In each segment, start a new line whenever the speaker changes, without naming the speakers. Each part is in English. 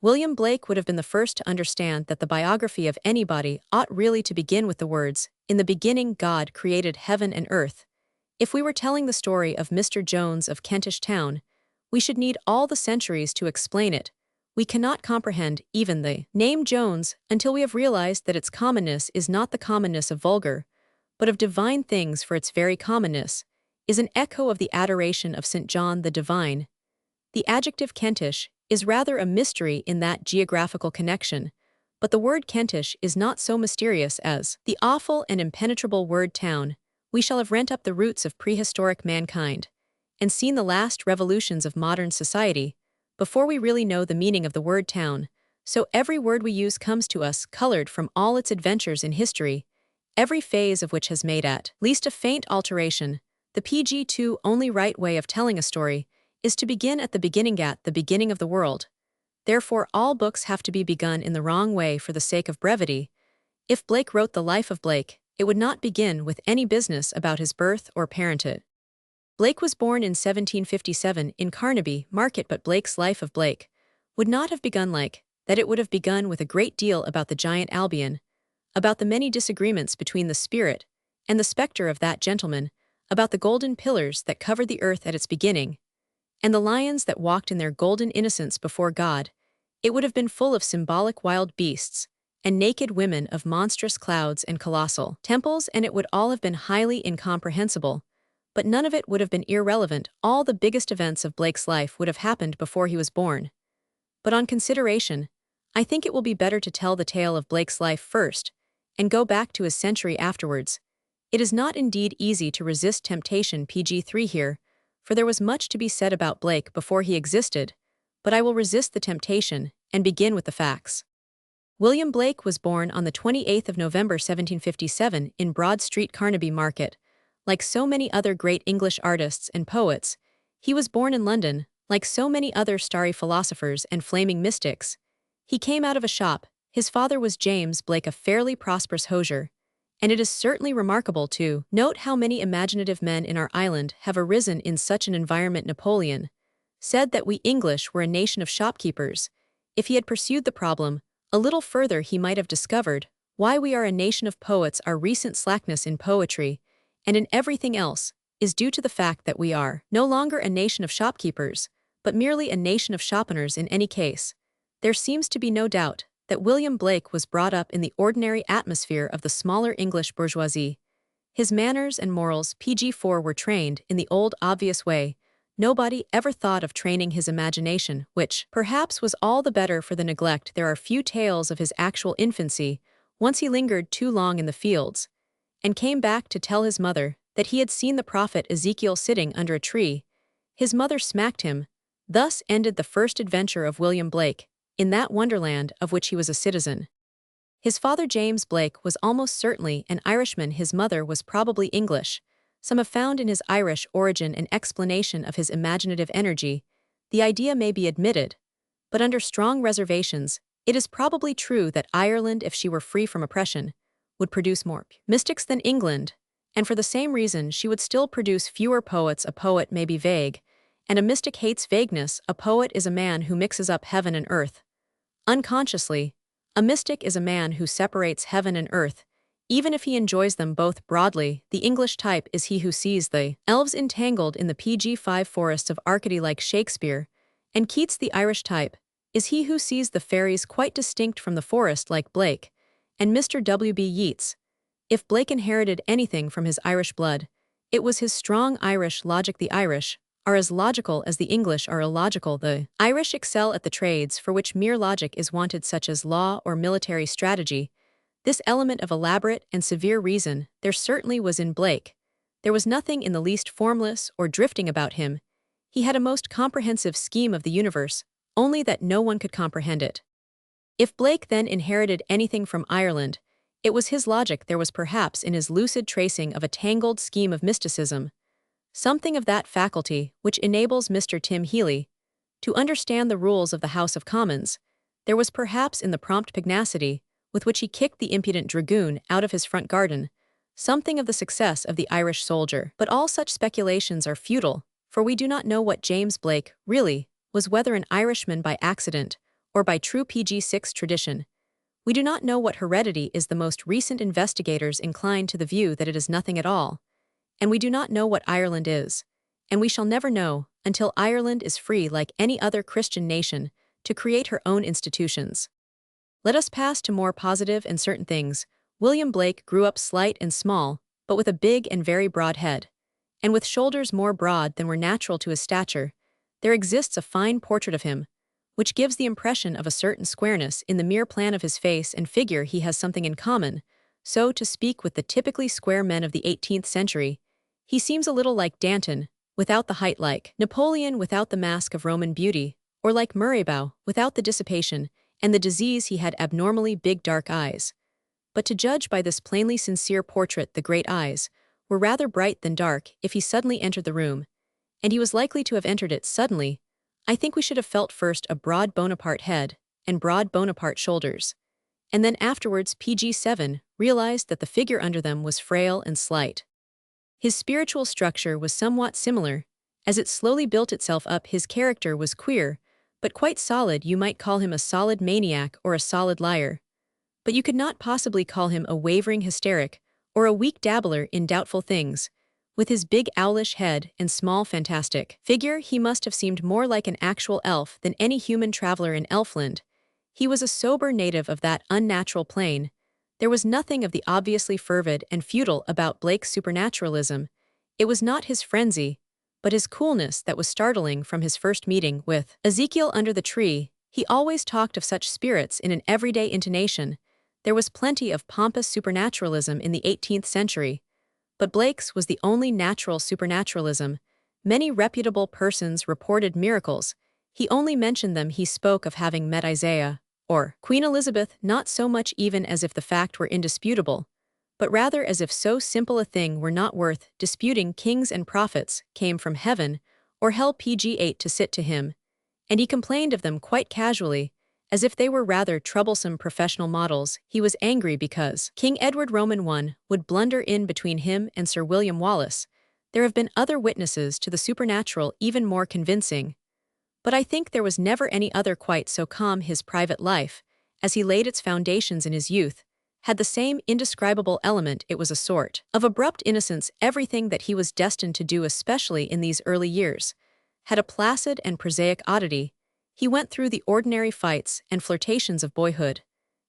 William Blake would have been the first to understand that the biography of anybody ought really to begin with the words, "In the beginning God created heaven and earth." If we were telling the story of Mr. Jones of Kentish Town, we should need all the centuries to explain it. We cannot comprehend even the name Jones until we have realized that its commonness is not the commonness of vulgar, but of divine things, for its very commonness is an echo of the adoration of St. John the Divine. The adjective Kentish is rather a mystery in that geographical connection, but the word Kentish is not so mysterious as the awful and impenetrable word town. We shall have rent up the roots of prehistoric mankind and seen the last revolutions of modern society before we really know the meaning of the word town, so every word we use comes to us colored from all its adventures in history, every phase of which has made at least a faint alteration. The PG2 only right way of telling a story is to begin at the beginning of the world. Therefore all books have to be begun in the wrong way for the sake of brevity. If Blake wrote the life of Blake, it would not begin with any business about his birth or parentage. Blake was born in 1757 in Carnaby Market, but Blake's life of Blake would not have begun like that. It would have begun with a great deal about the giant Albion, about the many disagreements between the spirit and the spectre of that gentleman, about the golden pillars that covered the earth at its beginning, and the lions that walked in their golden innocence before God. It would have been full of symbolic wild beasts and naked women of monstrous clouds and colossal temples, and it would all have been highly incomprehensible, but none of it would have been irrelevant. All the biggest events of Blake's life would have happened before he was born. But on consideration, I think it will be better to tell the tale of Blake's life first, and go back to his century afterwards. It is not indeed easy to resist temptation PG3 here, for there was much to be said about Blake before he existed, but I will resist the temptation and begin with the facts. William Blake was born on the 28th of November 1757 in Broad Street, Carnaby Market. Like so many other great English artists and poets, he was born in London. Like so many other starry philosophers and flaming mystics, he came out of a shop. His father was James Blake, a fairly prosperous hosier, and it is certainly remarkable to note how many imaginative men in our island have arisen in such an environment. Napoleon said that we English were a nation of shopkeepers. If he had pursued the problem a little further, he might have discovered why we are a nation of poets. Our recent slackness in poetry and in everything else is due to the fact that we are no longer a nation of shopkeepers, but merely a nation of shoppers. In any case, there seems to be no doubt that William Blake was brought up in the ordinary atmosphere of the smaller English bourgeoisie. His manners and morals PG4 were trained in the old obvious way. Nobody ever thought of training his imagination, which perhaps was all the better for the neglect. There are few tales of his actual infancy. Once he lingered too long in the fields, and came back to tell his mother that he had seen the prophet Ezekiel sitting under a tree. His mother smacked him. Thus ended the first adventure of William Blake in that wonderland of which he was a citizen. His father James Blake was almost certainly an Irishman. His mother was probably English. Some have found in his Irish origin an explanation of his imaginative energy. The idea may be admitted, but under strong reservations. It is probably true that Ireland, if she were free from oppression, would produce more mystics than England, and for the same reason she would still produce fewer poets. A poet may be vague, and a mystic hates vagueness. A poet is a man who mixes up heaven and earth unconsciously. A mystic is a man who separates heaven and earth, even if he enjoys them both broadly. The English type is he who sees the elves entangled in the PG5 forests of Arcady like Shakespeare, and Keats. The Irish type is he who sees the fairies quite distinct from the forest like Blake and Mr. W.B. Yeats. If Blake inherited anything from his Irish blood, it was his strong Irish logic. The Irish are as logical as the English are illogical. The Irish excel at the trades for which mere logic is wanted, such as law or military strategy. This element of elaborate and severe reason there certainly was in Blake. There was nothing in the least formless or drifting about him. He had a most comprehensive scheme of the universe, only that no one could comprehend it. If Blake then inherited anything from Ireland, it was his logic. There was perhaps in his lucid tracing of a tangled scheme of mysticism something of that faculty which enables Mr. Tim Healy to understand the rules of the House of Commons. There was perhaps in the prompt pugnacity with which he kicked the impudent dragoon out of his front garden something of the success of the Irish soldier. But all such speculations are futile, for we do not know what James Blake really was, whether an Irishman by accident or by true PG6 tradition. We do not know what heredity is. The most recent investigators incline to the view that it is nothing at all. And we do not know what Ireland is. And we shall never know, until Ireland is free like any other Christian nation, to create her own institutions. Let us pass to more positive and certain things. William Blake grew up slight and small, but with a big and very broad head. And with shoulders more broad than were natural to his stature, there exists a fine portrait of him, which gives the impression of a certain squareness in the mere plan of his face and figure. He has something in common, so to speak, with the typically square men of the 18th century. He seems a little like Danton, without the height, like Napoleon without the mask of Roman beauty, or like Mirabeau without the dissipation and the disease. He had abnormally big dark eyes. But to judge by this plainly sincere portrait, the great eyes were rather bright than dark. If he suddenly entered the room, and he was likely to have entered it suddenly, I think we should have felt first a broad Bonaparte head and broad Bonaparte shoulders, and then afterwards PG7 realized that the figure under them was frail and slight. His spiritual structure was somewhat similar. As it slowly built itself up, his character was queer, but quite solid. You might call him a solid maniac or a solid liar. But you could not possibly call him a wavering hysteric or a weak dabbler in doubtful things. With his big owlish head and small fantastic figure, he must have seemed more like an actual elf than any human traveler in Elfland. He was a sober native of that unnatural plane. There was nothing of the obviously fervid and futile about Blake's supernaturalism. It was not his frenzy, but his coolness that was startling. From his first meeting with Ezekiel under the tree, he always talked of such spirits in an everyday intonation. There was plenty of pompous supernaturalism in the 18th century, but Blake's was the only natural supernaturalism. Many reputable persons reported miracles. He only mentioned them. He spoke of having met Isaiah or Queen Elizabeth, not so much even as if the fact were indisputable, but rather as if so simple a thing were not worth disputing. Kings and prophets came from heaven or hell PG8 to sit to him, and he complained of them quite casually, as if they were rather troublesome professional models. He was angry because King Edward Roman I would blunder in between him and Sir William Wallace. There have been other witnesses to the supernatural even more convincing, but I think there was never any other quite so calm. His private life, as he laid its foundations in his youth, had the same indescribable element. It was a sort of abrupt innocence. Everything that he was destined to do, especially in these early years, had a placid and prosaic oddity. He went through the ordinary fights and flirtations of boyhood,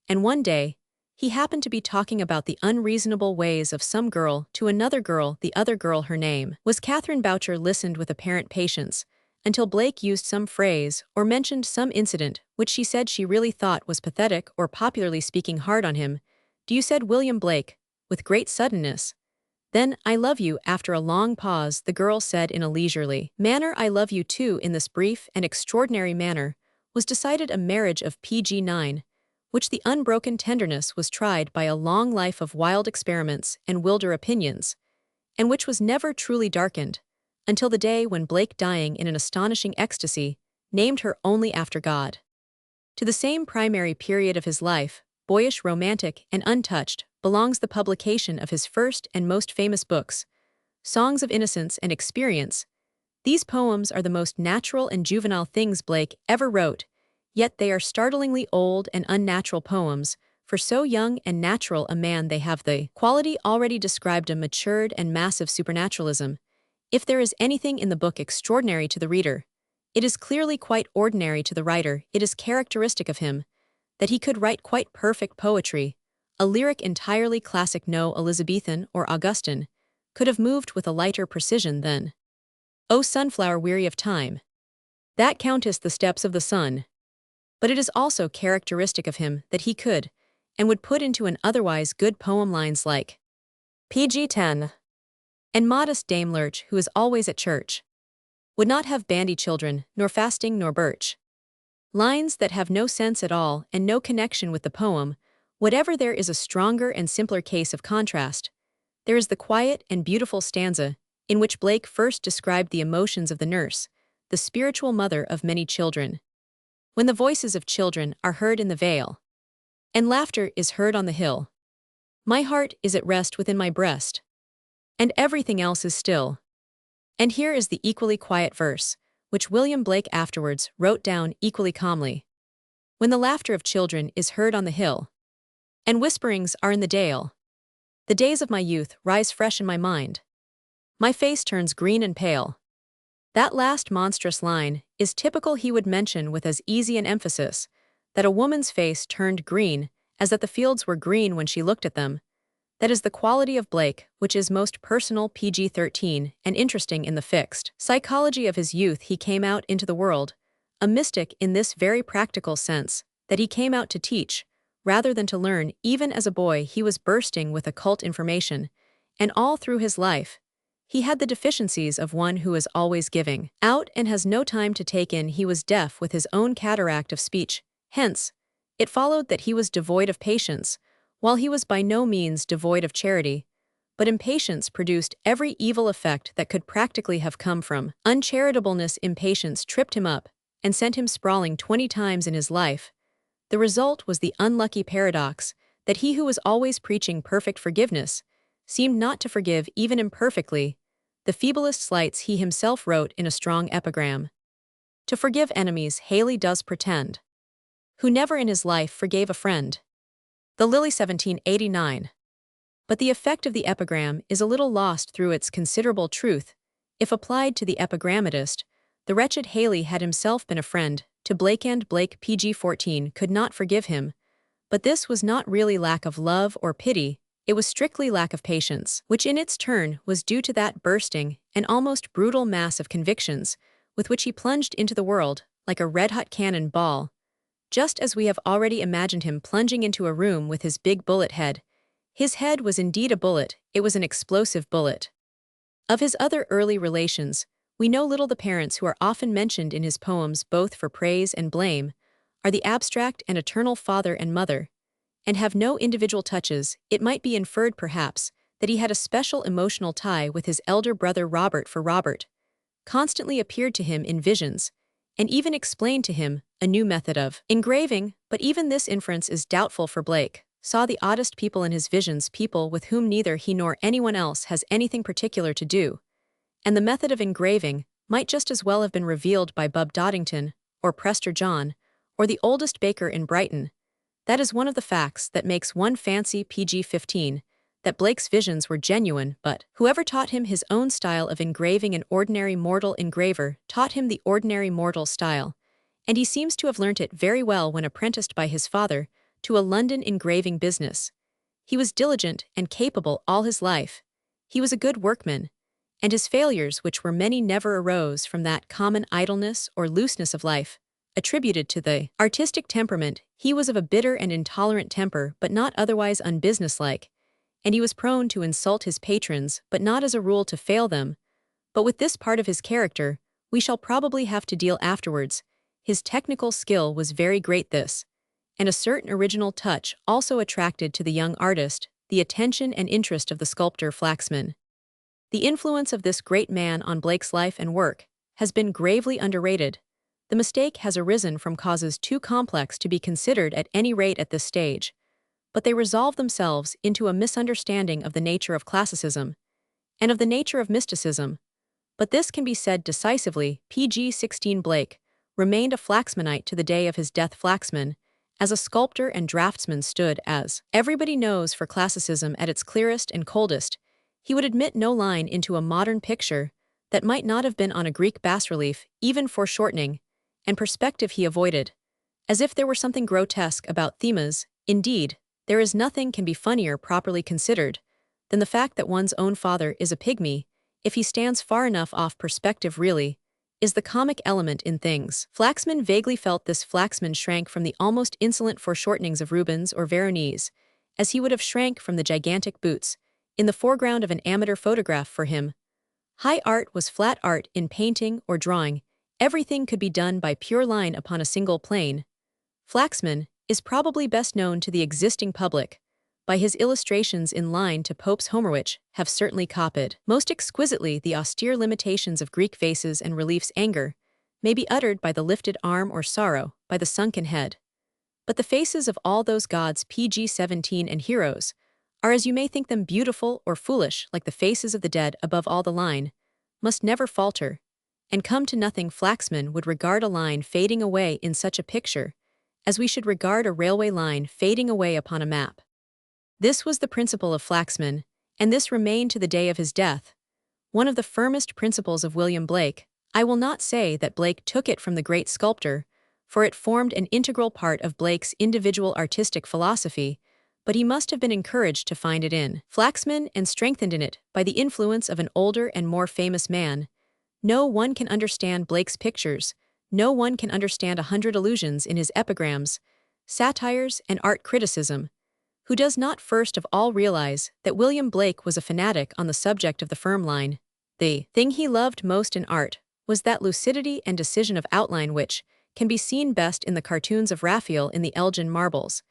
and one day, he happened to be talking about the unreasonable ways of some girl to another girl. The other girl, her name was Catherine. Boucher listened with apparent patience, until Blake used some phrase or mentioned some incident which she said she really thought was pathetic or, popularly speaking, hard on him. "Do you?" said William Blake, with great suddenness. "Then, I love you." After a long pause, the girl said in a leisurely manner, "I love you too." In this brief and extraordinary manner was decided a marriage of PG9, which the unbroken tenderness was tried by a long life of wild experiments and wilder opinions, and which was never truly darkened, until the day when Blake, dying in an astonishing ecstasy, named her only after God. To the same primary period of his life, boyish, romantic, and untouched, belongs the publication of his first and most famous books, Songs of Innocence and Experience. These poems are the most natural and juvenile things Blake ever wrote, yet they are startlingly old and unnatural poems. For so young and natural a man, they have the quality already described, a matured and massive supernaturalism. If there is anything in the book extraordinary to the reader, it is clearly quite ordinary to the writer. It is characteristic of him that he could write quite perfect poetry, a lyric entirely classic. No Elizabethan or Augustan could have moved with a lighter precision than "O sunflower weary of time, that countest the steps of the sun." But it is also characteristic of him that he could and would put into an otherwise good poem lines like PG10 and modest Dame Lurch, who is always at church, would not have bandy children, nor fasting, nor birch. Lines that have no sense at all and no connection with the poem. Whatever there is a stronger and simpler case of contrast. There is the quiet and beautiful stanza in which Blake first described the emotions of the nurse, the spiritual mother of many children. When the voices of children are heard in the vale, and laughter is heard on the hill, my heart is at rest within my breast, and everything else is still. And here is the equally quiet verse, which William Blake afterwards wrote down equally calmly. when the laughter of children is heard on the hill, and whisperings are in the dale. The days of my youth rise fresh in my mind. My face turns green and pale. That last monstrous line is typical. He would mention with as easy an emphasis that a woman's face turned green as that the fields were green when she looked at them. That is the quality of Blake, which is most personal, PG-13, and interesting in the fixed psychology of his youth. He came out into the world, a mystic in this very practical sense, that he came out to teach, rather than to learn. Even as a boy he was bursting with occult information, and all through his life, he had the deficiencies of one who is always giving out and has no time to take in. He was deaf with his own cataract of speech, hence, it followed that he was devoid of patience, while he was by no means devoid of charity. But impatience produced every evil effect that could practically have come from uncharitableness. Impatience tripped him up and sent him sprawling 20 times in his life. The result was the unlucky paradox that he who was always preaching perfect forgiveness seemed not to forgive even imperfectly the feeblest slights. He himself wrote in a strong epigram, "To forgive enemies Haley does pretend, who never in his life forgave a friend." The Lily 1789. But the effect of the epigram is a little lost through its considerable truth. If applied to the epigrammatist, the wretched Haley had himself been a friend to Blake, and Blake, PG-14, could not forgive him. But this was not really lack of love or pity, it was strictly lack of patience, which in its turn was due to that bursting and almost brutal mass of convictions with which he plunged into the world like a red-hot cannon ball. Just as we have already imagined him plunging into a room with his big bullet head. His head was indeed a bullet, it was an explosive bullet. Of his other early relations, we know little. The parents who are often mentioned in his poems both for praise and blame are the abstract and eternal father and mother, and have no individual touches. It might be inferred perhaps that he had a special emotional tie with his elder brother Robert, for Robert constantly appeared to him in visions, and even explained to him a new method of engraving. But even this inference is doubtful, for Blake saw the oddest people in his visions, people with whom neither he nor anyone else has anything particular to do, and the method of engraving might just as well have been revealed by Bub Doddington, or Prester John, or the oldest baker in Brighton. That is one of the facts that makes one fancy, PG-15, that Blake's visions were genuine. But whoever taught him his own style of engraving, an ordinary mortal engraver taught him the ordinary mortal style, and he seems to have learnt it very well when apprenticed by his father to a London engraving business. He was diligent and capable all his life. He was a good workman, and his failures, which were many, never arose from that common idleness or looseness of life attributed to the artistic temperament. He was of a bitter and intolerant temper, but not otherwise unbusinesslike, and he was prone to insult his patrons, but not as a rule to fail them. But with this part of his character we shall probably have to deal afterwards. His technical skill was very great, this, and a certain original touch also attracted to the young artist the attention and interest of the sculptor Flaxman. The influence of this great man on Blake's life and work has been gravely underrated. The mistake has arisen from causes too complex to be considered at any rate at this stage, but they resolve themselves into a misunderstanding of the nature of classicism and of the nature of mysticism. But this can be said decisively: PG-16 Blake remained a Flaxmanite to the day of his death. Flaxman, as a sculptor and draftsman, stood, as everybody knows, for classicism at its clearest and coldest. He would admit no line into a modern picture that might not have been on a Greek bas-relief. Even foreshortening and perspective he avoided, as if there were something grotesque about themas. Indeed, there is nothing can be funnier, properly considered, than the fact that one's own father is a pygmy, if he stands far enough off. Perspective really is the comic element in things. Flaxman vaguely felt this. Flaxman shrank from the almost insolent foreshortenings of Rubens or Veronese, as he would have shrank from the gigantic boots in the foreground of an amateur photograph. For him, high art was flat art. In painting or drawing, everything could be done by pure line upon a single plane. Flaxman is probably best known to the existing public by his illustrations in line to Pope's Homer, which have certainly copied most exquisitely the austere limitations of Greek vases and reliefs. Anger may be uttered by the lifted arm, or sorrow by the sunken head. But the faces of all those gods, PG-17, and heroes are, as you may think them beautiful or foolish, like the faces of the dead. Above all, the line must never falter and come to nothing. Flaxman would regard a line fading away in such a picture as we should regard a railway line fading away upon a map. This was the principle of Flaxman, and this remained to the day of his death. One of the firmest principles of William Blake. I will not say that Blake took it from the great sculptor, for it formed an integral part of Blake's individual artistic philosophy, but he must have been encouraged to find it in Flaxman and strengthened in it by the influence of an older and more famous man. No one can understand Blake's pictures, no one can understand 100 allusions in his epigrams, satires, and art criticism, who does not first of all realize that William Blake was a fanatic on the subject of the firm line. The thing he loved most in art was that lucidity and decision of outline which can be seen best in the cartoons of Raphael in the Elgin marbles,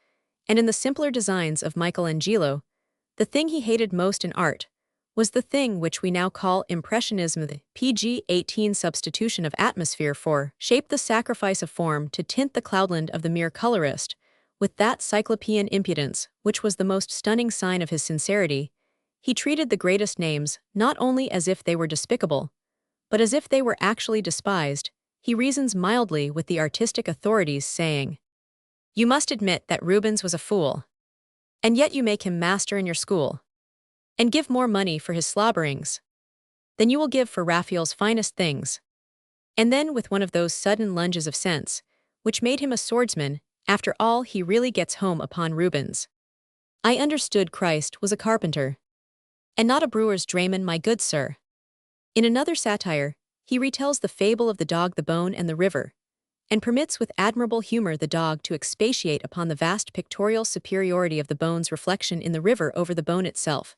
and in the simpler designs of Michelangelo. The thing he hated most in art was the thing which we now call impressionism, the PG-18 substitution of atmosphere for shape, the sacrifice of form to tint the cloudland of the mere colorist, with that cyclopean impudence which was the most stunning sign of his sincerity. He treated the greatest names not only as if they were despicable, but as if they were actually despised. He reasons mildly with the artistic authorities, saying, "You must admit that Rubens was a fool, and yet you make him master in your school, and give more money for his slobberings than you will give for Raphael's finest things." And then, with one of those sudden lunges of sense, which made him a swordsman, after all, he really gets home upon Rubens. "I understood Christ was a carpenter, and not a brewer's drayman, my good sir." In another satire, he retells the fable of the dog, the bone, and the river, and permits with admirable humor the dog to expatiate upon the vast pictorial superiority of the bone's reflection in the river over the bone itself.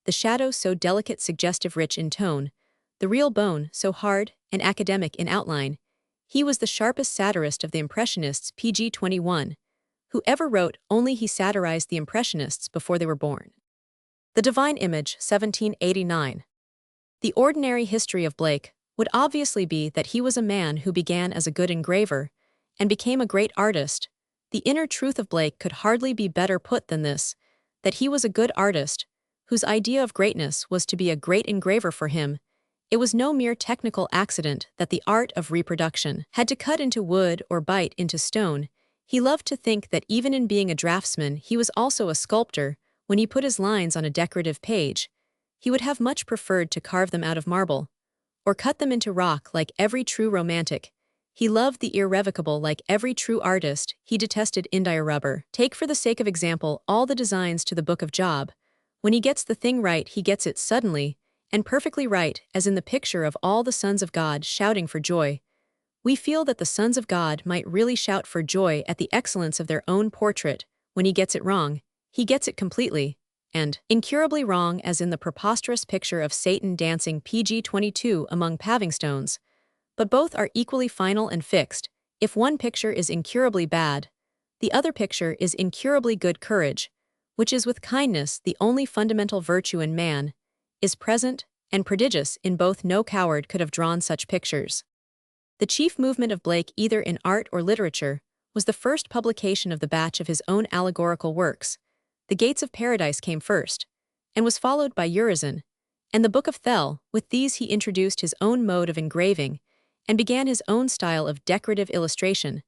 The shadow so delicate, suggestive, rich in tone, the real bone so hard and academic in outline. He was the sharpest satirist of the Impressionists, PG-21, who ever wrote, only he satirized the Impressionists before they were born. The Divine Image, 1789. The ordinary history of Blake would obviously be that he was a man who began as a good engraver and became a great artist. The inner truth of Blake could hardly be better put than this, that he was a good artist, whose idea of greatness was to be a great engraver. For him, it was no mere technical accident that the art of reproduction had to cut into wood or bite into stone. He loved to think that even in being a draftsman he was also a sculptor. When he put his lines on a decorative page, he would have much preferred to carve them out of marble, or cut them into rock like every true romantic. He loved the irrevocable like every true artist. He detested india rubber. Take for the sake of example all the designs to the Book of Job. When he gets the thing right, he gets it suddenly and perfectly right, as in the picture of all the sons of God shouting for joy. We feel that the sons of God might really shout for joy at the excellence of their own portrait. When he gets it wrong, he gets it completely and incurably wrong, as in the preposterous picture of Satan dancing, PG-22, among paving stones. But both are equally final and fixed. If one picture is incurably bad, the other picture is incurably good. Courage, which is with kindness the only fundamental virtue in man, is present and prodigious in both. No coward could have drawn such pictures. The chief movement of Blake, either in art or literature, was the first publication of the batch of his own allegorical works. The Gates of Paradise came first, and was followed by Urizen, and the Book of Thel. With these he introduced his own mode of engraving, and began his own style of decorative illustration.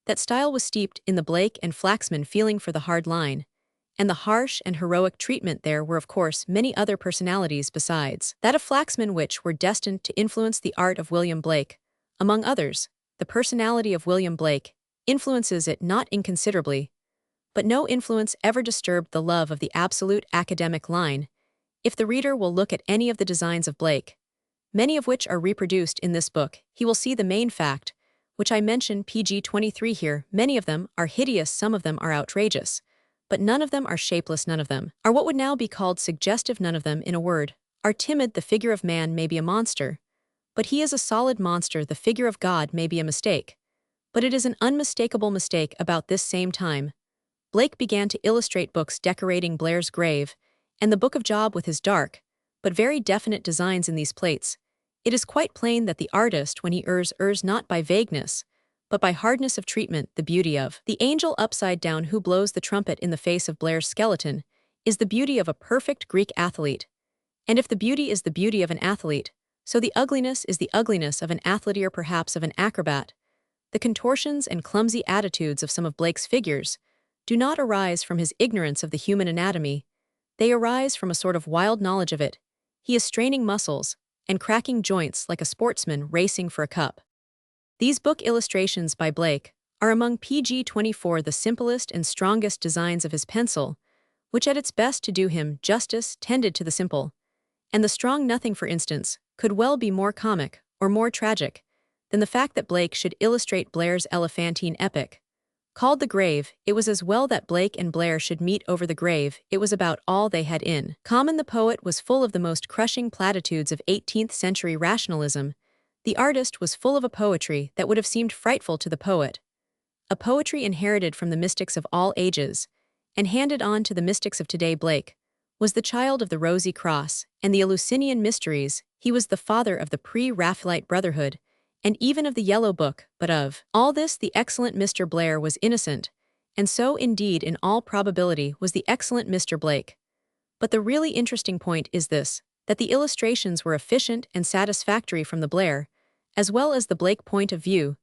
That style was steeped in the Blake and Flaxman feeling for the hard line, and the harsh and heroic treatment. There were, of course, many other personalities besides that of Flaxman which were destined to influence the art of William Blake. Among others, the personality of William Blake influences it not inconsiderably, but no influence ever disturbed the love of the absolute academic line. If the reader will look at any of the designs of Blake, many of which are reproduced in this book, he will see the main fact, which I mention, PG-23 here. Many of them are hideous, some of them are outrageous, but none of them are shapeless, none of them are what would now be called suggestive, none of them, in a word, are timid. The figure of man may be a monster, but he is a solid monster. The figure of God may be a mistake, but it is an unmistakable mistake. About this same time, Blake began to illustrate books decorating Blair's grave, and the Book of Job with his dark, but very definite designs in these plates. It is quite plain that the artist, when he errs not by vagueness, but by hardness of treatment. The beauty of the angel upside down who blows the trumpet in the face of Blair's skeleton is the beauty of a perfect Greek athlete. And if the beauty is the beauty of an athlete, so the ugliness is the ugliness of an athlete, or perhaps of an acrobat. The contortions and clumsy attitudes of some of Blake's figures do not arise from his ignorance of the human anatomy, they arise from a sort of wild knowledge of it. He is straining muscles and cracking joints like a sportsman racing for a cup. These book illustrations by Blake are among PG-24 the simplest and strongest designs of his pencil, which at its best to do him justice tended to the simple. And the strong nothing, for instance, could well be more comic, or more tragic, than the fact that Blake should illustrate Blair's elephantine epic. Called The Grave, it was as well that Blake and Blair should meet over the grave. It was about all they had in common. The poet was full of the most crushing platitudes of 18th-century rationalism. The artist was full of a poetry that would have seemed frightful to the poet. A poetry inherited from the mystics of all ages, and handed on to the mystics of today. Blake was the child of the Rosy Cross and the Eleusinian mysteries. He was the father of the pre-Raphaelite Brotherhood, and even of the Yellow Book, but of all this the excellent Mr. Blair was innocent, and so indeed in all probability was the excellent Mr. Blake. But the really interesting point is this, that the illustrations were efficient and satisfactory from the Blair, as well as the Blake point of view.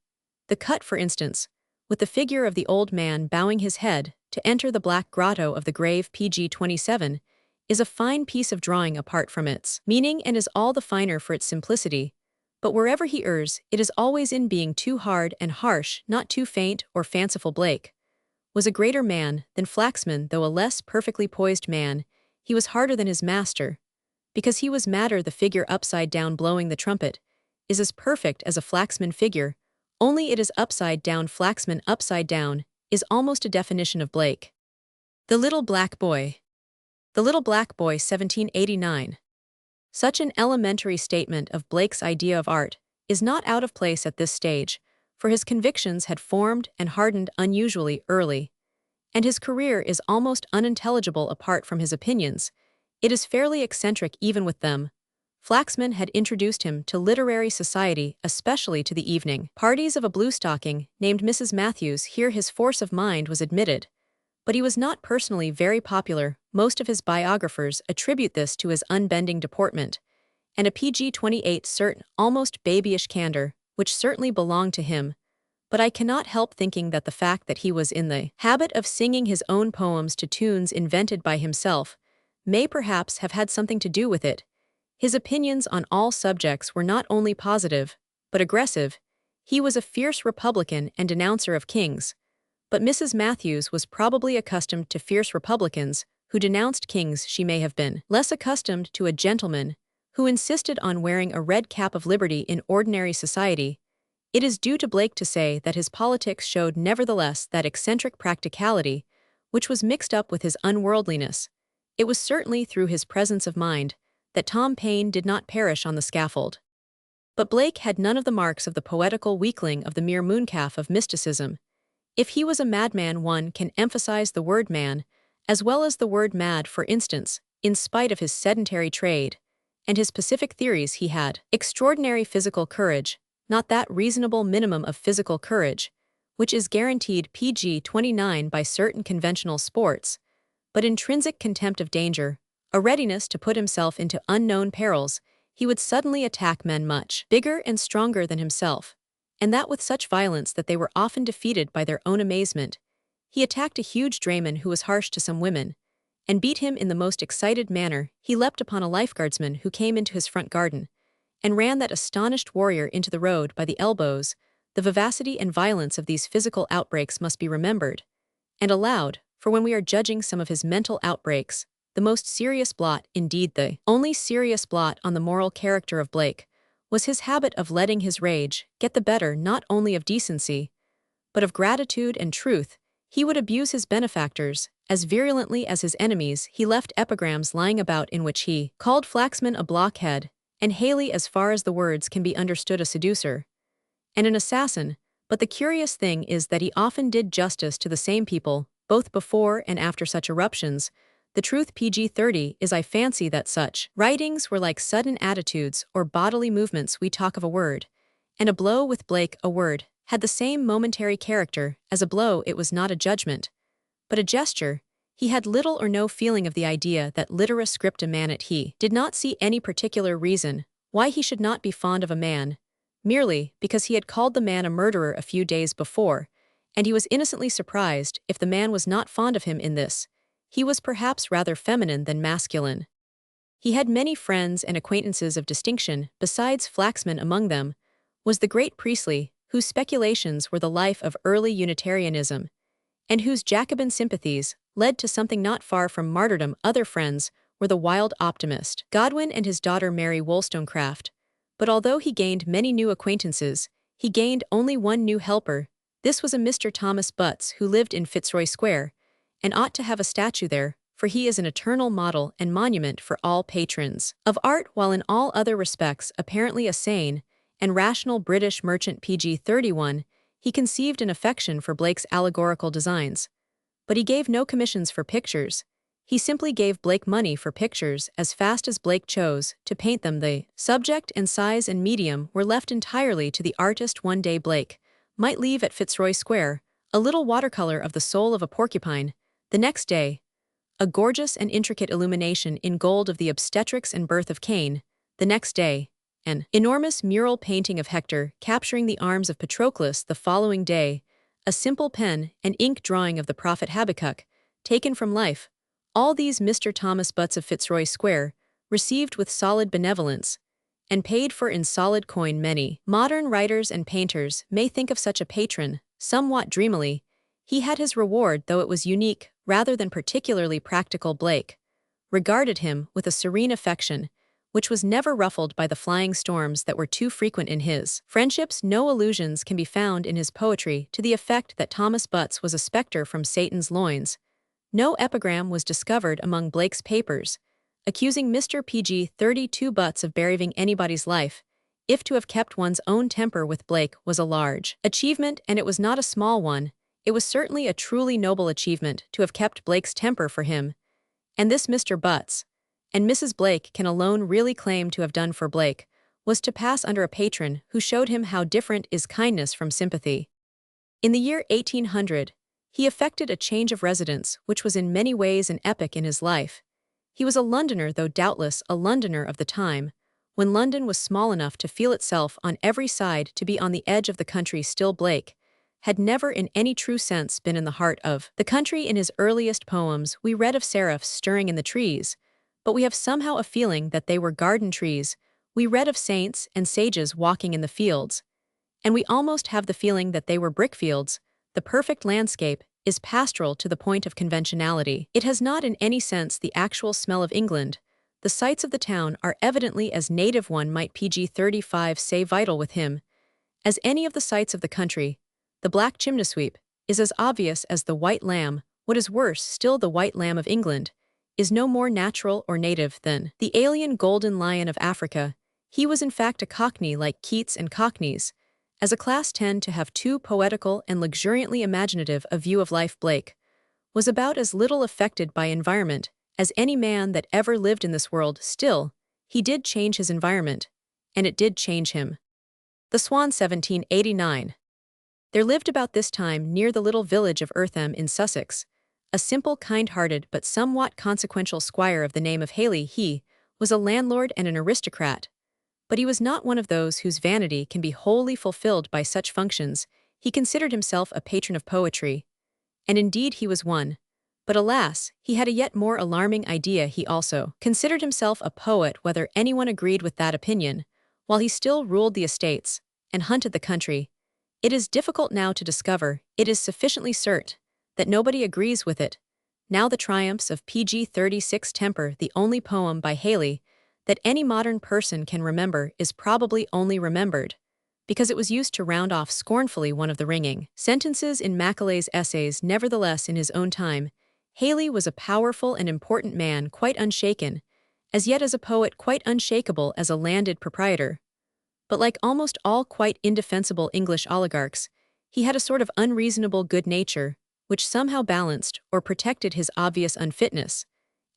The cut, for instance, with the figure of the old man bowing his head to enter the black grotto of the grave, PG-27, is a fine piece of drawing apart from its meaning and is all the finer for its simplicity. But wherever he errs, it is always in being too hard and harsh, not too faint or fanciful. Blake was a greater man than Flaxman, though a less perfectly poised man. He was harder than his master, because he was madder. The figure upside down blowing the trumpet is as perfect as a Flaxman figure, only it is upside down. Flaxman upside down is almost a definition of Blake. The Little Black Boy. The Little Black Boy, 1789. Such an elementary statement of Blake's idea of art is not out of place at this stage, for his convictions had formed and hardened unusually early, and his career is almost unintelligible apart from his opinions. It is fairly eccentric even with them. Flaxman had introduced him to literary society, especially to the evening parties of a bluestocking named Mrs. Matthews. Here his force of mind was admitted, but he was not personally very popular. Most of his biographers attribute this to his unbending deportment, and a PG-28 certain almost babyish candor, which certainly belonged to him. But I cannot help thinking that the fact that he was in the habit of singing his own poems to tunes invented by himself may perhaps have had something to do with it. His opinions on all subjects were not only positive, but aggressive. He was a fierce Republican and denouncer of kings. But Mrs. Matthews was probably accustomed to fierce Republicans who denounced kings. She may have been less accustomed to a gentleman who insisted on wearing a red cap of liberty in ordinary society. It is due to Blake to say that his politics showed nevertheless that eccentric practicality which was mixed up with his unworldliness. It was certainly through his presence of mind that Tom Paine did not perish on the scaffold. But Blake had none of the marks of the poetical weakling of the mere mooncalf of mysticism. If he was a madman, one can emphasize the word man, as well as the word mad. For instance, in spite of his sedentary trade and his pacific theories, he had extraordinary physical courage, not that reasonable minimum of physical courage, which is guaranteed PG-29 by certain conventional sports, but intrinsic contempt of danger, a readiness to put himself into unknown perils. He would suddenly attack men much bigger and stronger than himself, and that with such violence that they were often defeated by their own amazement. He attacked a huge drayman who was harsh to some women, and beat him in the most excited manner. He leapt upon a lifeguardsman who came into his front garden, and ran that astonished warrior into the road by the elbows. The vivacity and violence of these physical outbreaks must be remembered and allowed, for when we are judging some of his mental outbreaks, the most serious blot, indeed the only serious blot on the moral character of Blake, was his habit of letting his rage get the better not only of decency, but of gratitude and truth. He would abuse his benefactors as virulently as his enemies. He left epigrams lying about in which he called Flaxman a blockhead, and Haley, as far as the words can be understood, a seducer and an assassin. But the curious thing is that he often did justice to the same people, both before and after such eruptions. The truth, PG-30, is I fancy that such writings were like sudden attitudes or bodily movements. We talk of a word, and a blow. With Blake, a word had the same momentary character as a blow. It was not a judgment, but a gesture. He had little or no feeling of the idea that litera scripta manet. He did not see any particular reason why he should not be fond of a man, merely because he had called the man a murderer a few days before, and he was innocently surprised if the man was not fond of him in this. He was perhaps rather feminine than masculine. He had many friends and acquaintances of distinction, besides Flaxman among them was the great Priestley, whose speculations were the life of early Unitarianism, and whose Jacobin sympathies led to something not far from martyrdom. Other friends were the wild optimist, Godwin, and his daughter Mary Wollstonecraft. But although he gained many new acquaintances, he gained only one new helper. This was a Mr. Thomas Butts who lived in Fitzroy Square, and ought to have a statue there, for he is an eternal model and monument for all patrons of art, while in all other respects apparently a sane and rational British merchant. Pg 31, he conceived an affection for Blake's allegorical designs. But he gave no commissions for pictures. He simply gave Blake money for pictures as fast as Blake chose to paint them. The subject and size and medium were left entirely to the artist. One day Blake might leave at Fitzroy Square a little watercolor of the soul of a porcupine, the next day a gorgeous and intricate illumination in gold of the obstetrics and birth of Cain, the next day an enormous mural painting of Hector capturing the arms of Patroclus the following day, a simple pen and ink drawing of the prophet Habakkuk, taken from life. All these Mr. Thomas Butts of Fitzroy Square received with solid benevolence, and paid for in solid coin. Many modern writers and painters may think of such a patron somewhat dreamily. He had his reward, though it was unique rather than particularly practical. Blake regarded him with a serene affection, which was never ruffled by the flying storms that were too frequent in his friendships. No allusions can be found in his poetry to the effect that Thomas Butts was a spectre from Satan's loins. No epigram was discovered among Blake's papers, accusing Mr. Pg 32 Butts of burying anybody's life. If to have kept one's own temper with Blake was a large achievement, and it was not a small one, it was certainly a truly noble achievement to have kept Blake's temper for him. And this Mr. Butts, and Mrs. Blake can alone really claim to have done for Blake, was to pass under a patron who showed him how different is kindness from sympathy. In the year 1800, he effected a change of residence which was in many ways an epoch in his life. He was a Londoner, though doubtless a Londoner of the time, when London was small enough to feel itself on every side to be on the edge of the country. Still, Blake had never in any true sense been in the heart of the country. In his earliest poems we read of seraphs stirring in the trees, but we have somehow a feeling that they were garden trees. We read of saints and sages walking in the fields, and we almost have the feeling that they were brickfields. The perfect landscape is pastoral to the point of conventionality. It has not in any sense the actual smell of England. The sights of the town are evidently as native, one might Pg 35 say, vital with him, as any of the sights of the country. The black chimney sweep is as obvious as the white lamb. What is worse still, the white lamb of England is no more natural or native than the alien golden lion of Africa. He was in fact a Cockney, like Keats, and Cockneys as a class tend to have too poetical and luxuriantly imaginative a view of life. Blake was about as little affected by environment as any man that ever lived in this world. Still, he did change his environment, and it did change him. The Swan, 1789. There lived about this time near the little village of Eartham in Sussex a simple, kind-hearted but somewhat consequential squire of the name of Haley. He was a landlord and an aristocrat, but he was not one of those whose vanity can be wholly fulfilled by such functions. He considered himself a patron of poetry, and indeed he was one. But alas, he had a yet more alarming idea. He also considered himself a poet, whether anyone agreed with that opinion, while he still ruled the estates and hunted the country. It is difficult now to discover, it is sufficiently certain, that nobody agrees with it. Now the Triumphs of Pg 36 Temper, the only poem by Haley that any modern person can remember, is probably only remembered because it was used to round off scornfully one of the ringing sentences in Macaulay's essays. Nevertheless, in his own time, Haley was a powerful and important man, quite unshaken, as yet as a poet, quite unshakable as a landed proprietor. But like almost all quite indefensible English oligarchs, he had a sort of unreasonable good nature, which somehow balanced or protected his obvious unfitness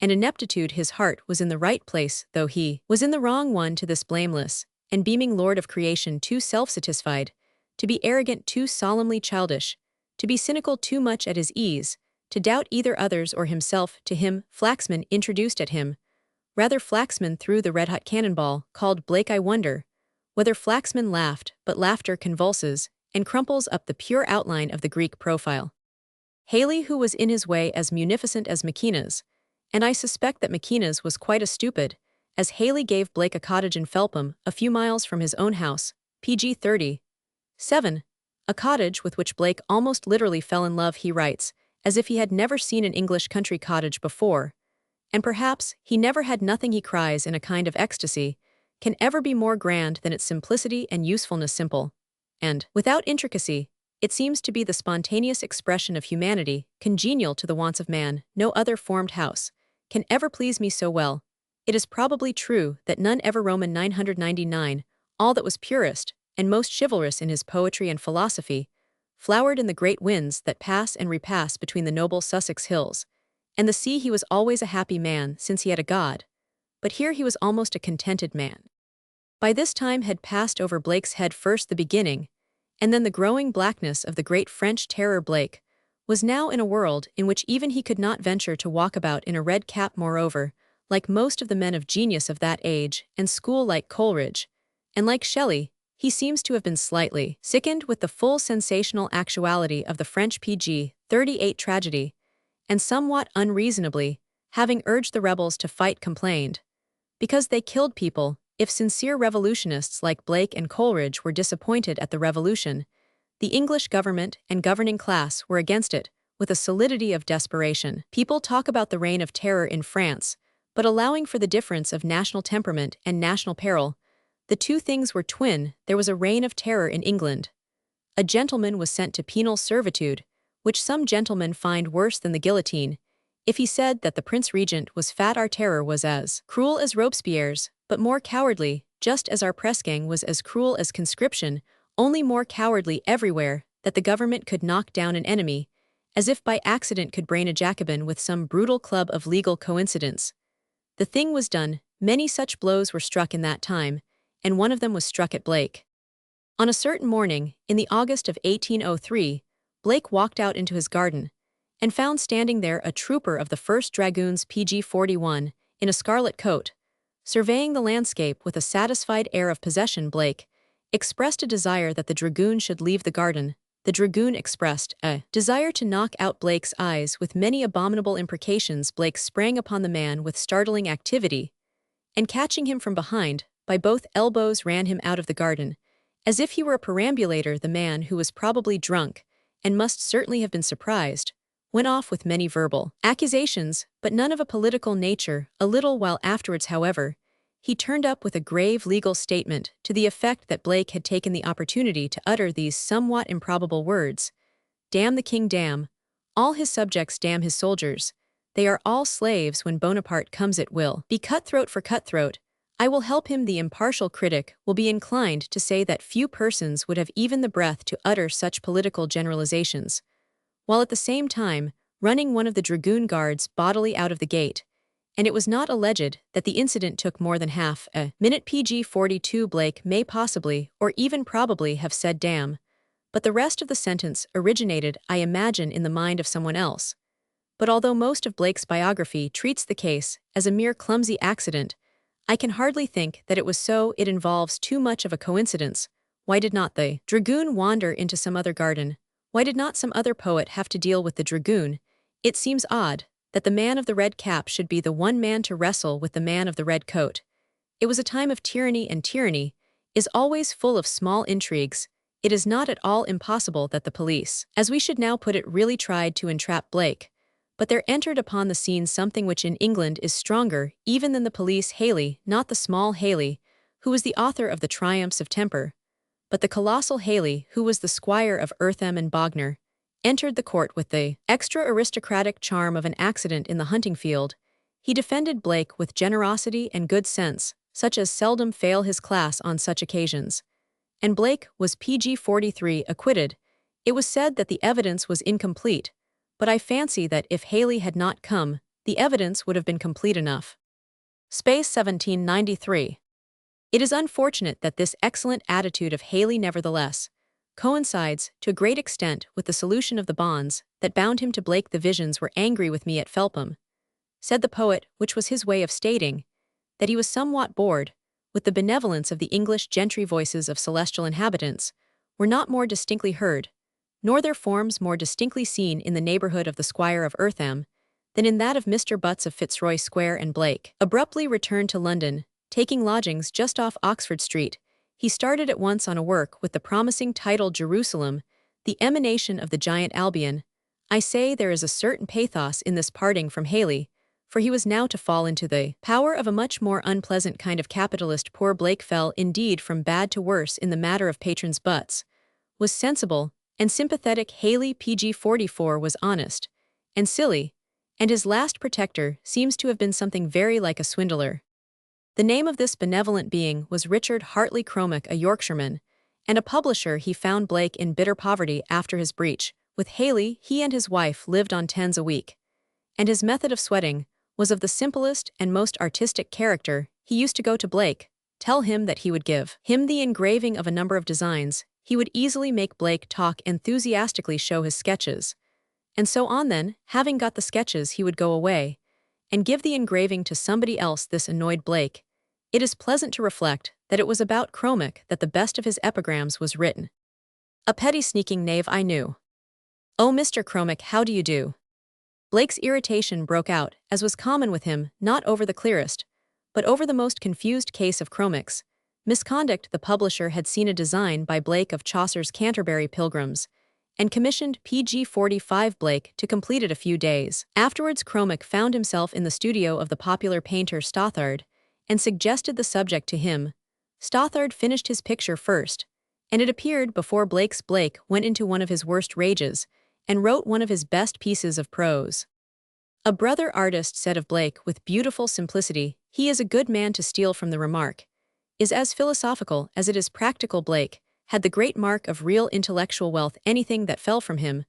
and ineptitude. His heart was in the right place, though he was in the wrong one. To this blameless and beaming lord of creation, too self-satisfied, to be arrogant, too solemnly childish, to be cynical, too much at his ease, to doubt either others or himself, to him Flaxman introduced at him, rather Flaxman threw the red-hot cannonball, called Blake. I wonder Whether Flaxman laughed, but laughter convulses, and crumples up the pure outline of the Greek profile. Haley, who was in his way as munificent as Mechaenas, and I suspect that Mechaenas was quite a stupid, as Haley gave Blake a cottage in Felpham, a few miles from his own house, pg 30. 7. A cottage with which Blake almost literally fell in love, he writes, as if he had never seen an English country cottage before, and perhaps he never had. Nothing, he cries in a kind of ecstasy, can ever be more grand than its simplicity and usefulness. Simple and without intricacy, it seems to be the spontaneous expression of humanity, congenial to the wants of man. No other formed house can ever please me so well. It is probably true that none ever. Roman 999, all that was purest and most chivalrous in his poetry and philosophy, flowered in the great winds that pass and repass between the noble Sussex hills, and the sea. He was always a happy man since he had a god, but here he was almost a contented man. By this time had passed over Blake's head first the beginning, and then the growing blackness of the great French terror. Blake was now in a world in which even he could not venture to walk about in a red cap. Moreover, like most of the men of genius of that age and school, like Coleridge, and like Shelley, he seems to have been slightly sickened with the full sensational actuality of the French pg 38 tragedy, and somewhat unreasonably, having urged the rebels to fight, complained, because they killed people. If sincere revolutionists like Blake and Coleridge were disappointed at the revolution, the English government and governing class were against it, with a solidity of desperation. People talk about the reign of terror in France, but allowing for the difference of national temperament and national peril, the two things were twin. There was a reign of terror in England. A gentleman was sent to penal servitude, which some gentlemen find worse than the guillotine. If he said that the Prince Regent was fat, our terror was as cruel as Robespierre's, but more cowardly, just as our press gang was as cruel as conscription, only more cowardly everywhere, that the government could knock down an enemy, as if by accident could brain a Jacobin with some brutal club of legal coincidence. The thing was done. Many such blows were struck in that time, and one of them was struck at Blake. On a certain morning, in the August of 1803, Blake walked out into his garden, and found standing there a trooper of the 1st Dragoons pg 41, in a scarlet coat, surveying the landscape with a satisfied air of possession. Blake expressed a desire that the dragoon should leave the garden. The dragoon expressed a desire to knock out Blake's eyes. With many abominable imprecations, Blake sprang upon the man with startling activity, and catching him from behind, by both elbows ran him out of the garden, as if he were a perambulator. The man, who was probably drunk, and must certainly have been surprised, went off with many verbal accusations, but none of a political nature. A little while afterwards, however, he turned up with a grave legal statement to the effect that Blake had taken the opportunity to utter these somewhat improbable words: "Damn the king, damn all his subjects, damn his soldiers. They are all slaves when Bonaparte comes. It will be cutthroat for cutthroat. I will help him." The impartial critic will be inclined to say that few persons would have even the breath to utter such political generalizations, while at the same time running one of the dragoon guards bodily out of the gate, and it was not alleged that the incident took more than half a minute. pg 42. Blake may possibly, or even probably, have said damn, but the rest of the sentence originated, I imagine, in the mind of someone else. But although most of Blake's biography treats the case as a mere clumsy accident, I can hardly think that it was so. It involves too much of a coincidence. Why did not the dragoon wander into some other garden? Why did not some other poet have to deal with the dragoon? It seems odd that the man of the red cap should be the one man to wrestle with the man of the red coat. It was a time of tyranny, and tyranny is always full of small intrigues. It is not at all impossible that the police, as we should now put it, really tried to entrap Blake, but there entered upon the scene something which in England is stronger even than the police. Haley, not the small Haley, who was the author of the Triumphs of Temper, but the colossal Haley, who was the squire of Eartham and Bognor, entered the court with the extra aristocratic charm of an accident in the hunting field. He defended Blake with generosity and good sense, such as seldom fail his class on such occasions. And Blake was pg 43 acquitted. It was said that the evidence was incomplete, but I fancy that if Haley had not come, the evidence would have been complete enough. Space 1793. It is unfortunate that this excellent attitude of Haley nevertheless coincides, to a great extent, with the solution of the bonds that bound him to Blake. The visions were angry with me at Felpham, said the poet, which was his way of stating that he was somewhat bored with the benevolence of the English gentry voices of celestial inhabitants, were not more distinctly heard, nor their forms more distinctly seen in the neighbourhood of the Squire of Eartham, than in that of Mr. Butts of Fitzroy Square and Blake. Abruptly returned to London, taking lodgings just off Oxford Street, he started at once on a work with the promising title Jerusalem, the emanation of the giant Albion. I say there is a certain pathos in this parting from Haley, for he was now to fall into the power of a much more unpleasant kind of capitalist. Poor Blake fell indeed from bad to worse in the matter of patrons' butts, was sensible and sympathetic. Haley PG-44 was honest and silly, and his last protector seems to have been something very like a swindler. The name of this benevolent being was Richard Hartley Cromick, a Yorkshireman, and a publisher. He found Blake in bitter poverty after his breach with Haley. He and his wife lived on tens a week, and his method of sweating was of the simplest and most artistic character. He used to go to Blake, tell him that he would give him the engraving of a number of designs. He would easily make Blake talk enthusiastically, show his sketches, and so on. Then, having got the sketches, he would go away and give the engraving to somebody else. This annoyed Blake. It is pleasant to reflect that it was about Cromick that the best of his epigrams was written. A petty sneaking knave I knew. Oh, Mr. Cromick, how do you do? Blake's irritation broke out, as was common with him, not over the clearest, but over the most confused case of Cromick's misconduct. The publisher had seen a design by Blake of Chaucer's Canterbury Pilgrims, and commissioned PG-45 Blake to complete it a few days. Afterwards Cromick found himself in the studio of the popular painter Stothard, and suggested the subject to him. Stothard finished his picture first, and it appeared before Blake's. Blake went into one of his worst rages, and wrote one of his best pieces of prose. A brother artist said of Blake with beautiful simplicity, "He is a good man to steal from." The remark is as philosophical as it is practical. Blake had the great mark of real intellectual wealth. Anything that fell from him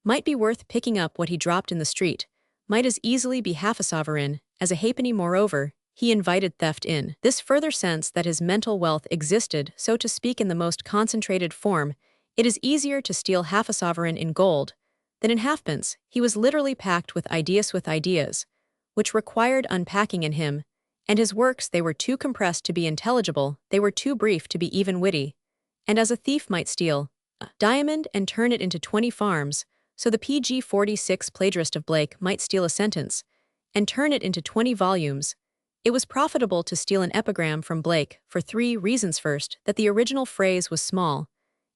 might be worth picking up. What he dropped in the street might as easily be half a sovereign as a halfpenny. Moreover, he invited theft in this further sense that his mental wealth existed, so to speak, in the most concentrated form. It is easier to steal half a sovereign in gold than in halfpence. He was literally packed with ideas, which required unpacking in him, and his works, they were too compressed to be intelligible, they were too brief to be even witty. And as a thief might steal a diamond and turn it into 20 farms, so the PG-46 plagiarist of Blake might steal a sentence and turn it into 20 volumes. It was profitable to steal an epigram from Blake for 3 reasons. First, that the original phrase was small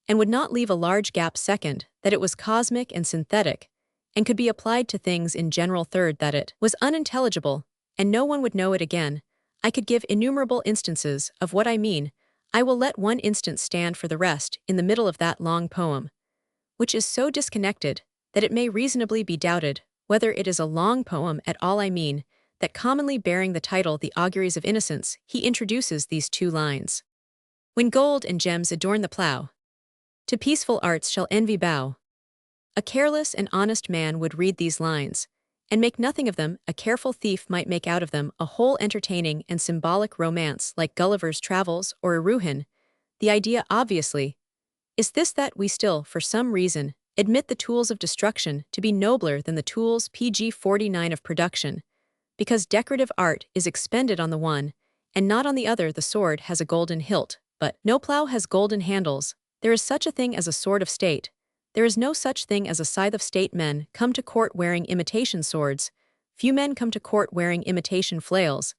and would not leave a large gap. Second, that it was cosmic and synthetic and could be applied to things in general. Third, that it was unintelligible and no one would know it again. I could give innumerable instances of what I mean. I will let one instance stand for the rest in the middle of that long poem, which is so disconnected that it may reasonably be doubted whether it is a long poem at all. I mean that commonly bearing the title The Auguries of Innocence, he introduces these 2 lines. When gold and gems adorn the plough, to peaceful arts shall envy bow. A careless and honest man would read these lines and make nothing of them. A careful thief might make out of them a whole entertaining and symbolic romance like Gulliver's Travels or Iruhin. The idea, obviously, is this: that we still, for some reason, admit the tools of destruction to be nobler than the tools PG-49 of production, because decorative art is expended on the one and not on the other. The sword has a golden hilt, but no plough has golden handles. There is such a thing as a sword of state. There is no such thing as a scythe of state. Men come to court wearing imitation swords. Few men come to court wearing imitation flails.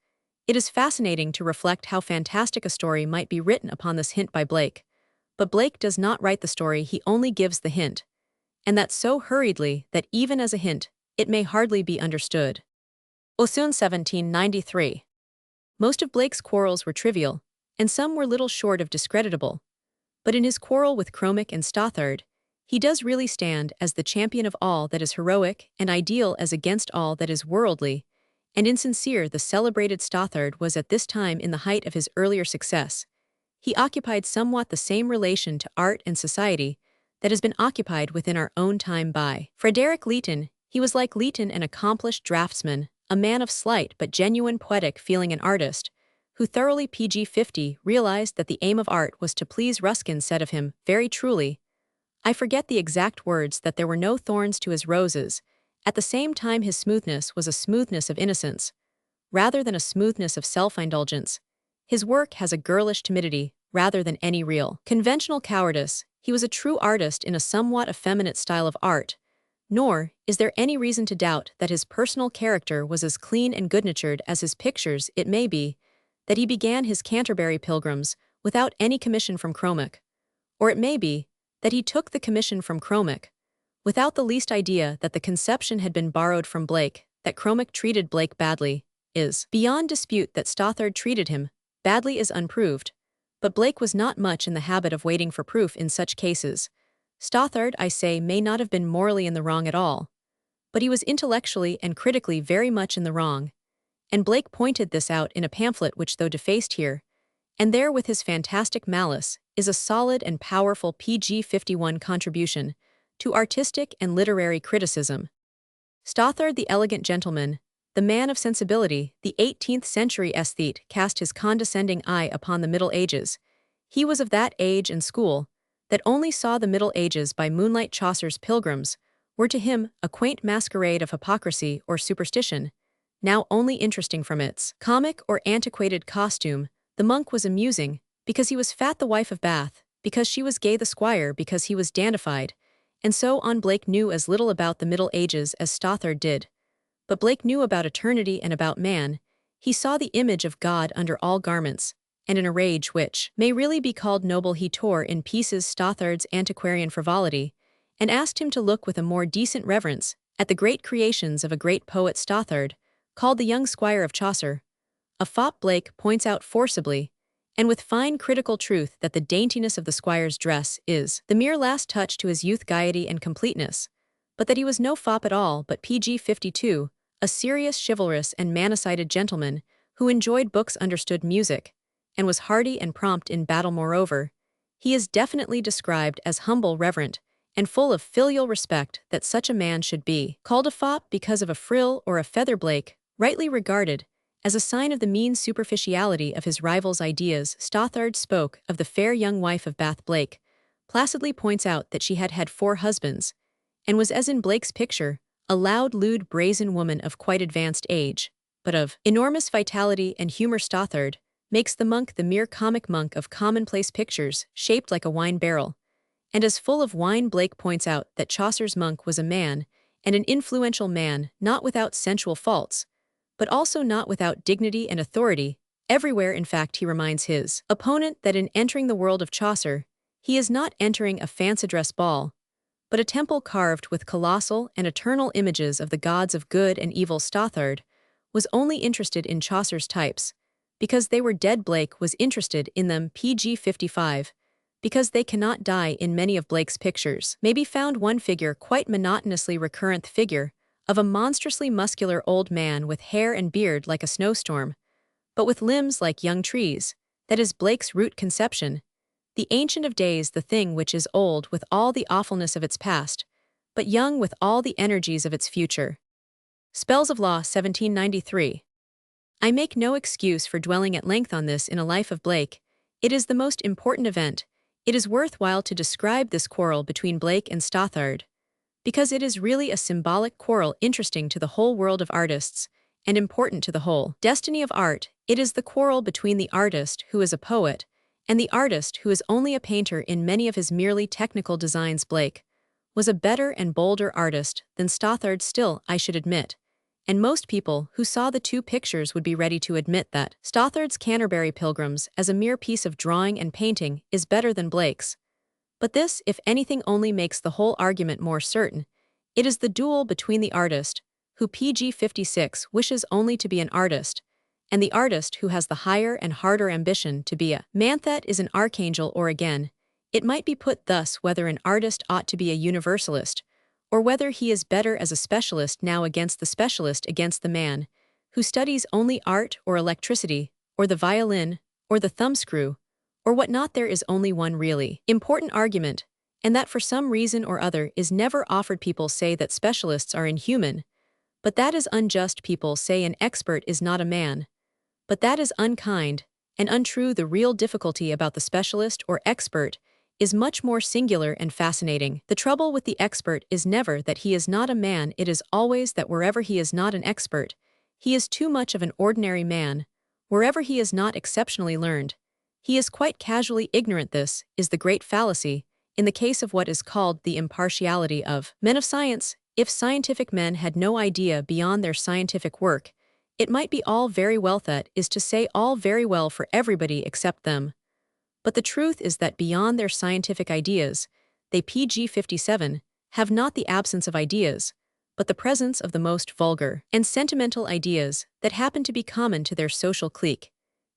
It is fascinating to reflect how fantastic a story might be written upon this hint by Blake. But Blake does not write the story, he only gives the hint. And that so hurriedly that even as a hint, it may hardly be understood. Osun 1793. Most of Blake's quarrels were trivial, and some were little short of discreditable. But in his quarrel with Cromick and Stothard, he does really stand as the champion of all that is heroic and ideal as against all that is worldly and insincere. The celebrated Stothard was at this time in the height of his earlier success. He occupied somewhat the same relation to art and society that has been occupied within our own time by Frederick Leighton. He was like Leighton, an accomplished draftsman, a man of slight but genuine poetic feeling, an artist who thoroughly PG-50 realized that the aim of art was to please. Ruskin said of him, very truly, I forget the exact words, that there were no thorns to his roses. At the same time his smoothness was a smoothness of innocence, rather than a smoothness of self-indulgence. His work has a girlish timidity rather than any real conventional cowardice. He was a true artist in a somewhat effeminate style of art, nor is there any reason to doubt that his personal character was as clean and good-natured as his pictures. It may be that he began his Canterbury Pilgrims without any commission from Cromwell, or it may be that he took the commission from Cromwell without the least idea that the conception had been borrowed from Blake. That Cromwell treated Blake badly is beyond dispute. That Stothard treated him badly is unproved, but Blake was not much in the habit of waiting for proof in such cases. Stothard, I say, may not have been morally in the wrong at all, but he was intellectually and critically very much in the wrong, and Blake pointed this out in a pamphlet which, though defaced here and there with his fantastic malice, is a solid and powerful pg 51 contribution to artistic and literary criticism. Stothard, the elegant gentleman, the man of sensibility, the 18th-century aesthete, cast his condescending eye upon the Middle Ages. He was of that age and school that only saw the Middle Ages by moonlight. Chaucer's Pilgrims were to him a quaint masquerade of hypocrisy or superstition, now only interesting from its comic or antiquated costume. The monk was amusing because he was fat, the wife of Bath because she was gay, the squire because he was dandified, and so on. Blake knew as little about the Middle Ages as Stothard did, but Blake knew about eternity and about man. He saw the image of God under all garments, and in a rage which may really be called noble he tore in pieces Stothard's antiquarian frivolity, and asked him to look with a more decent reverence at the great creations of a great poet. Stothard called the young squire of Chaucer a fop. Blake points out forcibly, and with fine critical truth, that the daintiness of the squire's dress is the mere last touch to his youth, gaiety, and completeness, but that he was no fop at all, but pg 52, a serious, chivalrous, and man-sighted gentleman who enjoyed books, understood music, and was hardy and prompt in battle. Moreover, he is definitely described as humble, reverent, and full of filial respect. That such a man should be called a fop because of a frill or a feather, Blake rightly regarded as a sign of the mean superficiality of his rival's ideas. Stothard spoke of the fair young wife of Bath. Blake placidly points out that she had had 4 husbands, and was, as in Blake's picture, a loud, lewd, brazen woman of quite advanced age, but of enormous vitality and humor. Stothard makes the monk the mere comic monk of commonplace pictures, shaped like a wine barrel, and as full of wine. Blake points out that Chaucer's monk was a man, and an influential man, not without sensual faults, but also not without dignity and authority. Everywhere, in fact, he reminds his opponent that in entering the world of Chaucer, he is not entering a fancy dress ball, but a temple carved with colossal and eternal images of the gods of good and evil. Stothard was only interested in Chaucer's types because they were dead. Blake was interested in them. pg 55, because they cannot die. In many of Blake's pictures may be found one figure quite monotonously recurrent, the figure of a monstrously muscular old man with hair and beard like a snowstorm, but with limbs like young trees. That is Blake's root conception, the Ancient of Days, the thing which is old with all the awfulness of its past, but young with all the energies of its future. Spells of Law, 1793. I make no excuse for dwelling at length on this in a life of Blake. It is the most important event. It is worthwhile to describe this quarrel between Blake and Stothard, because it is really a symbolic quarrel interesting to the whole world of artists, and important to the whole destiny of art. It is the quarrel between the artist who is a poet, and the artist who is only a painter in many of his merely technical designs. Blake was a better and bolder artist than Stothard, still, I should admit, and most people who saw the 2 pictures would be ready to admit that Stothard's Canterbury Pilgrims as a mere piece of drawing and painting is better than Blake's. But this, if anything, only makes the whole argument more certain. It is the duel between the artist, who pg 56 wishes only to be an artist, and the artist who has the higher and harder ambition to be a man. That is an archangel. Or again, it might be put thus: whether an artist ought to be a universalist, or whether he is better as a specialist. Now, against the specialist, against the man who studies only art or electricity, or the violin, or the thumbscrew, or what not, there is only one really important argument, and that for some reason or other is never offered. People say that specialists are inhuman, but that is unjust. People say an expert is not a man, but that is unkind and untrue. The real difficulty about the specialist or expert is much more singular and fascinating. The trouble with the expert is never that he is not a man, it is always that wherever he is not an expert, he is too much of an ordinary man, wherever he is not exceptionally learned. He is quite casually ignorant. This is the great fallacy, in the case of what is called the impartiality of men of science. If scientific men had no idea beyond their scientific work, it might be all very well, that is to say, all very well for everybody except them. But the truth is that beyond their scientific ideas, they pg-57 have not the absence of ideas, but the presence of the most vulgar and sentimental ideas that happen to be common to their social clique.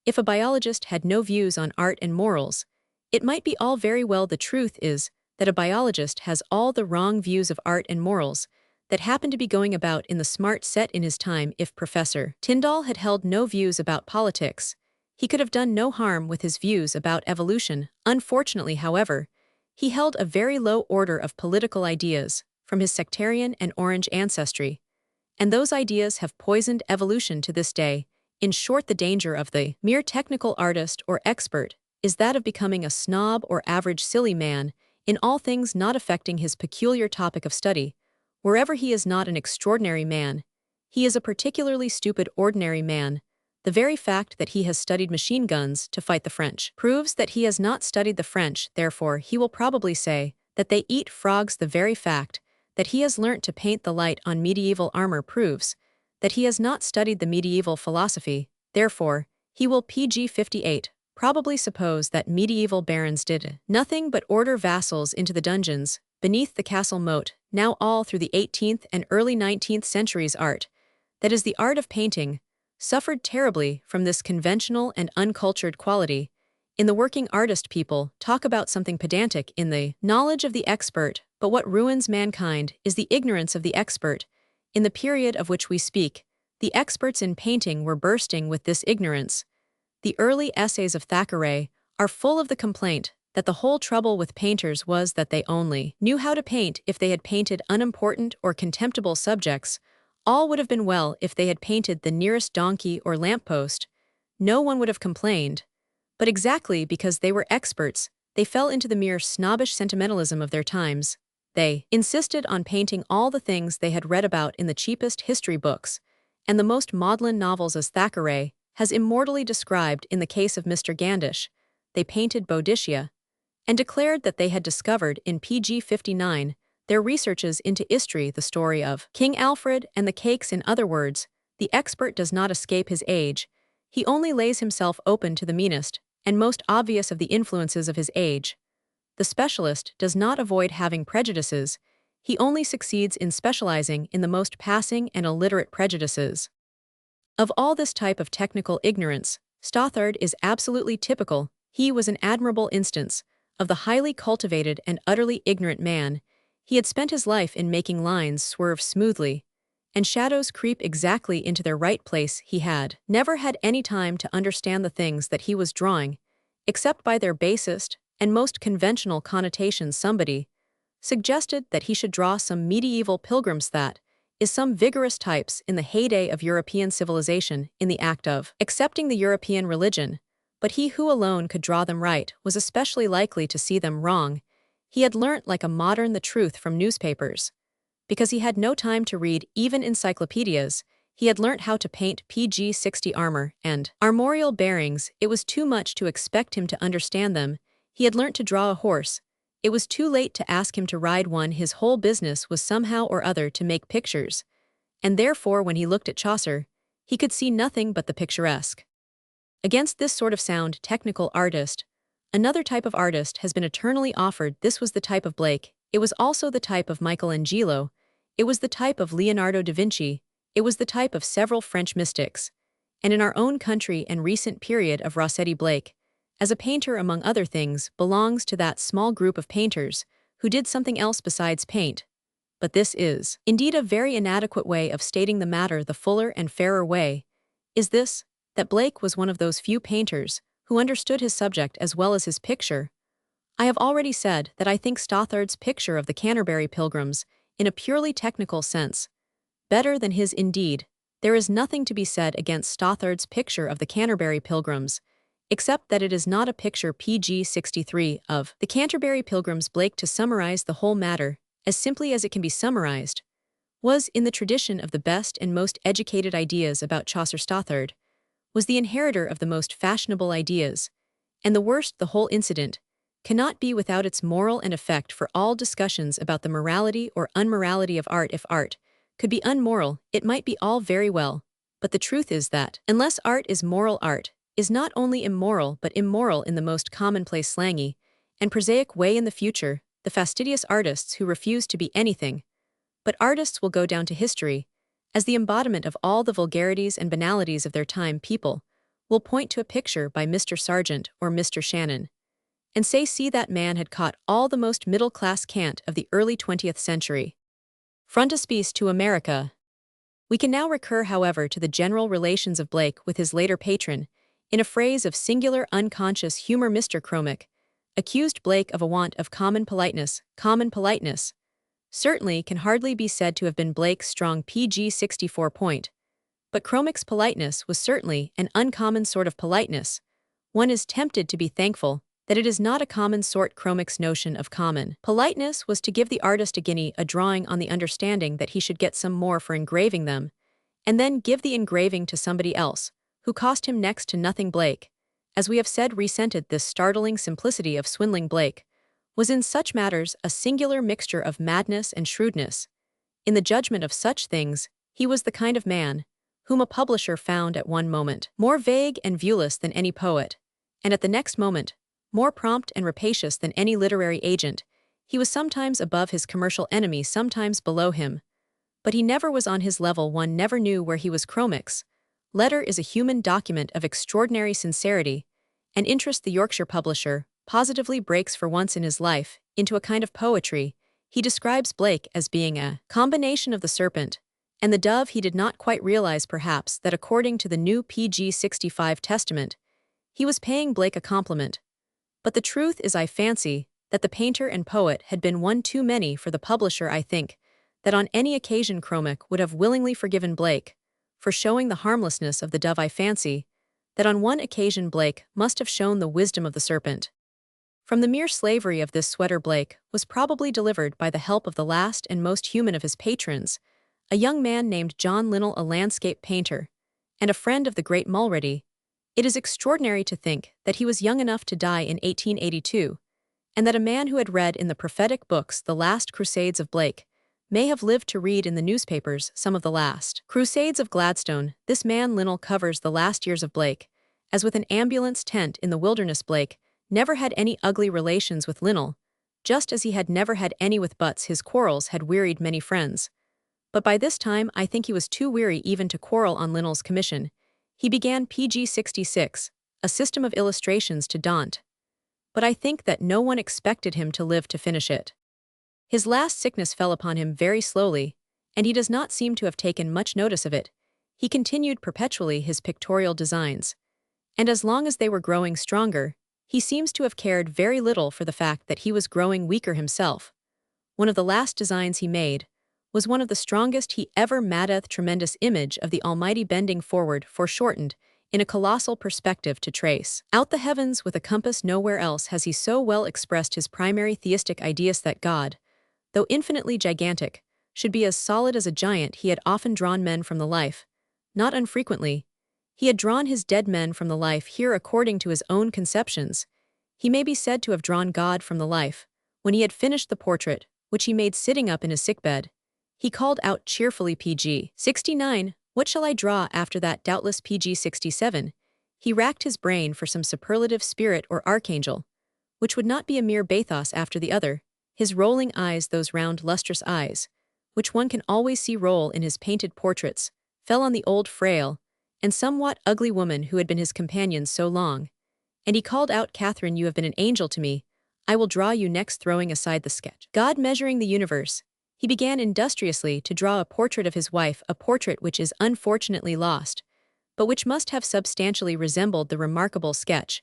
If a biologist had no views on art and morals, it might be all very well. The truth is that a biologist has all the wrong views of art and morals that happen to be going about in the smart set in his time. If Professor Tyndall had held no views about politics, he could have done no harm with his views about evolution. Unfortunately, however, he held a very low order of political ideas from his sectarian and orange ancestry, and those ideas have poisoned evolution to this day. In short, the danger of the mere technical artist or expert is that of becoming a snob or average silly man in all things not affecting his peculiar topic of study. Wherever he is not an extraordinary man, he is a particularly stupid ordinary man. The very fact that he has studied machine guns to fight the French proves that he has not studied the French. Therefore, he will probably say that they eat frogs. The very fact that he has learnt to paint the light on medieval armor proves that he has not studied the medieval philosophy. Therefore, he will pg-58 probably suppose that medieval barons did nothing but order vassals into the dungeons beneath the castle moat. Now all through the 18th and early 19th centuries, art, that is the art of painting, suffered terribly from this conventional and uncultured quality. In the working artist, people talk about something pedantic in the knowledge of the expert, but what ruins mankind is the ignorance of the expert. In the period of which we speak, the experts in painting were bursting with this ignorance. The early essays of Thackeray are full of the complaint that the whole trouble with painters was that they only knew how to paint. If they had painted unimportant or contemptible subjects, all would have been well. If they had painted the nearest donkey or lamppost, no one would have complained. But exactly because they were experts, they fell into the mere snobbish sentimentalism of their times. They insisted on painting all the things they had read about in the cheapest history books and the most maudlin novels, as Thackeray has immortally described in the case of Mr. Gandish. They painted Boadicea and declared that they had discovered in pg-59 their researches into history the story of King Alfred and the cakes. In other words, the expert does not escape his age. He only lays himself open to the meanest and most obvious of the influences of his age. The specialist does not avoid having prejudices, he only succeeds in specializing in the most passing and illiterate prejudices. Of all this type of technical ignorance, Stothard is absolutely typical. He was an admirable instance of the highly cultivated and utterly ignorant man. He had spent his life in making lines swerve smoothly and shadows creep exactly into their right place. He had never had any time to understand the things that he was drawing, except by their basest and most conventional connotations. Somebody suggested that he should draw some medieval pilgrims, that is, some vigorous types in the heyday of European civilization, in the act of accepting the European religion, but he who alone could draw them right was especially likely to see them wrong. He had learnt like a modern the truth from newspapers. Because he had no time to read even encyclopedias, he had learnt how to paint pg-60 armor and armorial bearings. It was too much to expect him to understand them. He had learnt to draw a horse. It was too late to ask him to ride one. His whole business was somehow or other to make pictures, and therefore when he looked at Chaucer, he could see nothing but the picturesque. Against this sort of sound technical artist, another type of artist has been eternally offered. This was the type of Blake. It was also the type of Michelangelo. It was the type of Leonardo da Vinci. It was the type of several French mystics. And in our own country and recent period of Rossetti. Blake, as a painter among other things, belongs to that small group of painters who did something else besides paint. But this is indeed a very inadequate way of stating the matter. The fuller and fairer way is this, that Blake was one of those few painters who understood his subject as well as his picture. I have already said that I think Stothard's picture of the Canterbury Pilgrims, in a purely technical sense, better than his. Indeed, there is nothing to be said against Stothard's picture of the Canterbury Pilgrims, except that it is not a picture pg-63 of the Canterbury Pilgrims. Blake, to summarize the whole matter, as simply as it can be summarized, was, in the tradition of the best and most educated ideas about Chaucer, Stothard was the inheritor of the most fashionable ideas, and the worst the whole incident cannot be without its moral and effect for all discussions about the morality or unmorality of art. If art could be unmoral, it might be all very well, but the truth is that, unless art is moral, art is not only immoral but immoral in the most commonplace, slangy, and prosaic way. In the future, the fastidious artists who refuse to be anything but artists will go down to history as the embodiment of all the vulgarities and banalities of their time. People will point to a picture by Mr. Sargent or Mr. Shannon and say, see, that man had caught all the most middle-class cant of the early 20th century. Frontispiece to America. We can now recur, however, to the general relations of Blake with his later patron. In a phrase of singular unconscious humor, Mr. Cromick accused Blake of a want of common politeness. Common politeness certainly can hardly be said to have been Blake's strong PG-64 point, but Cromick's politeness was certainly an uncommon sort of politeness. One is tempted to be thankful that it is not a common sort. Cromick's notion of common politeness was to give the artist a guinea a drawing on the understanding that he should get some more for engraving them, and then give the engraving to somebody else, who cost him next to nothing. Blake, as we have said, resented this startling simplicity of swindling. Blake was in such matters a singular mixture of madness and shrewdness. In the judgment of such things, he was the kind of man whom a publisher found at one moment more vague and viewless than any poet, and at the next moment more prompt and rapacious than any literary agent. He was sometimes above his commercial enemy, sometimes below him, but he never was on his level. One never knew where he was. Cromick's letter is a human document of extraordinary sincerity and interest. The Yorkshire publisher positively breaks for once in his life into a kind of poetry. He describes Blake as being a combination of the serpent and the dove. He did not quite realize, perhaps, that according to the new PG-65 Testament, he was paying Blake a compliment. But the truth is, I fancy, that the painter and poet had been one too many for the publisher. I think that on any occasion Cromick would have willingly forgiven Blake for showing the harmlessness of the dove. I fancy that on one occasion Blake must have shown the wisdom of the serpent. From the mere slavery of this sweater, Blake was probably delivered by the help of the last and most human of his patrons, a young man named John Linnell, a landscape painter, and a friend of the great Mulready. It is extraordinary to think that he was young enough to die in 1882, and that a man who had read in the prophetic books the last crusades of Blake may have lived to read in the newspapers some of the last crusades of Gladstone. This man Linnell covers the last years of Blake as with an ambulance tent in the wilderness. Blake never had any ugly relations with Linnell, just as he had never had any with Butts. His quarrels had wearied many friends, but by this time I think he was too weary even to quarrel on Linnell's commission. He began PG-66, a system of illustrations to daunt, but I think that no one expected him to live to finish it. His last sickness fell upon him very slowly, and he does not seem to have taken much notice of it. He continued perpetually his pictorial designs, and as long as they were growing stronger, he seems to have cared very little for the fact that he was growing weaker himself. One of the last designs he made was one of the strongest he ever made, a tremendous image of the Almighty bending forward, foreshortened, in a colossal perspective to trace out the heavens with a compass. Nowhere else has he so well expressed his primary theistic ideas that God, though infinitely gigantic, should be as solid as a giant. He had often drawn men from the life. Not unfrequently, he had drawn his dead men from the life. Here, according to his own conceptions, he may be said to have drawn God from the life. When he had finished the portrait, which he made sitting up in his sickbed, he called out cheerfully, PG-69, what shall I draw after that? Doubtless PG-67. He racked his brain for some superlative spirit or archangel, which would not be a mere bathos after the other. His rolling eyes, those round lustrous eyes, which one can always see roll in his painted portraits, fell on the old frail and somewhat ugly woman who had been his companion so long, and he called out, Catherine, you have been an angel to me. I will draw you next. Throwing aside the sketch, God measuring the universe, he began industriously to draw a portrait of his wife, a portrait which is unfortunately lost, but which must have substantially resembled the remarkable sketch,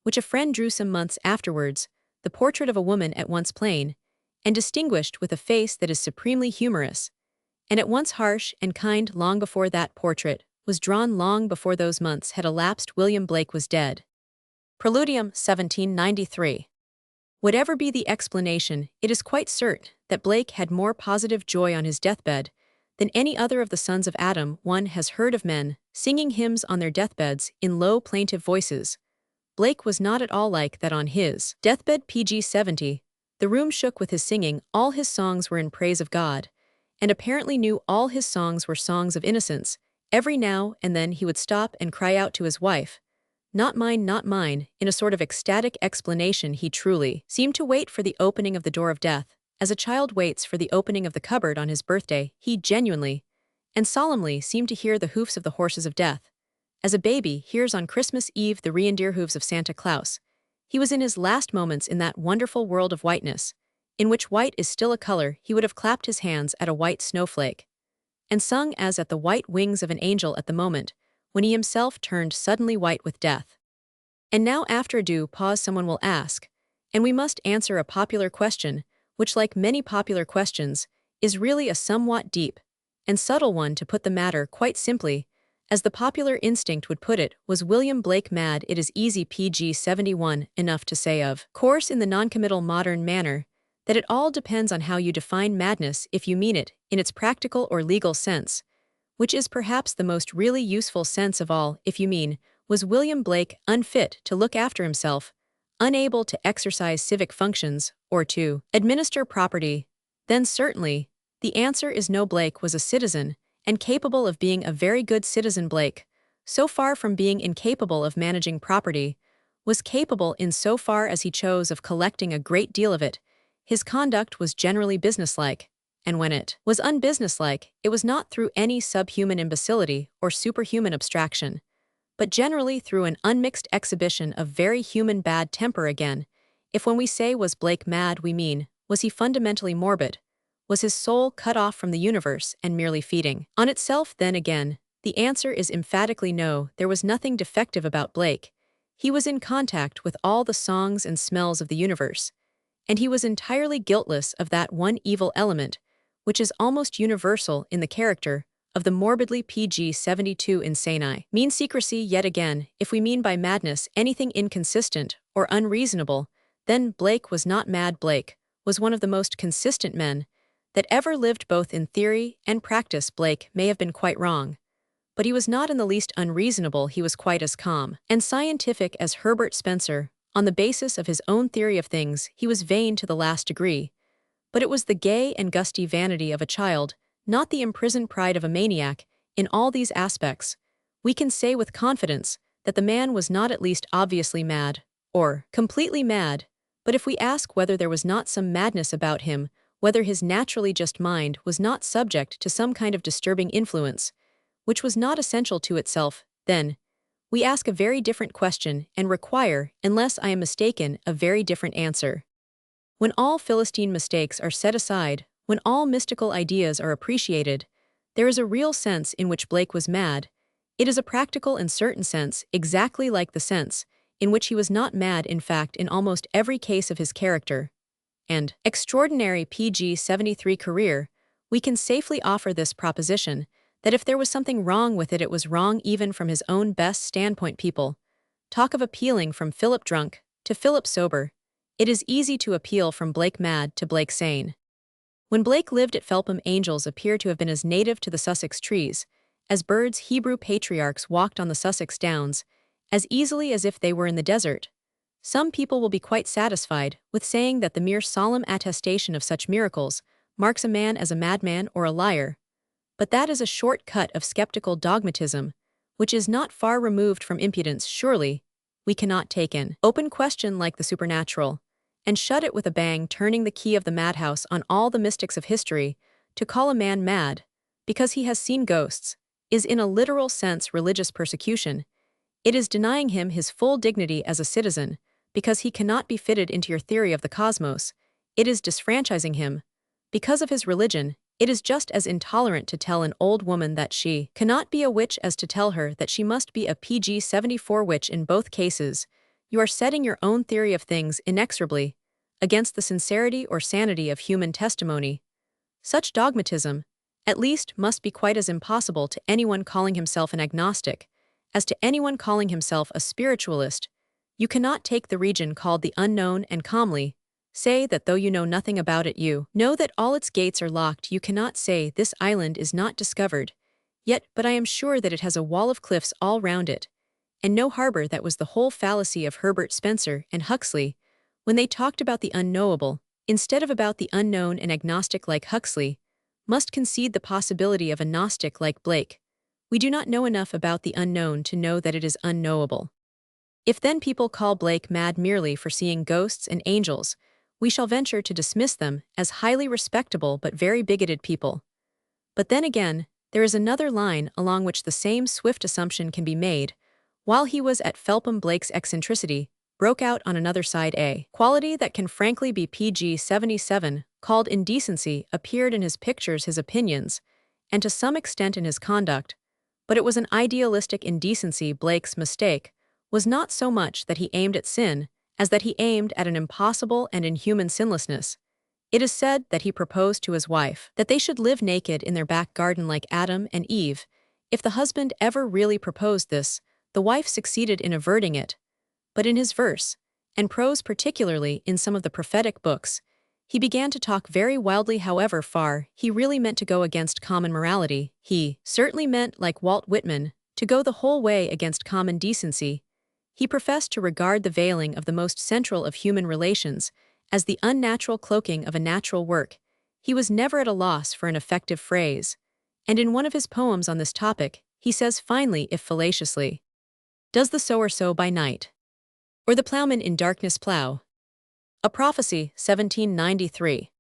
which a friend drew some months afterwards, the portrait of a woman at once plain and distinguished, with a face that is supremely humorous, and at once harsh and kind. Long before that portrait was drawn, long before those months had elapsed, William Blake was dead. Preludium, 1793. Whatever be the explanation, it is quite certain that Blake had more positive joy on his deathbed than any other of the sons of Adam one has heard of men, singing hymns on their deathbeds in low plaintive voices. Blake was not at all like that on his deathbed. Pg 70. The room shook with his singing. All his songs were in praise of God, and apparently knew all his songs were songs of innocence. Every now and then he would stop and cry out to his wife, "Not mine, not mine," in a sort of ecstatic explanation. He truly seemed to wait for the opening of the door of death, as a child waits for the opening of the cupboard on his birthday. He genuinely and solemnly seemed to hear the hoofs of the horses of death, as a baby hears on Christmas Eve the reindeer hooves of Santa Claus. He was in his last moments in that wonderful world of whiteness, in which white is still a color. He would have clapped his hands at a white snowflake, and sung as at the white wings of an angel at the moment when he himself turned suddenly white with death. And now, after a due pause, someone will ask, and we must answer a popular question, which, like many popular questions, is really a somewhat deep and subtle one. To put the matter quite simply, as the popular instinct would put it, was William Blake mad? It is easy, Pg 71, enough to say of course in the noncommittal modern manner that it all depends on how you define madness. If you mean it in its practical or legal sense, which is perhaps the most really useful sense of all, if you mean, was William Blake unfit to look after himself, unable to exercise civic functions, or to administer property, then certainly the answer is no. Blake was a citizen, and capable of being a very good citizen. Blake, so far from being incapable of managing property, was capable in so far as he chose of collecting a great deal of it. His conduct was generally businesslike, and when it was unbusinesslike, it was not through any subhuman imbecility or superhuman abstraction, but generally through an unmixed exhibition of very human bad temper. Again, if when we say was Blake mad, we mean, was he fundamentally morbid? Was his soul cut off from the universe and merely feeding on itself? Then again, the answer is emphatically no. There was nothing defective about Blake. He was in contact with all the songs and smells of the universe, and he was entirely guiltless of that one evil element, which is almost universal in the character of the morbidly Pg 72 insane. I mean secrecy. Yet again, if we mean by madness anything inconsistent or unreasonable, then Blake was not mad. Blake was one of the most consistent men that ever lived, both in theory and practice. Blake may have been quite wrong, but he was not in the least unreasonable. He was quite as calm and scientific as Herbert Spencer. On the basis of his own theory of things, he was vain to the last degree, but it was the gay and gusty vanity of a child, not the imprisoned pride of a maniac. In all these aspects, we can say with confidence that the man was not at least obviously mad, or completely mad. But if we ask whether there was not some madness about him, whether his naturally just mind was not subject to some kind of disturbing influence, which was not essential to itself, then we ask a very different question and require, unless I am mistaken, a very different answer. When all Philistine mistakes are set aside, when all mystical ideas are appreciated, there is a real sense in which Blake was mad. It is a practical and certain sense, exactly like the sense in which he was not mad. In fact, in almost every case of his character and extraordinary Pg 73 career, we can safely offer this proposition, that if there was something wrong with it, it was wrong even from his own best standpoint. People talk of appealing from Philip drunk to Philip sober. It is easy to appeal from Blake mad to Blake sane. When Blake lived at Felpham, angels appear to have been as native to the Sussex trees as birds. Hebrew patriarchs walked on the Sussex downs as easily as if they were in the desert. Some people will be quite satisfied with saying that the mere solemn attestation of such miracles marks a man as a madman or a liar, but that is a short cut of skeptical dogmatism, which is not far removed from impudence. Surely, we cannot take an open question like the supernatural and shut it with a bang, turning the key of the madhouse on all the mystics of history. To call a man mad because he has seen ghosts is in a literal sense religious persecution. It is denying him his full dignity as a citizen, because he cannot be fitted into your theory of the cosmos. It is disfranchising him because of his religion. It is just as intolerant to tell an old woman that she cannot be a witch as to tell her that she must be a Pg 74 witch. In both cases, you are setting your own theory of things inexorably against the sincerity or sanity of human testimony. Such dogmatism, at least, must be quite as impossible to anyone calling himself an agnostic as to anyone calling himself a spiritualist. You cannot take the region called the unknown and calmly say that though you know nothing about it, you know that all its gates are locked. You cannot say, this island is not discovered. Yet, but I am sure that it has a wall of cliffs all round it, and no harbor. That was the whole fallacy of Herbert Spencer and Huxley, when they talked about the unknowable, instead of about the unknown. An agnostic like Huxley must concede the possibility of a Gnostic like Blake. We do not know enough about the unknown to know that it is unknowable. If then people call Blake mad merely for seeing ghosts and angels, we shall venture to dismiss them as highly respectable but very bigoted people. But then again, there is another line along which the same swift assumption can be made. While he was at Felpham, Blake's eccentricity broke out on another side. A quality that can frankly be PG-77, called indecency, appeared in his pictures, his opinions, and to some extent in his conduct, but it was an idealistic indecency. Blake's mistake was not so much that he aimed at sin, as that he aimed at an impossible and inhuman sinlessness. It is said that he proposed to his wife that they should live naked in their back garden like Adam and Eve. If the husband ever really proposed this, the wife succeeded in averting it. But in his verse, and prose particularly in some of the prophetic books, he began to talk very wildly. However far he really meant to go against common morality, he certainly meant, like Walt Whitman, to go the whole way against common decency. He professed to regard the veiling of the most central of human relations as the unnatural cloaking of a natural work. He was never at a loss for an effective phrase, and in one of his poems on this topic, he says finely, if fallaciously, "Does the sower sow by night? Or the plowman in darkness plow?" A Prophecy, 1793.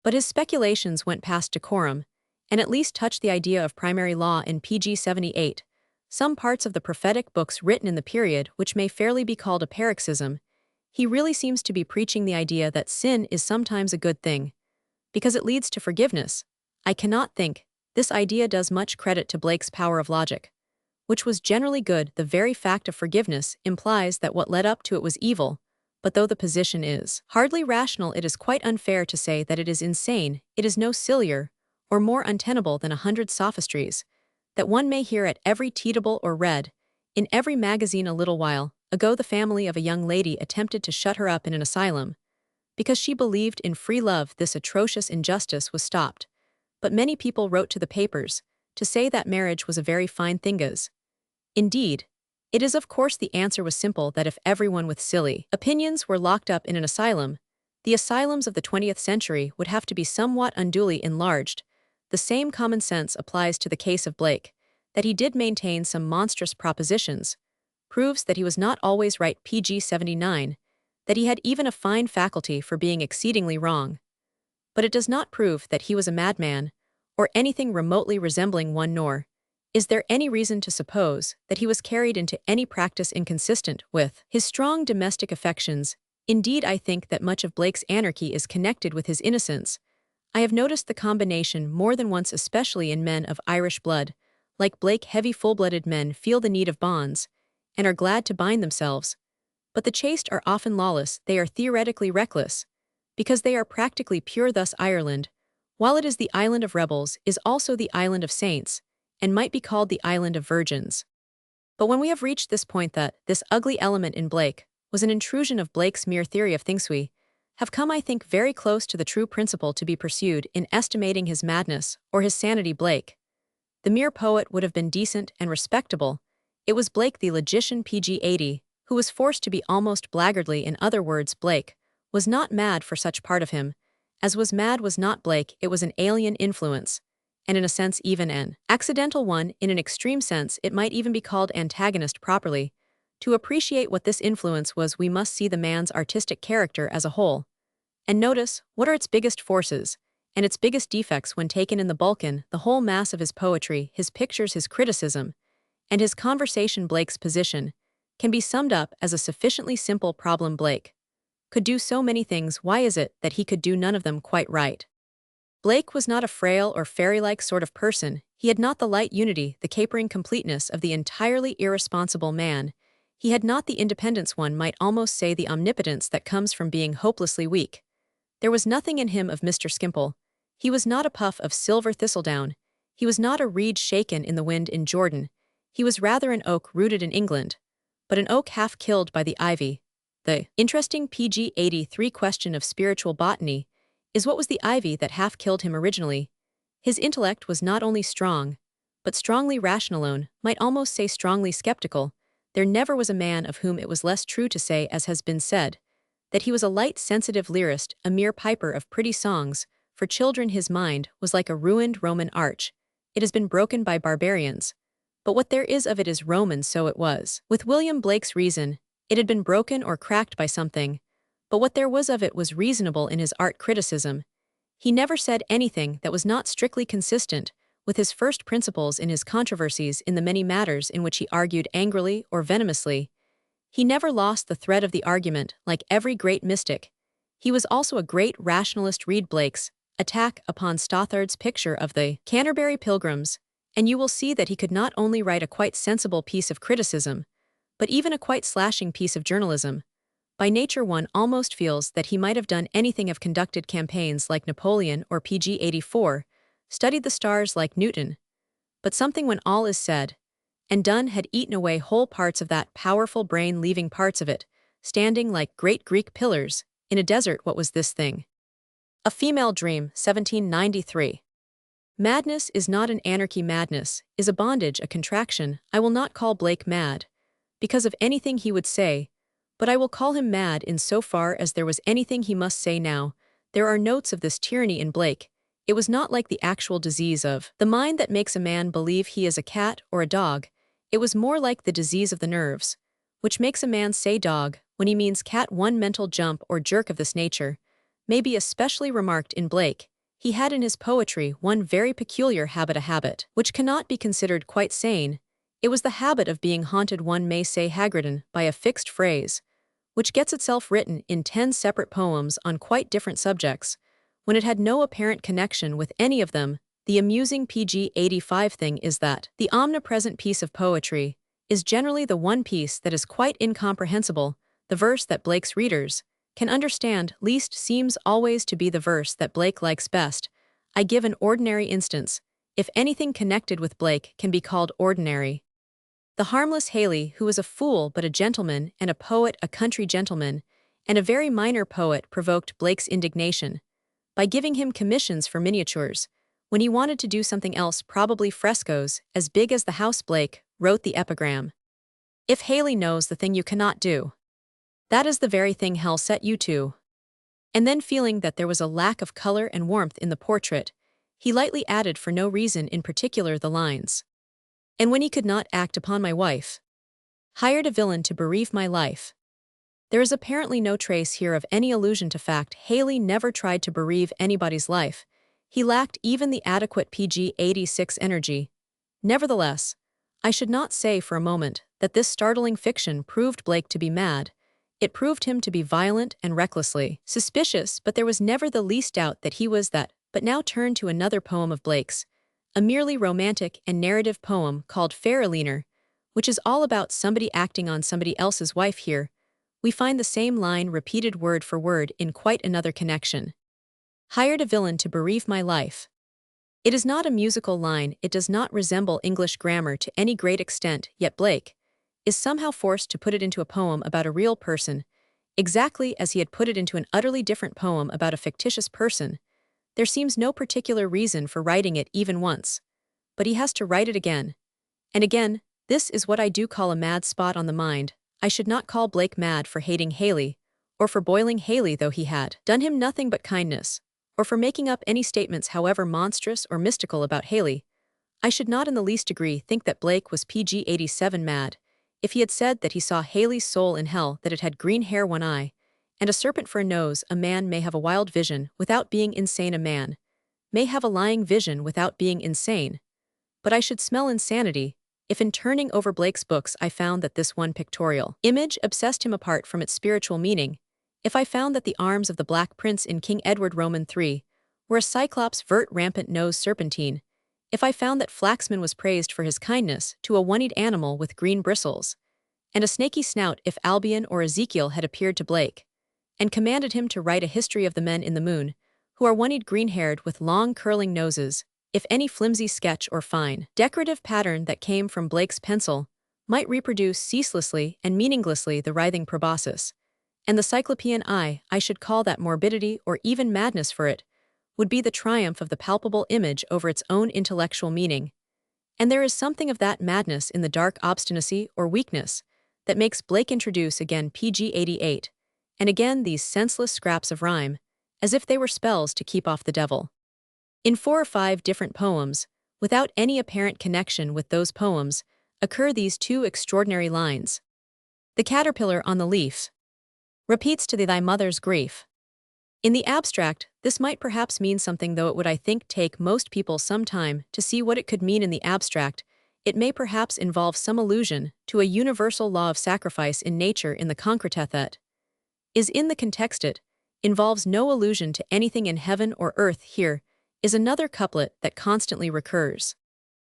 But his speculations went past decorum, and at least touched the idea of primary law in PG-78. Some parts of the prophetic books written in the period, which may fairly be called a paroxysm, he really seems to be preaching the idea that sin is sometimes a good thing, because it leads to forgiveness. I cannot think this idea does much credit to Blake's power of logic, which was generally good. The very fact of forgiveness implies that what led up to it was evil, but though the position is hardly rational, it is quite unfair to say that it is insane. It is no sillier or more untenable than 100 sophistries that one may hear at every teetable or read in every magazine. A little while ago the family of a young lady attempted to shut her up in an asylum because she believed in free love. This atrocious injustice was stopped, but many people wrote to the papers to say that marriage was a very fine thing. As indeed it is. Of course the answer was simple, that if everyone with silly opinions were locked up in an asylum, the asylums of the 20th century would have to be somewhat unduly enlarged. The same common sense applies to the case of Blake. That he did maintain some monstrous propositions proves that he was not always right. PG-79, that he had even a fine faculty for being exceedingly wrong. But it does not prove that he was a madman, or anything remotely resembling one, nor is there any reason to suppose that he was carried into any practice inconsistent with his strong domestic affections. Indeed, I think that much of Blake's anarchy is connected with his innocence. I have noticed the combination more than once, especially in men of Irish blood. Like Blake, heavy full-blooded men feel the need of bonds, and are glad to bind themselves. But the chaste are often lawless. They are theoretically reckless, because they are practically pure. Thus Ireland, while it is the island of rebels, is also the island of saints, and might be called the island of virgins. But when we have reached this point, that this ugly element in Blake was an intrusion of Blake's mere theory of things, we have come, I think, very close to the true principle to be pursued in estimating his madness or his sanity. Blake, the mere poet, would have been decent and respectable. It was Blake, the logician, PG-80, who was forced to be almost blackguardly. In other words, Blake was not mad for such part of him as was mad was not Blake. It was an alien influence, and in a sense even an accidental one. In an extreme sense it might even be called antagonist. Properly, to appreciate what this influence was, we must see the man's artistic character as a whole, and notice what are its biggest forces and its biggest defects when taken in the bulk. The whole mass of his poetry, his pictures, his criticism, and his conversation. Blake's position can be summed up as a sufficiently simple problem. Blake could do so many things. Why is it that he could do none of them quite right? Blake was not a frail or fairy-like sort of person. He had not the light unity, the capering completeness of the entirely irresponsible man. He had not the independence, one might almost say the omnipotence, that comes from being hopelessly weak. There was nothing in him of Mr. Skimpole. He was not a puff of silver thistledown. He was not a reed shaken in the wind in Jordan. He was rather an oak rooted in England, but an oak half killed by the ivy. The interesting PG 83 question of spiritual botany is what was the ivy that half killed him originally. His intellect was not only strong, but strongly rational, might almost say strongly skeptical. There never was a man of whom it was less true to say, as has been said, that he was a light, sensitive lyrist, a mere piper of pretty songs. For children his mind was like a ruined Roman arch. It has been broken by barbarians. But what there is of it is Roman, so it was. With William Blake's reason, it had been broken or cracked by something. But what there was of it was reasonable in his art criticism. He never said anything that was not strictly consistent with his first principles in his controversies in the many matters in which he argued angrily or venomously. He never lost the thread of the argument, like every great mystic. He was also a great rationalist. Read Blake's attack upon Stothard's picture of the Canterbury Pilgrims, and you will see that he could not only write a quite sensible piece of criticism, but even a quite slashing piece of journalism. By nature one almost feels that he might have done anything, have conducted campaigns like Napoleon or PG 84, studied the stars like Newton. But something, when all is said and done, had eaten away whole parts of that powerful brain, leaving parts of it standing like great Greek pillars in a desert. What was this thing? A Female Dream, 1793. Madness is not an anarchy. Madness is a bondage, a contraction. I will not call Blake mad because of anything he would say, but I will call him mad in so far as there was anything he must say now. There are notes of this tyranny in Blake. It was not like the actual disease of the mind that makes a man believe he is a cat or a dog. It was more like the disease of the nerves, which makes a man say dog when he means cat. One mental jump or jerk of this nature may be especially remarked in Blake. He had in his poetry one very peculiar habit, a habit which cannot be considered quite sane. It was the habit of being haunted, one may say hagridden, by a fixed phrase, which gets itself written in 10 separate poems on quite different subjects, when it had no apparent connection with any of them. The amusing PG 85 thing is that the omnipresent piece of poetry is generally the one piece that is quite incomprehensible. The verse that Blake's readers can understand least seems always to be the verse that Blake likes best. I give an ordinary instance. If anything connected with Blake can be called ordinary, the harmless Haley, who was a fool but a gentleman and a poet, a country gentleman, and a very minor poet, provoked Blake's indignation by giving him commissions for miniatures, when he wanted to do something else, probably frescoes, as big as the house. Blake wrote the epigram, "If Haley knows the thing you cannot do, that is the very thing hell set you to." And then, feeling that there was a lack of color and warmth in the portrait, he lightly added, for no reason in particular, the lines, "And when he could not act upon my wife, hired a villain to bereave my life." There is apparently no trace here of any allusion to fact. Haley never tried to bereave anybody's life. He lacked even the adequate PG 86 energy. Nevertheless, I should not say for a moment that this startling fiction proved Blake to be mad. It proved him to be violent and recklessly suspicious, but there was never the least doubt that he was that. But now turn to another poem of Blake's, a merely romantic and narrative poem called Fair Eleanor, which is all about somebody acting on somebody else's wife. Here we find the same line repeated word for word in quite another connection. Hired a villain to bereave my life. It is not a musical line, it does not resemble English grammar to any great extent, yet Blake is somehow forced to put it into a poem about a real person, exactly as he had put it into an utterly different poem about a fictitious person. There seems no particular reason for writing it even once, but he has to write it again and again. This is what I do call a mad spot on the mind. I should not call Blake mad for hating Haley, or for boiling Haley though he had done him nothing but kindness, or for making up any statements however monstrous or mystical about Haley. I should not in the least degree think that Blake was PG 87 mad if he had said that he saw Haley's soul in hell, that it had green hair, one eye, and a serpent for a nose. A man may have a wild vision without being insane. A man may have a lying vision without being insane. But I should smell insanity if in turning over Blake's books I found that this one pictorial image obsessed him apart from its spiritual meaning, if I found that the arms of the Black Prince in King Edward Roman III were a cyclops vert rampant nose serpentine, if I found that Flaxman was praised for his kindness to a one-eyed animal with green bristles and a snaky snout, if Albion or Ezekiel had appeared to Blake and commanded him to write a history of the men in the moon, who are one-eyed green-haired with long curling noses, if any flimsy sketch or fine, decorative pattern that came from Blake's pencil might reproduce ceaselessly and meaninglessly the writhing proboscis And the cyclopean I should call that morbidity or even madness for it, would be the triumph of the palpable image over its own intellectual meaning. And there is something of that madness in the dark obstinacy or weakness that makes Blake introduce again PG 88, and again these senseless scraps of rhyme, as if they were spells to keep off the devil. In 4 or 5 different poems, without any apparent connection with those poems, occur these 2 extraordinary lines. The caterpillar on the leaf repeats to thee thy mother's grief. In the abstract, this might perhaps mean something, though it would, I think, take most people some time to see what it could mean in the abstract. It may perhaps involve some allusion to a universal law of sacrifice in nature in the concreteth is in the contexted, involves no allusion to anything in heaven or earth. Here is another couplet that constantly recurs.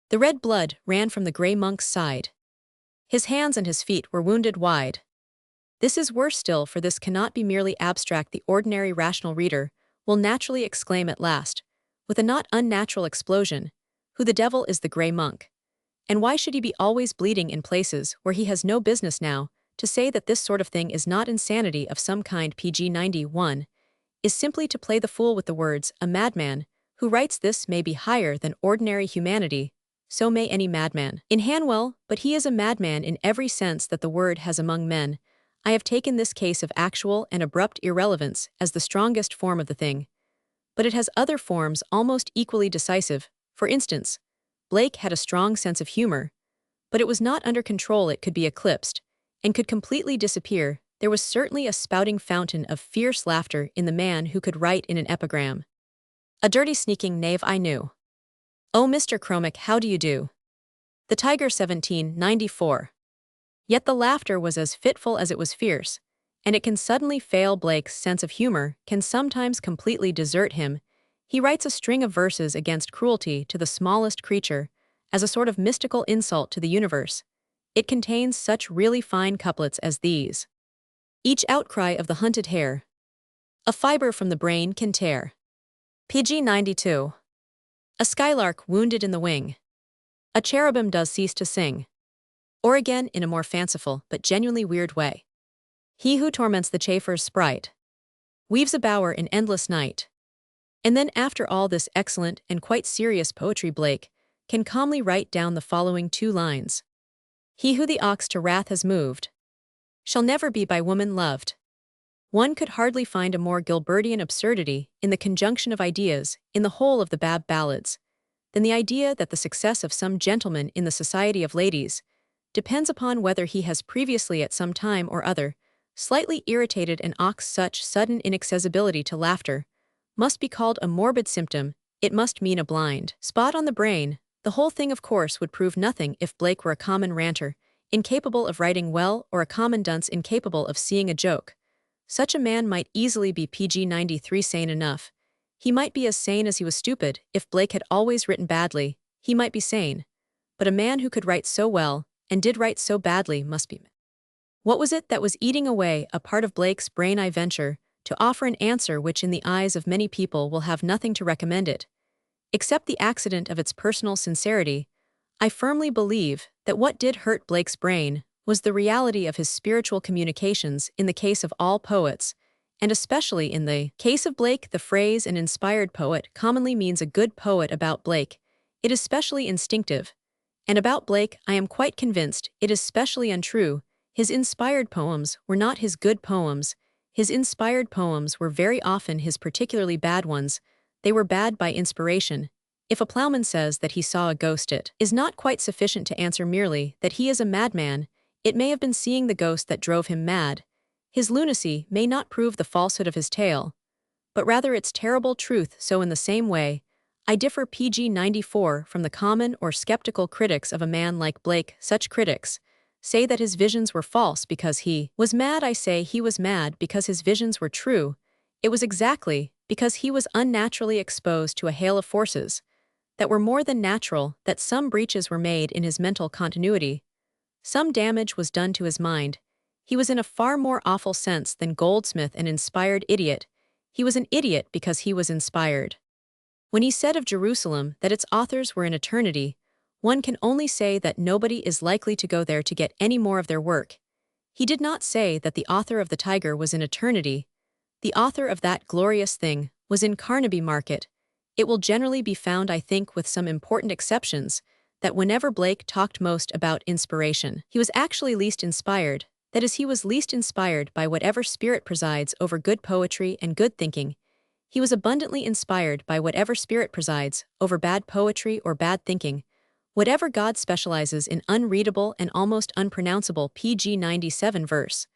The red blood ran from the grey monk's side. His hands and his feet were wounded wide. This is worse still, for this cannot be merely abstract. The ordinary rational reader will naturally exclaim at last, with a not unnatural explosion, who the devil is the grey monk? And why should he be always bleeding in places where he has no business? Now, to say that this sort of thing is not insanity of some kind, PG 91, is simply to play the fool with the words. A madman who writes this may be higher than ordinary humanity, so may any madman in Hanwell, but he is a madman in every sense that the word has among men. I have taken this case of actual and abrupt irrelevance as the strongest form of the thing, but it has other forms almost equally decisive. For instance, Blake had a strong sense of humor, but it was not under control. It could be eclipsed, and could completely disappear. There was certainly a spouting fountain of fierce laughter in the man who could write in an epigram. A dirty sneaking knave I knew. Oh, Mr. Chromic, how do you do? The Tiger 1794. Yet the laughter was as fitful as it was fierce, and it can suddenly fail. Blake's sense of humor can sometimes completely desert him. He writes a string of verses against cruelty to the smallest creature, as a sort of mystical insult to the universe. It contains such really fine couplets as these. Each outcry of the hunted hare a fibre from the brain can tear. PG 92. A skylark wounded in the wing. A cherubim does cease to sing. Or again, in a more fanciful but genuinely weird way. He who torments the chaffer's sprite weaves a bower in endless night. And then, after all this excellent and quite serious poetry, Blake can calmly write down the following 2 lines. He who the ox to wrath has moved shall never be by woman loved. One could hardly find a more Gilbertian absurdity in the conjunction of ideas in the whole of the Bab Ballads than the idea that the success of some gentleman in the society of ladies depends upon whether he has previously at some time or other slightly irritated an ox. Such sudden inaccessibility to laughter must be called a morbid symptom. It must mean a blind spot on the brain. The whole thing, of course, would prove nothing if Blake were a common ranter, incapable of writing well, or a common dunce incapable of seeing a joke. Such a man might easily be PG 93 sane enough. He might be as sane as he was stupid. If Blake had always written badly, he might be sane. But a man who could write so well, and did write so badly, must be. What was it that was eating away a part of Blake's brain? I venture to offer an answer which in the eyes of many people will have nothing to recommend it, except the accident of its personal sincerity. I firmly believe that what did hurt Blake's brain was the reality of his spiritual communications. In the case of all poets, and especially in the case of Blake, the phrase an inspired poet commonly means a good poet. About Blake, it is specially instinctive. And about Blake, I am quite convinced it is specially untrue. His inspired poems were not his good poems. His inspired poems were very often his particularly bad ones. They were bad by inspiration. If a plowman says that he saw a ghost, it is not quite sufficient to answer merely that he is a madman. It may have been seeing the ghost that drove him mad. His lunacy may not prove the falsehood of his tale, but rather its terrible truth. So in the same way, I differ PG 94 from the common or skeptical critics of a man like Blake. Such critics say that his visions were false because he was mad. I say he was mad because his visions were true. It was exactly because he was unnaturally exposed to a hail of forces that were more than natural that some breaches were made in his mental continuity. Some damage was done to his mind. He was in a far more awful sense than Goldsmith an inspired idiot. He was an idiot because he was inspired. When he said of Jerusalem that its authors were in eternity, one can only say that nobody is likely to go there to get any more of their work. He did not say that the author of The Tiger was in eternity. The author of That Glorious Thing was in Carnaby Market. It will generally be found, I think, with some important exceptions, that whenever Blake talked most about inspiration, he was actually least inspired. That is, he was least inspired by whatever spirit presides over good poetry and good thinking. He was abundantly inspired by whatever spirit presides over bad poetry or bad thinking. Whatever God specializes in unreadable and almost unpronounceable PG 97 verse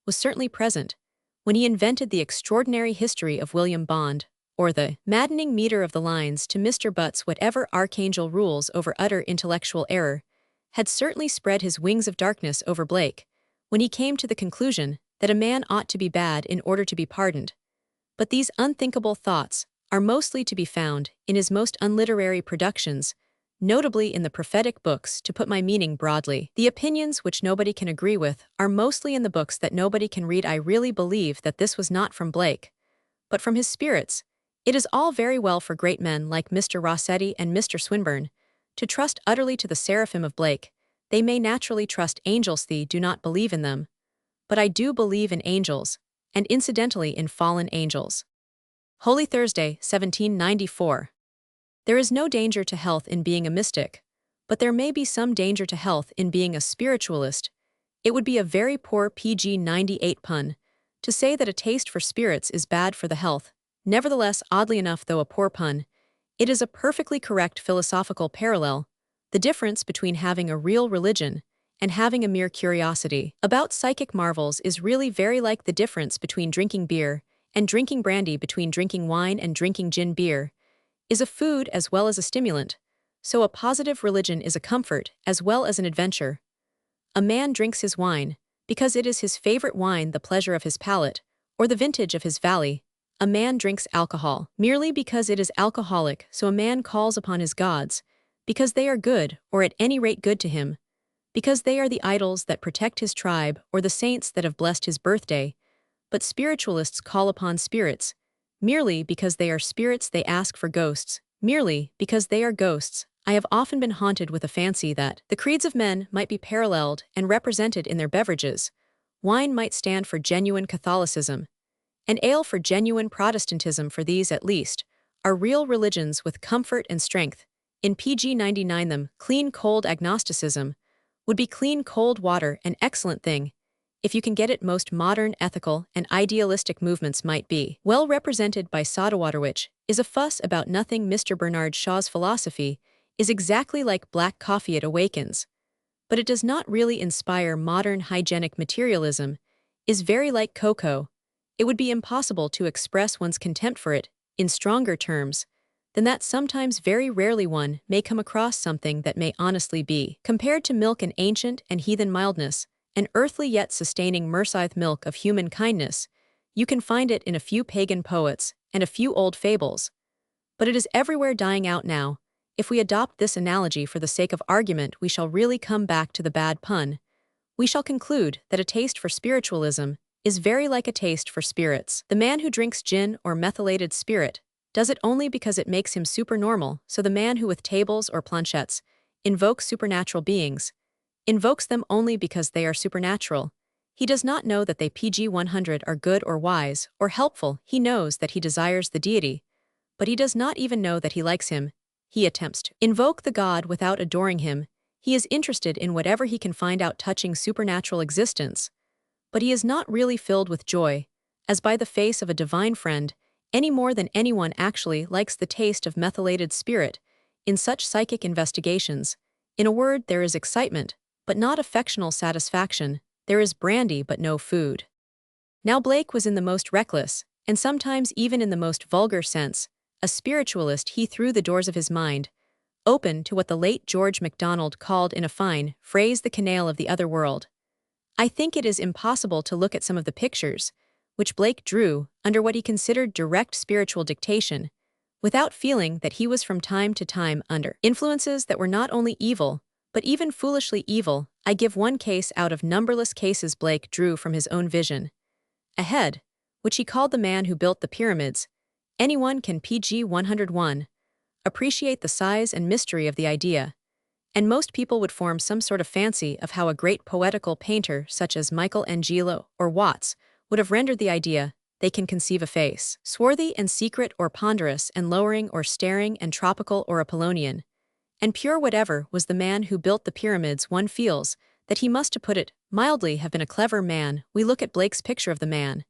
was certainly present when he invented the extraordinary history of William Bond, or the maddening meter of the lines to Mr. Butts. Whatever archangel rules over utter intellectual error had certainly spread his wings of darkness over Blake when he came to the conclusion that a man ought to be bad in order to be pardoned. But these unthinkable thoughts are mostly to be found in his most unliterary productions, notably in the prophetic books. To put my meaning broadly, the opinions which nobody can agree with are mostly in the books that nobody can read. I really believe that this was not from Blake, but from his spirits. It is all very well for great men like Mr. Rossetti and Mr. Swinburne to trust utterly to the seraphim of Blake. They may naturally trust angels. They do not believe in them. But I do believe in angels, and incidentally in fallen angels. Holy Thursday, 1794. There is no danger to health in being a mystic, but there may be some danger to health in being a spiritualist. It would be a very poor PG 98 pun to say that a taste for spirits is bad for the health. Nevertheless, oddly enough, though a poor pun, it is a perfectly correct philosophical parallel, the difference between having a real religion and having a mere curiosity about psychic marvels is really very like the difference between drinking beer and drinking brandy, between drinking wine and drinking gin. Beer is a food as well as a stimulant, so a positive religion is a comfort as well as an adventure. A man drinks his wine because it is his favorite wine, the pleasure of his palate, or the vintage of his valley. A man drinks alcohol merely because it is alcoholic, so a man calls upon his gods because they are good, or at any rate good to him, because they are the idols that protect his tribe or the saints that have blessed his birthday. But spiritualists call upon spirits merely because they are spirits. They ask for ghosts merely because they are ghosts. I have often been haunted with a fancy that the creeds of men might be paralleled and represented in their beverages. Wine might stand for genuine Catholicism, and ale for genuine Protestantism. For these, at least, are real religions with comfort and strength. In PG 99, them clean cold agnosticism would be clean cold water, an excellent thing, if you can get it. Most modern ethical and idealistic movements might be well represented by soda water, which is a fuss about nothing. Mr. Bernard Shaw's philosophy is exactly like black coffee. It awakens, but it does not really inspire. Modern hygienic materialism is very like cocoa. It would be impossible to express one's contempt for it in stronger terms than that. Sometimes, very rarely, one may come across something that may honestly be compared to milk, an ancient and heathen mildness, an earthly yet sustaining merciful milk of human kindness. You can find it in a few pagan poets and a few old fables, but it is everywhere dying out now. If we adopt this analogy for the sake of argument, we shall really come back to the bad pun. We shall conclude that a taste for spiritualism is very like a taste for spirits. The man who drinks gin or methylated spirit does it only because it makes him supernormal, so the man who with tables or planchettes invokes supernatural beings invokes them only because they are supernatural. He does not know that they PG 100 are good or wise or helpful. He knows that he desires the deity, but he does not even know that he likes him. He attempts to invoke the god without adoring him. He is interested in whatever he can find out touching supernatural existence, but he is not really filled with joy, as by the face of a divine friend, any more than anyone actually likes the taste of methylated spirit. In such psychic investigations, in a word, there is excitement, but not affectional satisfaction. There is brandy but no food. Now Blake was in the most reckless, and sometimes even in the most vulgar sense, a spiritualist. He threw the doors of his mind open to what the late George MacDonald called in a fine phrase the canal of the other world. I think it is impossible to look at some of the pictures which Blake drew under what he considered direct spiritual dictation without feeling that he was from time to time under influences that were not only evil, but even foolishly evil. I give one case out of numberless cases Blake drew from his own vision. A head, which he called the man who built the pyramids. Anyone can PG 101 appreciate the size and mystery of the idea. And most people would form some sort of fancy of how a great poetical painter such as Michelangelo or Watts would have rendered the idea. They can conceive a face, swarthy and secret or ponderous and lowering or staring and tropical or Apollonian. And pure whatever was the man who built the pyramids, one feels that he must, to put it mildly, have been a clever man. We look at Blake's picture of the man,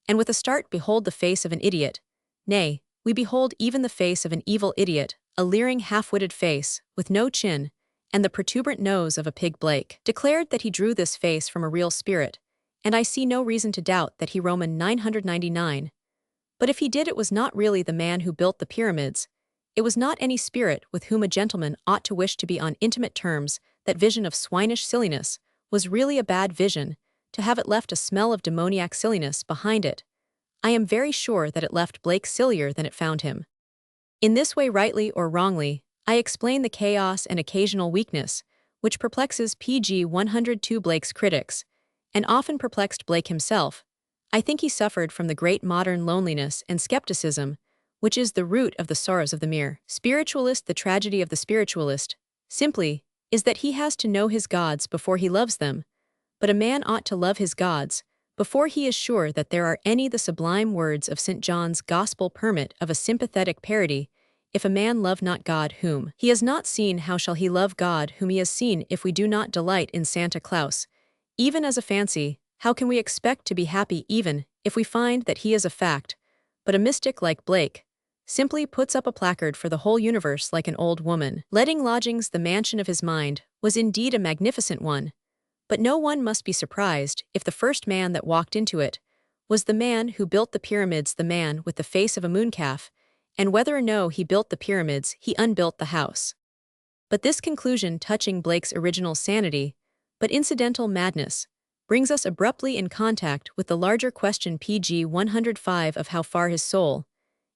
and with a start behold the face of an idiot. Nay, we behold even the face of an evil idiot, a leering half-witted face, with no chin, and the protuberant nose of a pig. Blake declared that he drew this face from a real spirit, and I see no reason to doubt that he Roman 999. But if he did, it was not really the man who built the pyramids. It was not any spirit with whom a gentleman ought to wish to be on intimate terms. That vision of swinish silliness was really a bad vision, to have it left a smell of demoniac silliness behind it. I am very sure that it left Blake sillier than it found him. In this way, rightly or wrongly, I explain the chaos and occasional weakness, which perplexes pg 102 Blake's critics, and often perplexed Blake himself. I think he suffered from the great modern loneliness and skepticism, which is the root of the sorrows of the mere spiritualist. The tragedy of the spiritualist, simply, is that he has to know his gods before he loves them, but a man ought to love his gods before he is sure that there are any. The sublime words of St. John's Gospel permit of a sympathetic parody: if a man love not God whom he has not seen, how shall he love God whom he has seen? If we do not delight in Santa Claus, even as a fancy, how can we expect to be happy even if we find that he is a fact? But a mystic like Blake simply puts up a placard for the whole universe like an old woman. Letting lodgings the mansion of his mind was indeed a magnificent one, but no one must be surprised if the first man that walked into it was the man who built the pyramids, the man with the face of a mooncalf, and whether or no he built the pyramids, he unbuilt the house. But this conclusion touching Blake's original sanity, but incidental madness, brings us abruptly in contact with the larger question pg 105 of how far his soul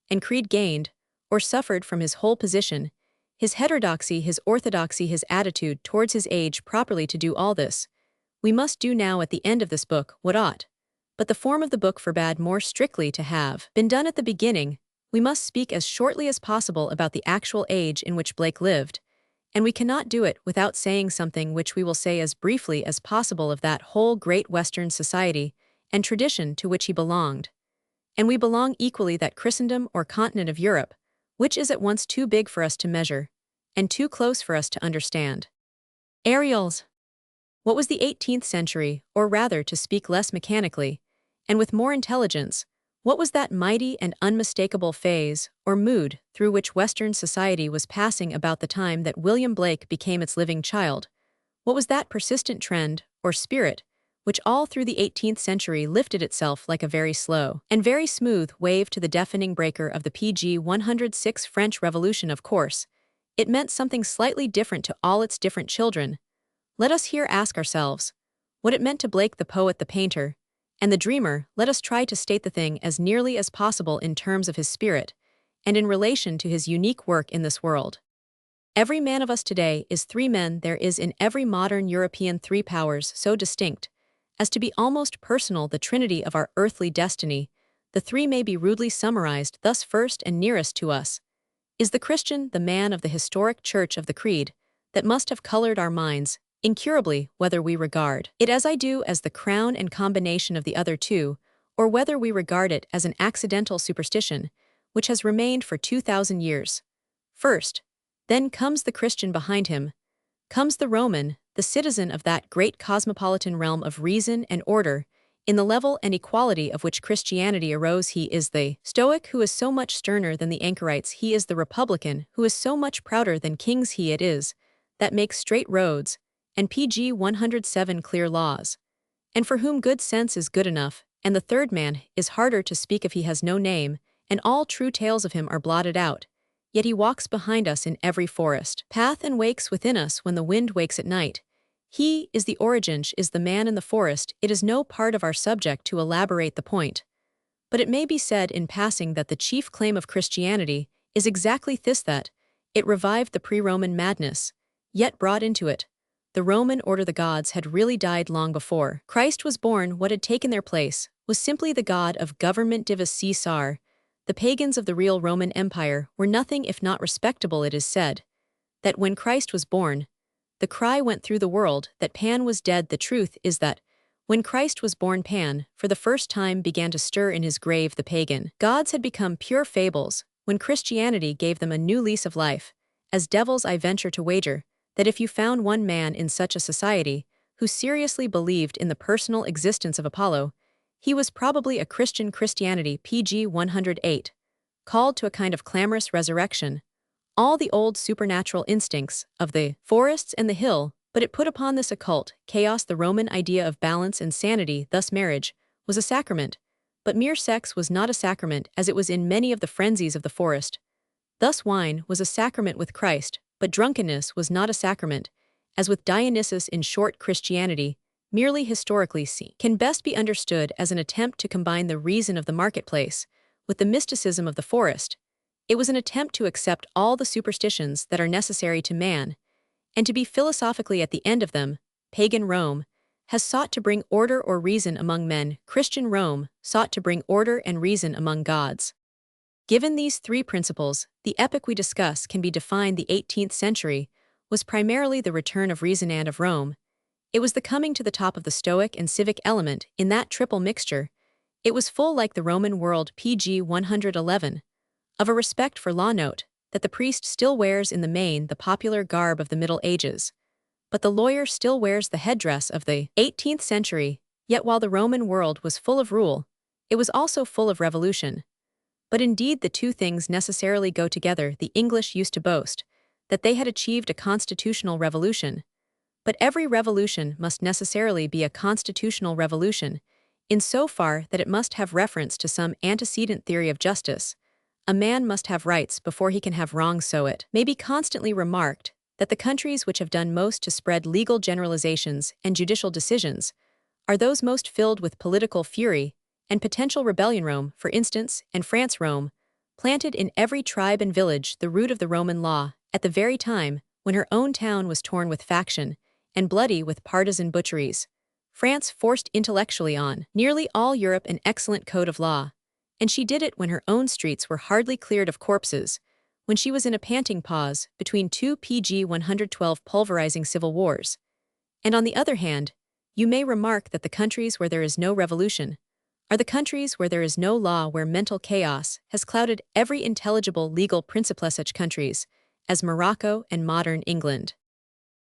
and creed gained or suffered from his whole position, his heterodoxy, his orthodoxy, his attitude towards his age. Properly to do all this, we must do now at the end of this book what ought, but the form of the book forbade more strictly to have been done at the beginning. We must speak as shortly as possible about the actual age in which Blake lived, and we cannot do it without saying something which we will say as briefly as possible of that whole great Western society and tradition to which he belonged. And we belong equally that Christendom or continent of Europe, which is at once too big for us to measure, and too close for us to understand. Aerials. What was the 18th century, or rather, to speak less mechanically, and with more intelligence, what was that mighty and unmistakable phase, or mood, through which Western society was passing about the time that William Blake became its living child? What was that persistent trend, or spirit, which all through the 18th century lifted itself like a very slow and very smooth wave to the deafening breaker of the pg 106 French Revolution? Of course, it meant something slightly different to all its different children. Let us here ask ourselves what it meant to Blake, the poet, the painter, and the dreamer. Let us try to state the thing as nearly as possible in terms of his spirit, and in relation to his unique work in this world. Every man of us today is three men. There is in every modern European three powers so distinct as to be almost personal, the trinity of our earthly destiny. The three may be rudely summarized thus: first and nearest to us is the Christian, the man of the historic church of the creed, that must have colored our minds incurably, whether we regard it as I do as the crown and combination of the other two, or whether we regard it as an accidental superstition, which has remained for 2,000 years. First, then comes the Christian. Behind him comes the Roman, the citizen of that great cosmopolitan realm of reason and order, in the level and equality of which Christianity arose. He is the Stoic, who is so much sterner than the anchorites. He is the Republican, who is so much prouder than kings. He it is that makes straight roads, and pg 107 clear laws, and for whom good sense is good enough. And the third man is harder to speak of. He has no name, and all true tales of him are blotted out. Yet he walks behind us in every forest path and wakes within us when the wind wakes at night. He is the origin, is the man in the forest. It is no part of our subject to elaborate the point, but it may be said in passing that the chief claim of Christianity is exactly this, that it revived the pre-Roman madness, yet brought into it the Roman order. The gods had really died long before Christ was born. What had taken their place was simply the god of government, divus Caesar. The pagans of the real Roman Empire were nothing if not respectable. It is said that when Christ was born, the cry went through the world that Pan was dead. The truth is that, when Christ was born, Pan, for the first time, began to stir in his grave the pagan gods had become pure fables, when Christianity gave them a new lease of life. As devils, I venture to wager that if you found one man in such a society who seriously believed in the personal existence of Apollo, he was probably a Christian. Christianity, pg 108, called to a kind of clamorous resurrection all the old supernatural instincts of the forests and the hill, but it put upon this occult chaos the Roman idea of balance and sanity. Thus marriage was a sacrament, but mere sex was not a sacrament, as it was in many of the frenzies of the forest. Thus wine was a sacrament with Christ, but drunkenness was not a sacrament, as with Dionysus. In short, Christianity, merely historically can best be understood as an attempt to combine the reason of the marketplace with the mysticism of the forest. It was an attempt to accept all the superstitions that are necessary to man, and to be philosophically at the end of them. Pagan Rome has sought to bring order or reason among men. Christian Rome sought to bring order and reason among gods. Given these three principles, the epoch we discuss can be defined. The 18th century was primarily the return of reason and of Rome. It was the coming to the top of the Stoic and civic element in that triple mixture. It was full, like the Roman world, pg 111, of a respect for law. Note that the priest still wears in the main the popular garb of the Middle Ages, but the lawyer still wears the headdress of the 18th century. Yet while the Roman world was full of rule, it was also full of revolution. But indeed the two things necessarily go together. The English used to boast that they had achieved a constitutional revolution, but every revolution must necessarily be a constitutional revolution, in so far that it must have reference to some antecedent theory of justice. A man must have rights before he can have wrongs. So it may be constantly remarked that the countries which have done most to spread legal generalizations and judicial decisions are those most filled with political fury and potential rebellion. Rome, for instance, and France. Rome planted in every tribe and village the root of the Roman law at the very time when her own town was torn with faction and bloody with partisan butcheries. France forced intellectually on nearly all Europe an excellent code of law, and she did it when her own streets were hardly cleared of corpses, when she was in a panting pause between two pg 112 pulverizing civil wars. And on the other hand, you may remark that the countries where there is no revolution are the countries where there is no law, where mental chaos has clouded every intelligible legal principle, such countries as Morocco and modern England.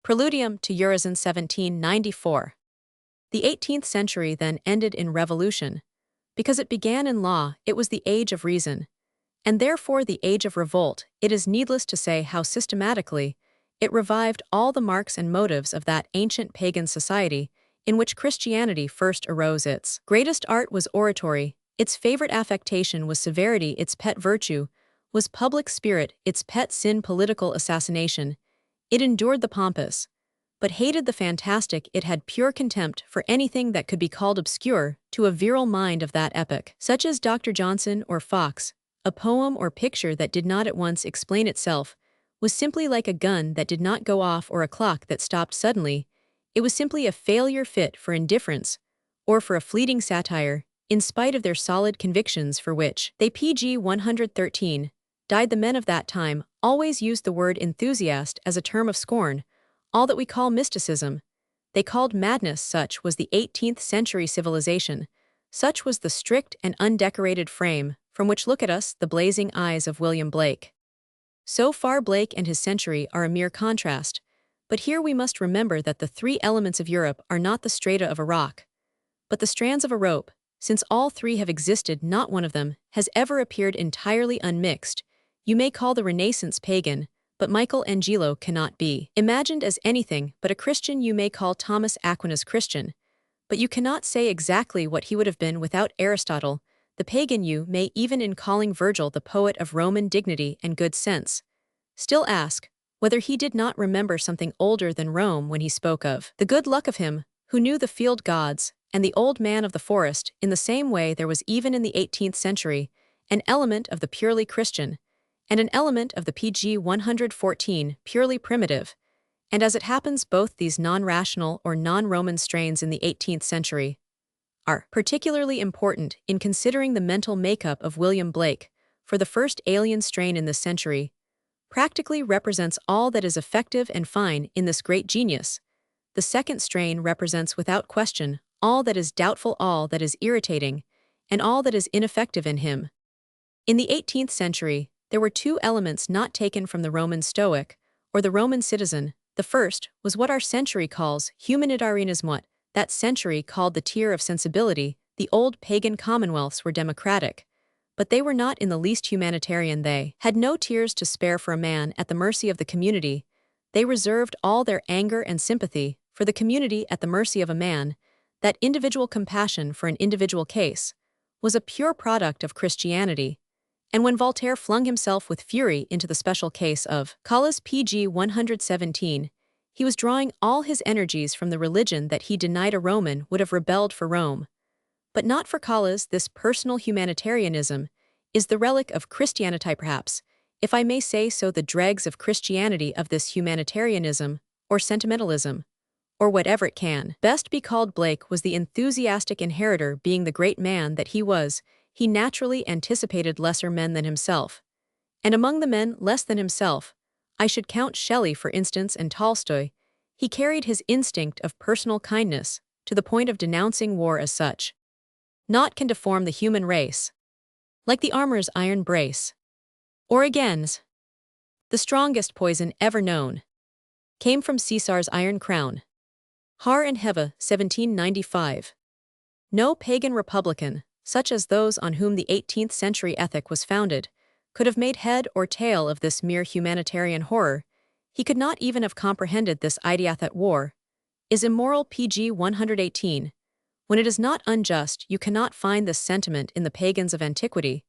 Preludium to Eurazon 1794. The 18th century then ended in revolution. Because it began in law, it was the age of reason, and therefore the age of revolt. It is needless to say how systematically it revived all the marks and motives of that ancient pagan society in which Christianity first arose. Its greatest art was oratory, its favorite affectation was severity, its pet virtue was public spirit, its pet sin political assassination. It endured the pompous, but hated the fantastic. It had pure contempt for anything that could be called obscure to a virile mind of that epoch, such as Dr. Johnson or Fox. A poem or picture that did not at once explain itself was simply like a gun that did not go off or a clock that stopped suddenly. It was simply a failure fit for indifference or for a fleeting satire, in spite of their solid convictions for which they pg 113 died. The men of that time always used the word enthusiast as a term of scorn. All that we call mysticism, they called madness. Such was the 18th century civilization. Such was the strict and undecorated frame from which look at us the blazing eyes of William Blake. So far Blake and his century are a mere contrast, but here we must remember that the three elements of Europe are not the strata of a rock, but the strands of a rope. Since all three have existed, not one of them has ever appeared entirely unmixed. You may call the Renaissance pagan, but Michelangelo cannot be imagined as anything but a Christian. You may call Thomas Aquinas Christian, but you cannot say exactly what he would have been without Aristotle, the pagan. You may, even in calling Virgil the poet of Roman dignity and good sense, still ask whether he did not remember something older than Rome when he spoke of the good luck of him who knew the field gods and the old man of the forest. In the same way, there was even in the 18th century an element of the purely Christian and an element of the pg 114 purely primitive, and as it happens, both these non-rational or non-Roman strains in the 18th century are particularly important in considering the mental makeup of William Blake, for the first alien strain in this century practically represents all that is effective and fine in this great genius. The second strain represents without question all that is doubtful, all that is irritating, and all that is ineffective in him. In the 18th century, there were two elements not taken from the Roman Stoic, or the Roman citizen. The first was what our century calls humanitarianism. What that century called the tier of sensibility. The old pagan commonwealths were democratic, but they were not in the least humanitarian. They had no tears to spare for a man at the mercy of the community. They reserved all their anger and sympathy for the community at the mercy of a man. That individual compassion for an individual case was a pure product of Christianity. And when Voltaire flung himself with fury into the special case of Calas pg 117, he was drawing all his energies from the religion that he denied a Roman would have rebelled for Rome. But not for Calas. This personal humanitarianism is the relic of Christianity, perhaps, if I may say so, the dregs of Christianity, of this humanitarianism, or sentimentalism, or whatever it can best be called. Blake was the enthusiastic inheritor. Being the great man that he was, he naturally anticipated lesser men than himself. And among the men less than himself, I should count Shelley, for instance, and Tolstoy. He carried his instinct of personal kindness to the point of denouncing war as such. Naught can deform the human race, like the armor's iron brace. Or again, the strongest poison ever known came from Caesar's iron crown. Har and Heva, 1795. No pagan republican, such as those on whom the 18th century ethic was founded, could have made head or tail of this mere humanitarian horror. He could not even have comprehended this idea that war is immoral. pg 118. When it is not unjust, you cannot find this sentiment in the pagans of antiquity,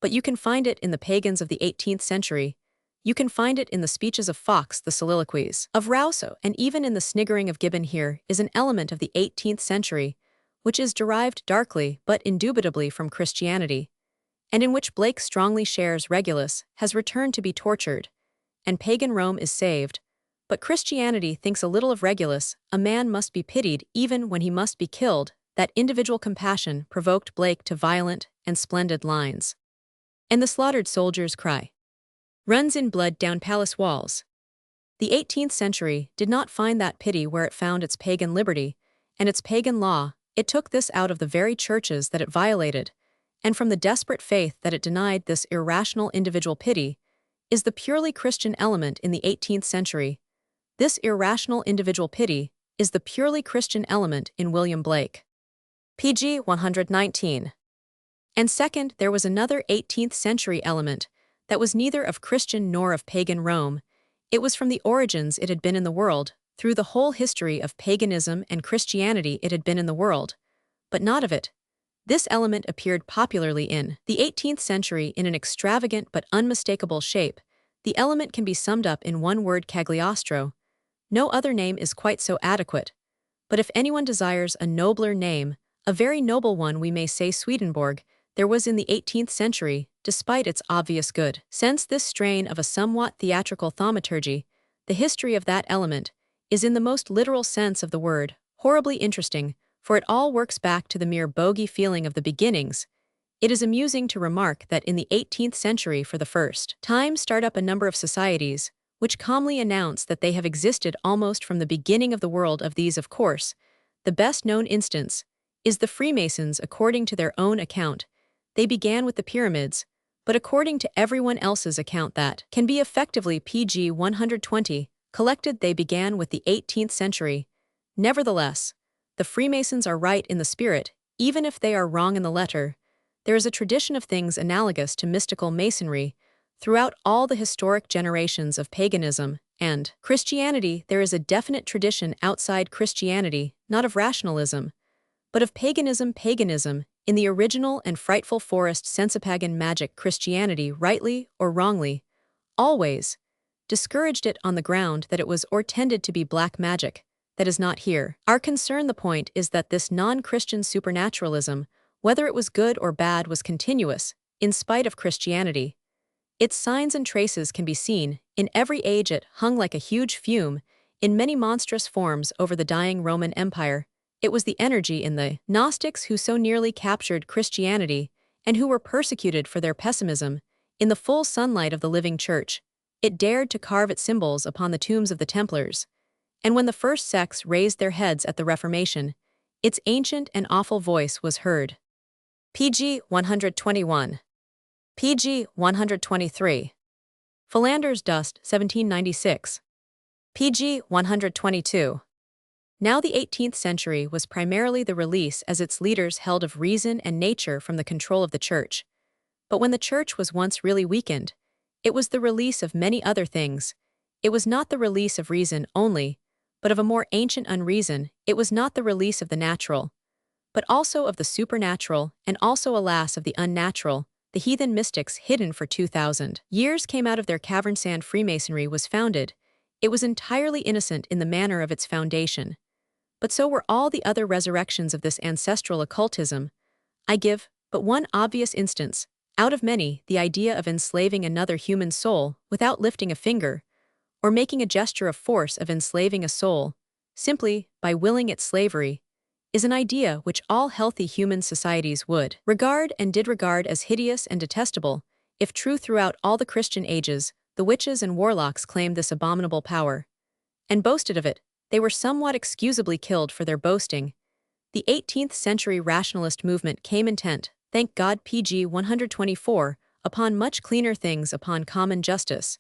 but you can find it in the pagans of the 18th century. You can find it in the speeches of Fox, the soliloquies of Rousseau, and even in the sniggering of Gibbon. Here is an element of the 18th century, which is derived darkly but indubitably from Christianity, and in which Blake strongly shares. Regulus has returned to be tortured, and pagan Rome is saved, but Christianity thinks a little of Regulus. A man must be pitied even when he must be killed. That individual compassion provoked Blake to violent and splendid lines. And the slaughtered soldier's cry runs in blood down palace walls. The 18th century did not find that pity where it found its pagan liberty and its pagan law. It took this out of the very churches that it violated, and from the desperate faith that it denied. This irrational individual pity is the purely Christian element in the 18th century. This irrational individual pity is the purely Christian element in William Blake. pg 119. And second, there was another 18th century element that was neither of Christian nor of pagan Rome. It was from the origins it had been in the world. Through the whole history of paganism and Christianity it had been in the world, but not of it. This element appeared popularly in the 18th century in an extravagant but unmistakable shape. The element can be summed up in one word: Cagliostro. No other name is quite so adequate. But if anyone desires a nobler name, a very noble one, we may say Swedenborg. There was in the 18th century, despite its obvious good sense, this strain of a somewhat theatrical thaumaturgy. The history of that element is, in the most literal sense of the word, horribly interesting, for it all works back to the mere bogey feeling of the beginnings. It is amusing to remark that in the 18th century, for the first time, start up a number of societies which calmly announce that they have existed almost from the beginning of the world. Of these, of course, the best known instance is the Freemasons. According to their own account, they began with the pyramids, but according to everyone else's account that can be effectively pg 120, collected, they began with the 18th century. Nevertheless, the Freemasons are right in the spirit, even if they are wrong in the letter. There is a tradition of things analogous to mystical masonry throughout all the historic generations of paganism and Christianity. There is a definite tradition outside Christianity, not of rationalism, but of paganism. Paganism, in the original and frightful forest sensipagan magic, Christianity, rightly or wrongly, always discouraged it on the ground that it was or tended to be black magic. That is not here our concern. The point is that this non-Christian supernaturalism, whether it was good or bad, was continuous, in spite of Christianity. Its signs and traces can be seen in every age. It hung like a huge fume in many monstrous forms over the dying Roman Empire. It was the energy in the Gnostics who so nearly captured Christianity and who were persecuted for their pessimism, in the full sunlight of the living church. It dared to carve its symbols upon the tombs of the Templars, and when the first sects raised their heads at the Reformation, its ancient and awful voice was heard. Pg 121. Pg 123. Philander's Dust, 1796. Pg 122. Now the 18th century was primarily the release as its leaders held of reason and nature from the control of the Church. But when the Church was once really weakened, it was the release of many other things. It was not the release of reason only, but of a more ancient unreason. It was not the release of the natural, but also of the supernatural, and also, alas, of the unnatural. The heathen mystics, hidden for 2,000 years, came out of their cavern. Sand Freemasonry was founded. It was entirely innocent in the manner of its foundation. But so were all the other resurrections of this ancestral occultism. I give but one obvious instance, out of many, the idea of enslaving another human soul without lifting a finger, or making a gesture of force of enslaving a soul, simply by willing its slavery, is an idea which all healthy human societies would regard and did regard as hideous and detestable. If true throughout all the Christian ages, the witches and warlocks claimed this abominable power, and boasted of it. They were somewhat excusably killed for their boasting. The 18th century rationalist movement came intent, thank God, Pg 124, upon much cleaner things, upon common justice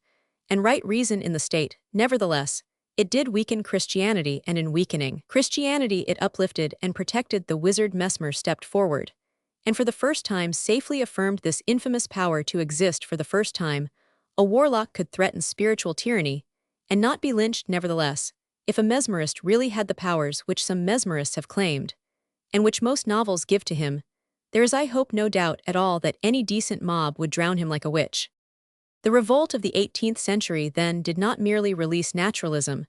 and right reason in the state. Nevertheless, it did weaken Christianity, and in weakening Christianity it uplifted and protected the wizard. Mesmer stepped forward, and for the first time safely affirmed this infamous power to exist. For the first time, a warlock could threaten spiritual tyranny and not be lynched. Nevertheless, if a mesmerist really had the powers which some mesmerists have claimed, and which most novels give to him, there is, I hope, no doubt at all that any decent mob would drown him like a witch. The revolt of the 18th century then did not merely release naturalism,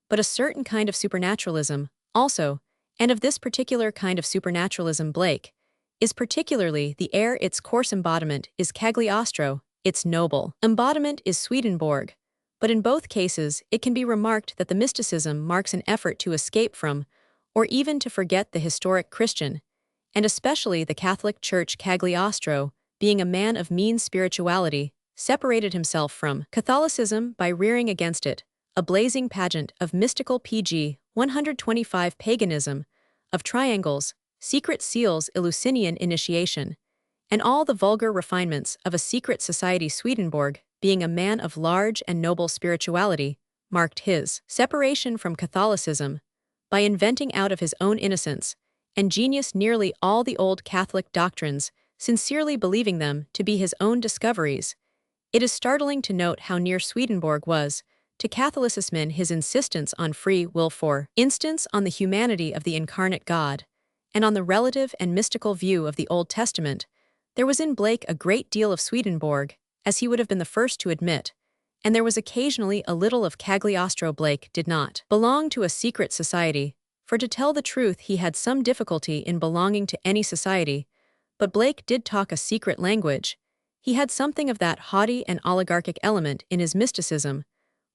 but a certain kind of supernaturalism also, and of this particular kind of supernaturalism Blake is particularly the heir. Its coarse embodiment is Cagliostro, its noble embodiment is Swedenborg, but in both cases it can be remarked that the mysticism marks an effort to escape from, or even to forget, the historic Christian, and especially the Catholic Church. Cagliostro, being a man of mean spirituality, separated himself from Catholicism by rearing against it a blazing pageant of mystical Pg 125 paganism, of triangles, secret seals, Eleusinian initiation, and all the vulgar refinements of a secret society. Swedenborg, being a man of large and noble spirituality, marked his separation from Catholicism by inventing out of his own innocence and genius nearly all the old Catholic doctrines, sincerely believing them to be his own discoveries. It is startling to note how near Swedenborg was to Catholicism his insistence on free will, for instance on the humanity of the incarnate God, and on the relative and mystical view of the Old Testament. There was in Blake a great deal of Swedenborg, as he would have been the first to admit, and there was occasionally a little of Cagliostro. Blake did not belong to a secret society, for to tell the truth he had some difficulty in belonging to any society, but Blake did talk a secret language. He had something of that haughty and oligarchic element in his mysticism,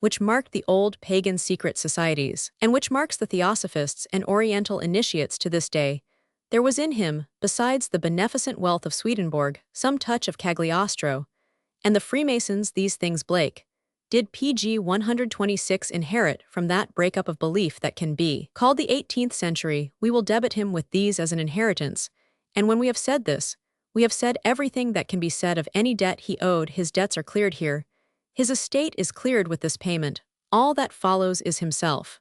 which marked the old pagan secret societies, and which marks the Theosophists and Oriental initiates to this day. There was in him, besides the beneficent wealth of Swedenborg, some touch of Cagliostro, and the Freemasons. These things Blake did Pg 126 inherit from that breakup of belief that can be called the 18th century. We will debit him with these as an inheritance, and when we have said this, we have said everything that can be said of any debt he owed. His debts are cleared here. His estate is cleared with this payment. All that follows is himself.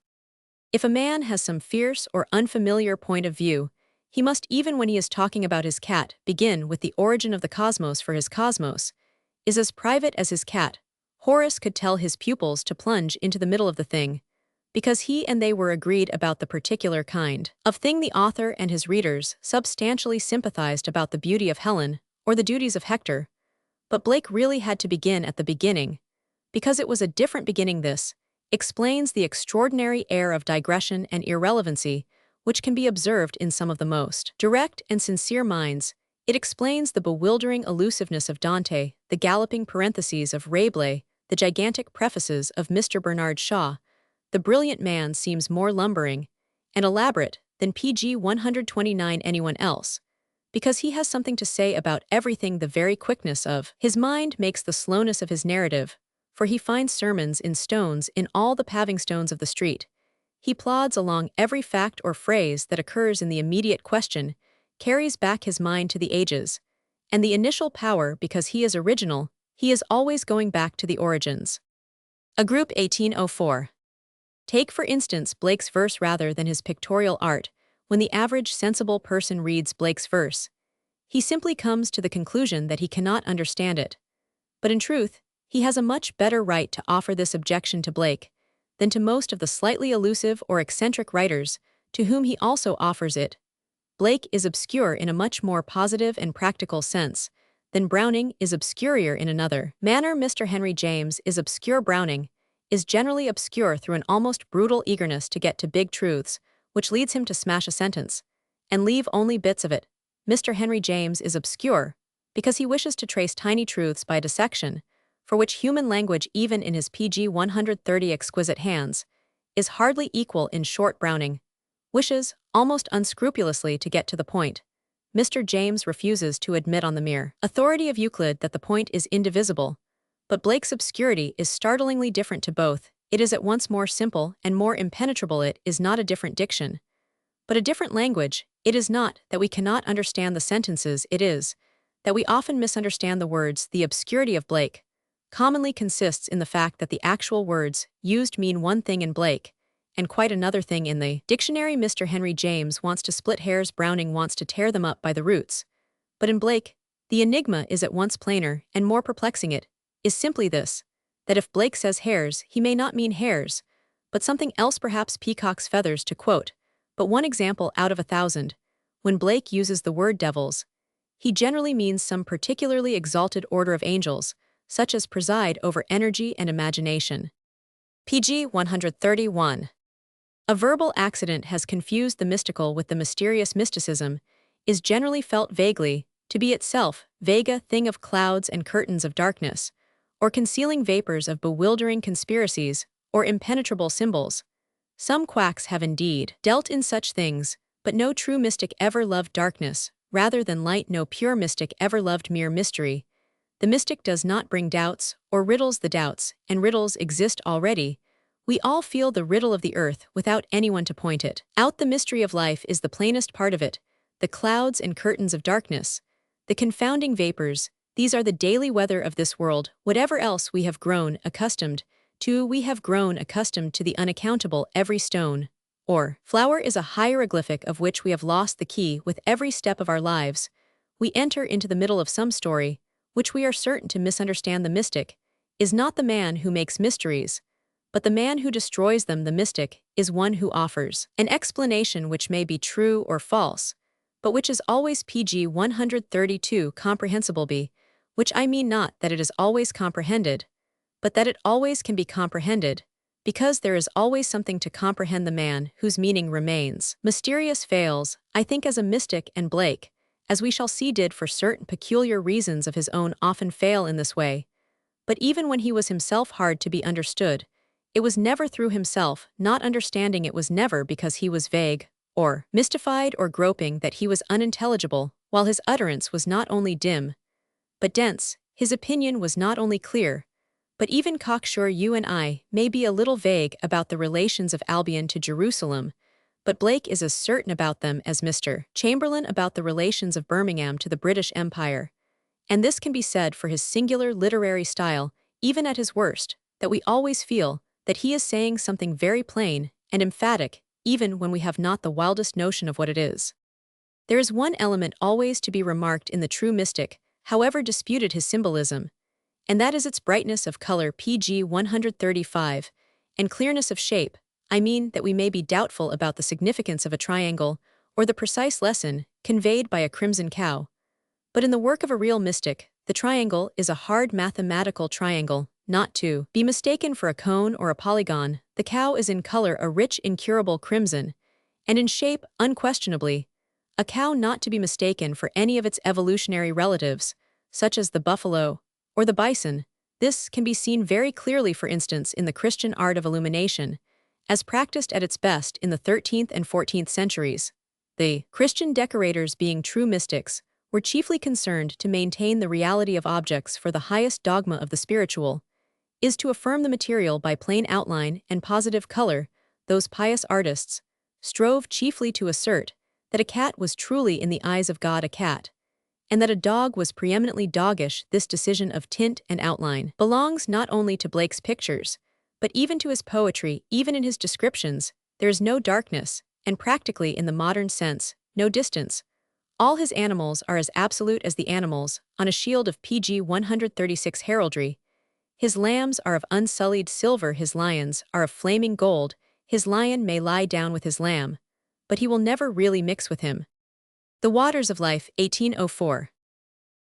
If a man has some fierce or unfamiliar point of view, he must, even when he is talking about his cat, begin with the origin of the cosmos, for his cosmos is as private as his cat. Horace could tell his pupils to plunge into the middle of the thing, because he and they were agreed about the particular kind of thing. The author and his readers substantially sympathized about the beauty of Helen, or the duties of Hector, but Blake really had to begin at the beginning, because it was a different beginning. This explains the extraordinary air of digression and irrelevancy which can be observed in some of the most direct and sincere minds. It explains the bewildering elusiveness of Dante, the galloping parentheses of Rabelais, the gigantic prefaces of Mr. Bernard Shaw. The brilliant man seems more lumbering and elaborate than Pg 129 anyone else, because he has something to say about everything. The very quickness of his mind makes the slowness of his narrative, for he finds sermons in stones in all the paving stones of the street. He plods along every fact or phrase that occurs in the immediate question, carries back his mind to the ages, and the initial power because he is original, he is always going back to the origins. A group 1804. Take for instance Blake's verse rather than his pictorial art. When the average sensible person reads Blake's verse, he simply comes to the conclusion that he cannot understand it. But in truth, he has a much better right to offer this objection to Blake than to most of the slightly elusive or eccentric writers to whom he also offers it. Blake is obscure in a much more positive and practical sense than Browning is obscurier in another manner. Mr. Henry James is obscure. Browning is generally obscure through an almost brutal eagerness to get to big truths, which leads him to smash a sentence and leave only bits of it. Mr. Henry James is obscure because he wishes to trace tiny truths by dissection, for which human language, even in his PG 130 exquisite hands, is hardly equal. In short, Browning wishes, almost unscrupulously, to get to the point. Mr. James refuses to admit on the mere authority of Euclid that the point is indivisible. But Blake's obscurity is startlingly different to both. It is at once more simple and more impenetrable. It is not a different diction, but a different language. It is not that we cannot understand the sentences, it is that we often misunderstand the words. The obscurity of Blake commonly consists in the fact that the actual words used mean one thing in Blake and quite another thing in the dictionary. Mr. Henry James wants to split hairs. Browning wants to tear them up by the roots. But in Blake, the enigma is at once plainer and more perplexing. It is simply this, that if Blake says hairs, he may not mean hairs, but something else, perhaps peacock's feathers, to quote but one example out of 1,000. When Blake uses the word devils, he generally means some particularly exalted order of angels, such as preside over energy and imagination. PG 131. A verbal accident has confused the mystical with the mysterious. Mysticism is generally felt vaguely to be itself vague, a thing of clouds and curtains of darkness, or concealing vapors of bewildering conspiracies, or impenetrable symbols. Some quacks have indeed dealt in such things, but no true mystic ever loved darkness rather than light. No pure mystic ever loved mere mystery. The mystic does not bring doubts or riddles. The doubts and riddles exist already. We all feel the riddle of the earth without anyone to point it out. The mystery of life is the plainest part of it. The clouds and curtains of darkness, the confounding vapors, these are the daily weather of this world. Whatever else we have grown accustomed to, we have grown accustomed to the unaccountable. Every stone or flower is a hieroglyphic of which we have lost the key. With every step of our lives, we enter into the middle of some story, which we are certain to misunderstand. The mystic is not the man who makes mysteries, but the man who destroys them. The mystic is one who offers an explanation which may be true or false, but which is always PG 132 comprehensible. Which I mean not that it is always comprehended, but that it always can be comprehended, because there is always something to comprehend. The man whose meaning remains mysterious fails, I think, as a mystic, and Blake, as we shall see, did for certain peculiar reasons of his own often fail in this way. But even when he was himself hard to be understood, it was never through himself not understanding. It was never because he was vague, or mystified, or groping, that he was unintelligible. While his utterance was not only dim, but dense, his opinion was not only clear, but even cocksure. You and I may be a little vague about the relations of Albion to Jerusalem, but Blake is as certain about them as Mr. Chamberlain about the relations of Birmingham to the British Empire. And this can be said for his singular literary style. Even at his worst, that we always feel that he is saying something very plain and emphatic, even when we have not the wildest notion of what it is. There is one element always to be remarked in the true mystic, however disputed his symbolism, and that is its brightness of color. PG 135, and clearness of shape. I mean that we may be doubtful about the significance of a triangle or the precise lesson conveyed by a crimson cow, but in the work of a real mystic, the triangle is a hard mathematical triangle, not to be mistaken for a cone or a polygon. The cow is in color a rich, incurable crimson, and in shape, unquestionably, a cow not to be mistaken for any of its evolutionary relatives, such as the buffalo or the bison. This can be seen very clearly, for instance, in the Christian art of illumination, as practiced at its best in the 13th and 14th centuries. The Christian decorators, being true mystics, were chiefly concerned to maintain the reality of objects for the highest dogma of the spiritual. is to affirm the material by plain outline and positive color. Those pious artists strove chiefly to assert that a cat was truly in the eyes of God a cat, and that a dog was preeminently doggish. This decision of tint and outline belongs not only to Blake's pictures, but even to his poetry. Even in his descriptions, there is no darkness, and practically in the modern sense, no distance. All his animals are as absolute as the animals on a shield of pg 136 heraldry. His lambs are of unsullied silver, his lions are of flaming gold. His lion may lie down with his lamb, but he will never really mix with him. The Waters of Life, 1804.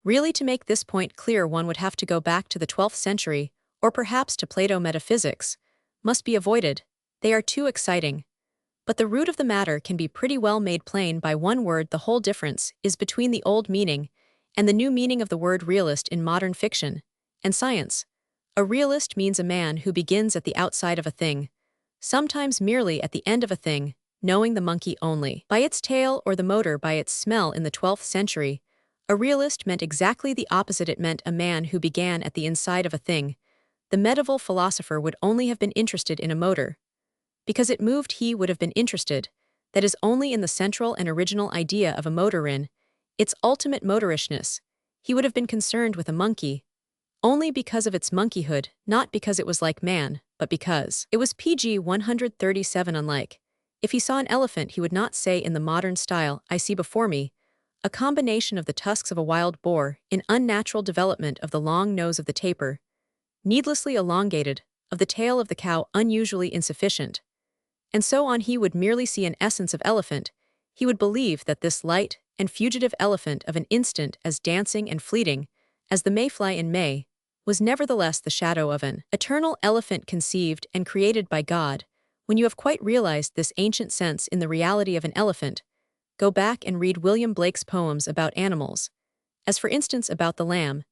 Really, to make this point clear, one would have to go back to the 12th century, or perhaps to Plato. Metaphysics must be avoided, they are too exciting. But the root of the matter can be pretty well made plain by one word. The whole difference is between the old meaning and the new meaning of the word realist in modern fiction and science. A realist means a man who begins at the outside of a thing, sometimes merely at the end of a thing, knowing the monkey only by its tail or the motor by its smell. In the 12th century, a realist meant exactly the opposite. It meant a man who began at the inside of a thing. The medieval philosopher would only have been interested in a motor. Because it moved, he would have been interested, that is, only in the central and original idea of a motor, in its ultimate motorishness. He would have been concerned with a monkey only because of its monkeyhood, not because it was like man, but because it was pg 137 unlike. If he saw an elephant, he would not say in the modern style, "I see before me a combination of the tusks of a wild boar in unnatural development of the long nose of the tapir, needlessly elongated, of the tail of the cow unusually insufficient," and so on. He would merely see an essence of elephant. He would believe that this light and fugitive elephant of an instant, as dancing and fleeting as the mayfly in May, was nevertheless the shadow of an eternal elephant conceived and created by God. When you have quite realized this ancient sense in the reality of an elephant, go back and read William Blake's poems about animals, as for instance about the lamb,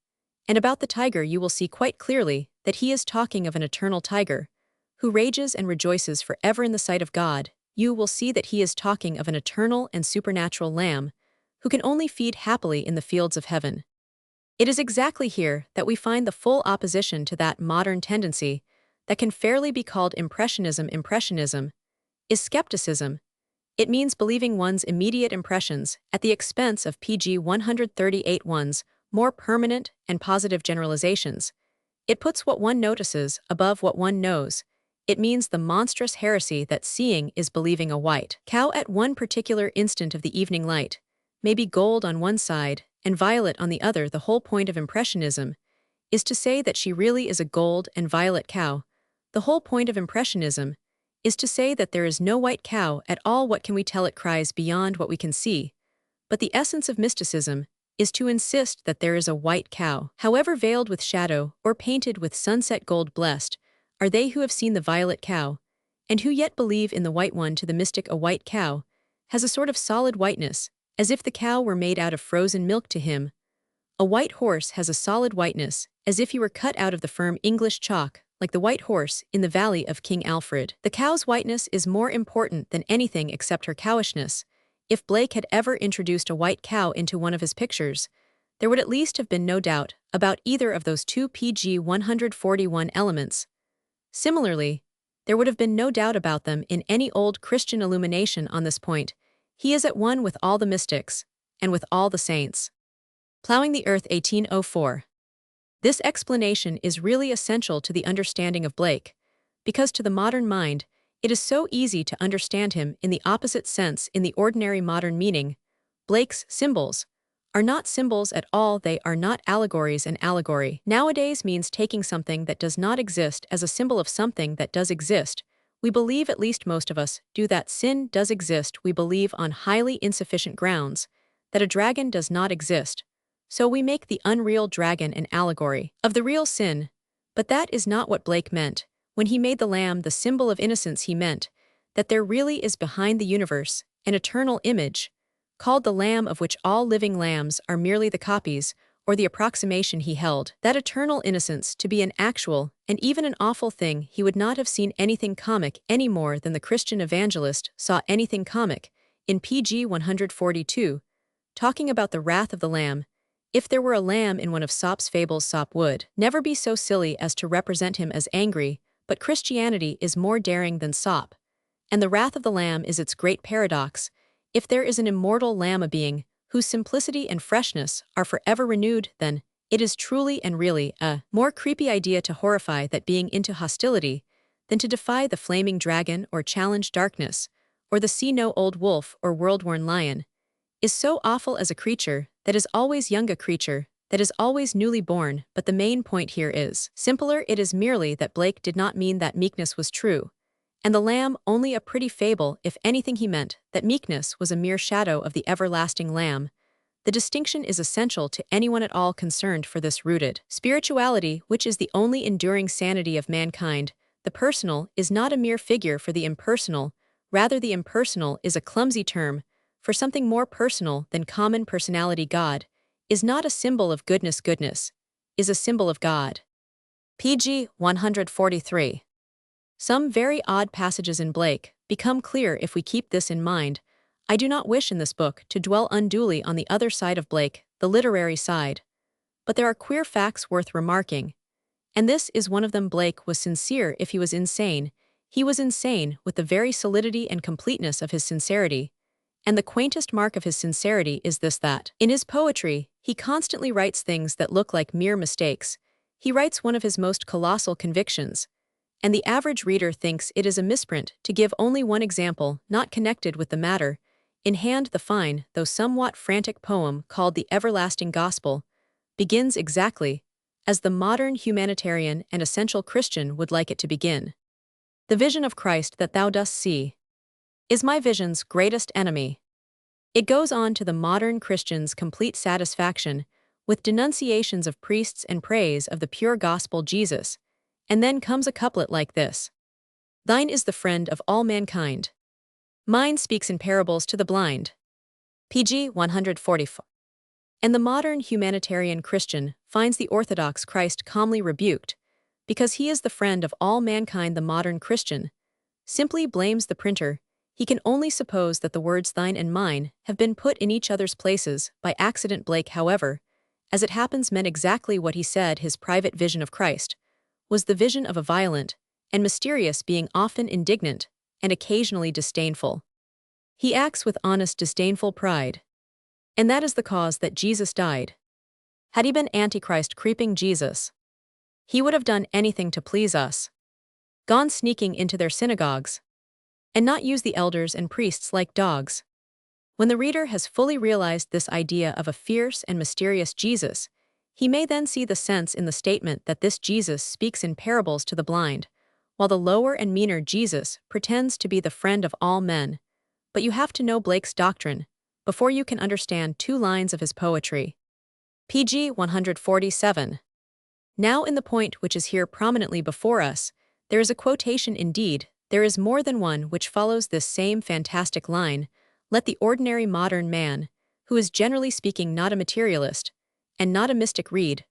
and about the tiger. You will see quite clearly that he is talking of an eternal tiger, who rages and rejoices forever in the sight of God. You will see that he is talking of an eternal and supernatural lamb, who can only feed happily in the fields of heaven. It is exactly here that we find the full opposition to that modern tendency that can fairly be called impressionism. Impressionism is skepticism. It means believing one's immediate impressions at the expense of pg 138 one's more permanent and positive generalizations. It puts what one notices above what one knows. It means the monstrous heresy that seeing is believing a white cow at one particular instant of the evening light may be gold on one side and violet on the other. The whole point of impressionism is to say that she really is a gold and violet cow. The whole point of impressionism is to say that there is no white cow at all. What can we tell? It cries beyond what we can see. But the essence of mysticism is to insist that there is a white cow. However veiled with shadow or painted with sunset gold, blessed are they who have seen the violet cow, and who yet believe in the white one. To the mystic, a white cow has a sort of solid whiteness, as if the cow were made out of frozen milk. To him, a white horse has a solid whiteness, as if he were cut out of the firm English chalk, like the white horse in the valley of King Alfred. The cow's whiteness is more important than anything except her cowishness. If Blake had ever introduced a white cow into one of his pictures, there would at least have been no doubt about either of those two pg 141 elements. Similarly, there would have been no doubt about them in any old Christian illumination on this point. He is at one with all the mystics, and with all the saints. Plowing the Earth, 1804. This explanation is really essential to the understanding of Blake, because to the modern mind, it is so easy to understand him in the opposite sense. In the ordinary modern meaning, Blake's symbols are not symbols at all. They are not allegories. An allegory nowadays means taking something that does not exist as a symbol of something that does exist. We believe, at least most of us do, that sin does exist. We believe on highly insufficient grounds that a dragon does not exist. So we make the unreal dragon an allegory of the real sin. But that is not what Blake meant. When he made the lamb the symbol of innocence, he meant that there really is behind the universe an eternal image, called the Lamb, of which all living lambs are merely the copies or the approximation. He held that eternal innocence to be an actual and even an awful thing. He would not have seen anything comic any more than the Christian evangelist saw anything comic in pg 142, talking about the wrath of the Lamb. If there were a lamb in one of Aesop's fables, Aesop would never be so silly as to represent him as angry, but Christianity is more daring than Aesop, and the wrath of the lamb is its great paradox. If there is an immortal lamb, a being whose simplicity and freshness are forever renewed, then it is truly and really a more creepy idea to horrify that being into hostility than to defy the flaming dragon or challenge darkness, or the see-no-old wolf or world-worn lion, is so awful as a creature that is always young, a creature that is always newly born. But the main point here is simpler. It is merely that Blake did not mean that meekness was true, and the lamb only a pretty fable. If anything, he meant that meekness was a mere shadow of the everlasting lamb. The distinction is essential to anyone at all concerned for this rooted spirituality, which is the only enduring sanity of mankind. The personal is not a mere figure for the impersonal, rather the impersonal is a clumsy term for something more personal than common personality. God is not a symbol of goodness. Goodness is a symbol of God. Pg 143. Some very odd passages in Blake become clear if we keep this in mind. I do not wish in this book to dwell unduly on the other side of Blake, the literary side. But there are queer facts worth remarking, and this is one of them. Blake was sincere. If he was insane, he was insane with the very solidity and completeness of his sincerity. And the quaintest mark of his sincerity is this, that in his poetry, he constantly writes things that look like mere mistakes. He writes one of his most colossal convictions, and the average reader thinks it is a misprint. To give only one example, not connected with the matter in hand, the fine, though somewhat frantic poem called The Everlasting Gospel begins exactly as the modern humanitarian and essential Christian would like it to begin. The vision of Christ that thou dost see is my vision's greatest enemy. It goes on to the modern Christian's complete satisfaction with denunciations of priests and praise of the pure gospel Jesus, and then comes a couplet like this: Thine is the friend of all mankind. Mine speaks in parables to the blind. Pg 144. And the modern humanitarian Christian finds the orthodox Christ calmly rebuked, because he is the friend of all mankind. The modern Christian simply blames the printer. He can only suppose that the words thine and mine have been put in each other's places by accident. Blake, however, as it happens, meant exactly what he said. His private vision of Christ was the vision of a violent and mysterious being, often indignant and occasionally disdainful. He acts with honest, disdainful pride. And that is the cause that Jesus died. Had he been Antichrist creeping Jesus, he would have done anything to please us, gone sneaking into their synagogues, and not use the elders and priests like dogs. When the reader has fully realized this idea of a fierce and mysterious Jesus, he may then see the sense in the statement that this Jesus speaks in parables to the blind, while the lower and meaner Jesus pretends to be the friend of all men. But you have to know Blake's doctrine before you can understand 2 lines of his poetry. Pg 147. Now in the point which is here prominently before us, there is a quotation. Indeed, there is more than one which follows this same fantastic line. Let the ordinary modern man, who is generally speaking not a materialist and not a mystic, read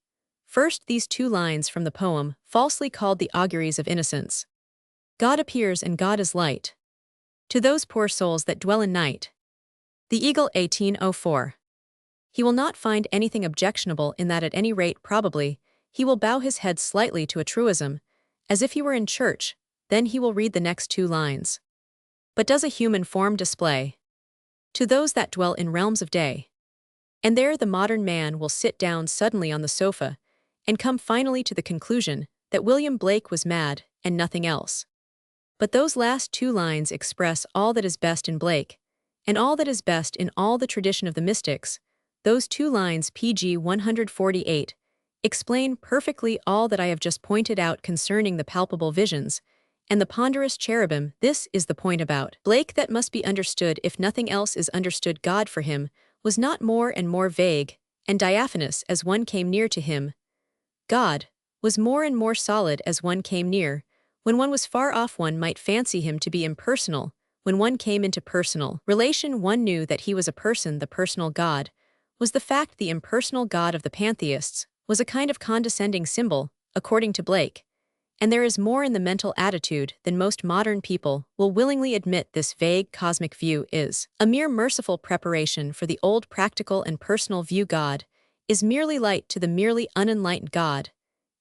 first these 2 lines from the poem falsely called The Auguries of Innocence. God appears and God is light to those poor souls that dwell in night. The Eagle, 1804. He will not find anything objectionable in that. At any rate, probably, he will bow his head slightly to a truism, as if he were in church. Then he will read the next 2 lines. But does a human form display to those that dwell in realms of day? And there the modern man will sit down suddenly on the sofa and come finally to the conclusion that William Blake was mad and nothing else. But those last 2 lines express all that is best in Blake, and all that is best in all the tradition of the mystics. Those 2 lines, Pg 148, explain perfectly all that I have just pointed out concerning the palpable visions and the ponderous cherubim. This is the point about Blake that must be understood if nothing else is understood. God for him was not more and more vague and diaphanous as one came near to him. God was more and more solid as one came near. When one was far off, one might fancy him to be impersonal. When one came into personal relation, one knew that he was a person. The personal God was the fact. The impersonal God of the pantheists was a kind of condescending symbol, according to Blake. And there is more in the mental attitude than most modern people will willingly admit. This vague cosmic view is a mere merciful preparation for the old practical and personal view. God is merely light to the merely unenlightened God,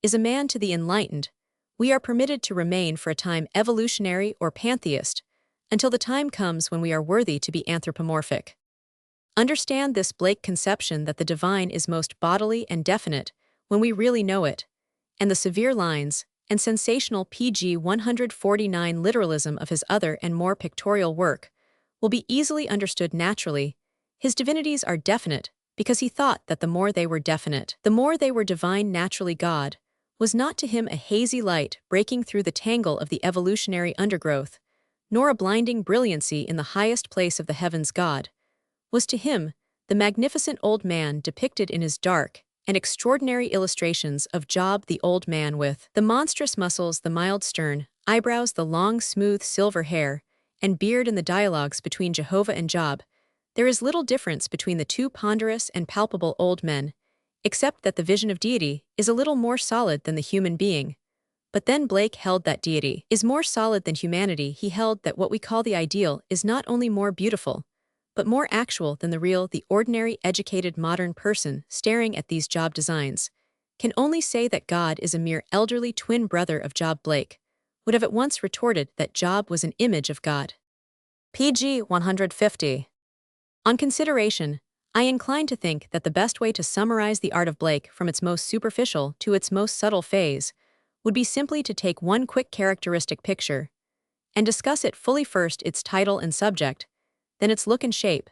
is a man to the enlightened, we are permitted to remain for a time evolutionary or pantheist, until the time comes when we are worthy to be anthropomorphic. Understand this Blake conception that the divine is most bodily and definite when we really know it, and the severe lines and sensational pg 149 literalism of his other and more pictorial work will be easily understood naturally. His divinities are definite because he thought that the more they were definite, the more they were divine. Naturally, God was not to him a hazy light breaking through the tangle of the evolutionary undergrowth, nor a blinding brilliancy in the highest place of the heavens. God was to him the magnificent old man depicted in his dark and extraordinary illustrations of Job the old man, with the monstrous muscles, the mild stern eyebrows, the long smooth silver hair and beard in the dialogues between Jehovah and Job. There is little difference between the two ponderous and palpable old men, except that the vision of deity is a little more solid than the human being. But then Blake held that deity is more solid than humanity. He held that what we call the ideal is not only more beautiful, but more actual than the real. The ordinary, educated, modern person staring at these Job designs can only say that God is a mere elderly twin brother of Job. Blake would have at once retorted that Job was an image of God. PG 150. On consideration, I incline to think that the best way to summarize the art of Blake from its most superficial to its most subtle phase would be simply to take one quick characteristic picture and discuss it fully. First its title and subject, then its look and shape,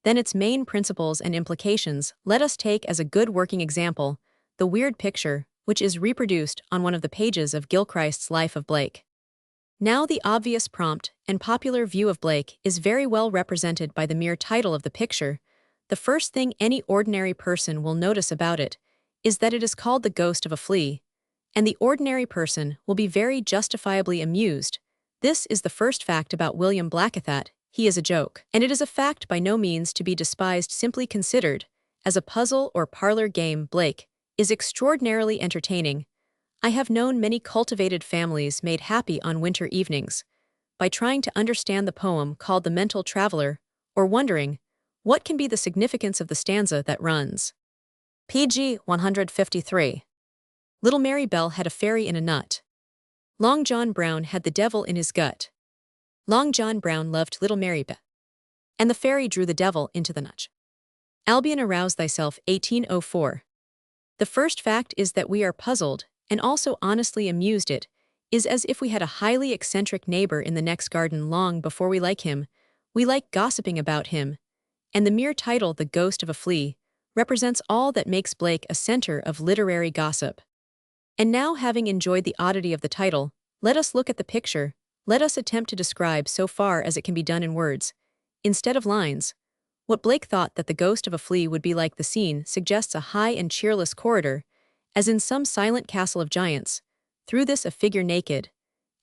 then its main principles and implications. Let us take as a good working example the weird picture which is reproduced on one of the pages of Gilchrist's Life of Blake. Now the obvious prompt and popular view of Blake is very well represented by the mere title of the picture. The first thing any ordinary person will notice about it is that it is called The Ghost of a Flea, and the ordinary person will be very justifiably amused. This is the first fact about William Blackathat. He is a joke, and it is a fact by no means to be despised. Simply considered as a puzzle or parlor game, Blake is extraordinarily entertaining. I have known many cultivated families made happy on winter evenings by trying to understand the poem called The Mental Traveler, or wondering what can be the significance of the stanza that runs. PG 153. Little Mary Bell had a fairy in a nut. Long John Brown had the devil in his gut. Long John Brown loved little Mary Bell, and the fairy drew the devil into the nut. Albion, arouse thyself. 1804. The first fact is that we are puzzled and also honestly amused. It is as if we had a highly eccentric neighbor in the next garden. Long before we like him, we like gossiping about him, and the mere title, The Ghost of a Flea, represents all that makes Blake a center of literary gossip. And now, having enjoyed the oddity of the title, let us look at the picture. Let us attempt to describe, so far as it can be done in words, instead of lines, what Blake thought that the ghost of a flea would be like. The scene suggests a high and cheerless corridor, as in some silent castle of giants. Through this a figure naked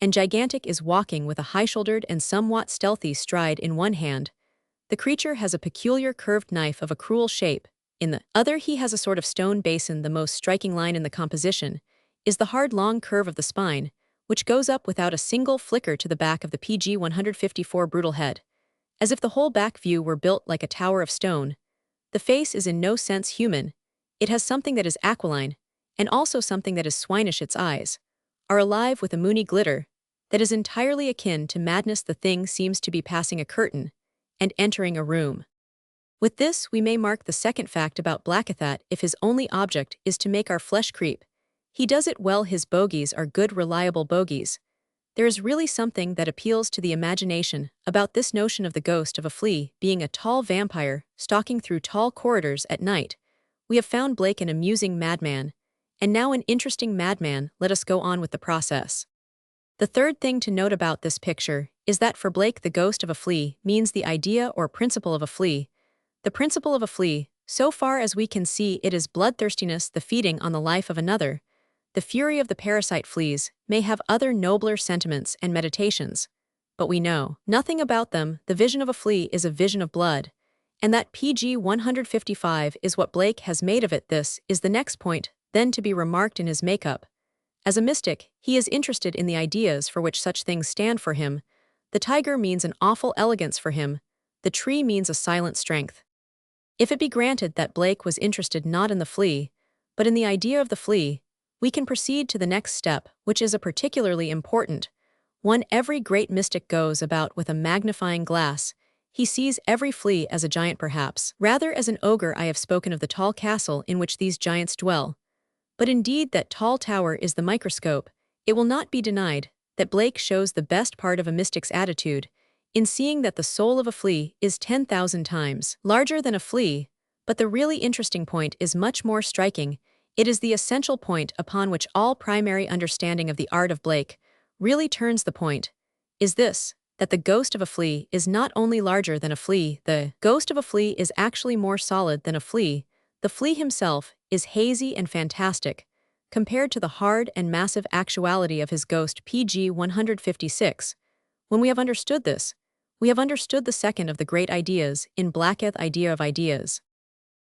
and gigantic is walking with a high-shouldered and somewhat stealthy stride. In one hand, the creature has a peculiar curved knife of a cruel shape. In the other he has a sort of stone basin. The most striking line in the composition is the hard long curve of the spine, which goes up without a single flicker to the back of the PG 154 brutal head, as if the whole back view were built like a tower of stone. The face is in no sense human. It has something that is aquiline, and also something that is swinish. Its eyes are alive with a moony glitter that is entirely akin to madness. The thing seems to be passing a curtain and entering a room. With this we may mark the second fact about Blackathat. If his only object is to make our flesh creep, he does it well. His bogies are good, reliable bogies. There is really something that appeals to the imagination about this notion of the ghost of a flea being a tall vampire stalking through tall corridors at night. We have found Blake an amusing madman, and now an interesting madman. Let us go on with the process. The third thing to note about this picture is that for Blake the ghost of a flea means the idea or principle of a flea. The principle of a flea, so far as we can see, it is bloodthirstiness, the feeding on the life of another. The fury of the parasite fleas may have other nobler sentiments and meditations, but we know nothing about them. The vision of a flea is a vision of blood, and that PG 155 is what Blake has made of it. This is the next point, then, to be remarked in his makeup. As a mystic, he is interested in the ideas for which such things stand for him. The tiger means an awful elegance for him. The tree means a silent strength. If it be granted that Blake was interested not in the flea, but in the idea of the flea, we can proceed to the next step, which is a particularly important one. Every great mystic goes about with a magnifying glass. He sees every flea as a giant perhaps. Rather as an ogre I have spoken of the tall castle in which these giants dwell. But indeed that tall tower is the microscope. It will not be denied that Blake shows the best part of a mystic's attitude in seeing that the soul of a flea is 10,000 times larger than a flea. But the really interesting point is much more striking. It is the essential point upon which all primary understanding of the art of Blake really turns. The point is this, that the ghost of a flea is not only larger than a flea, the ghost of a flea is actually more solid than a flea. The flea himself is hazy and fantastic, compared to the hard and massive actuality of his ghost pg 156. When we have understood this, we have understood the second of the great ideas in Black's idea of ideas.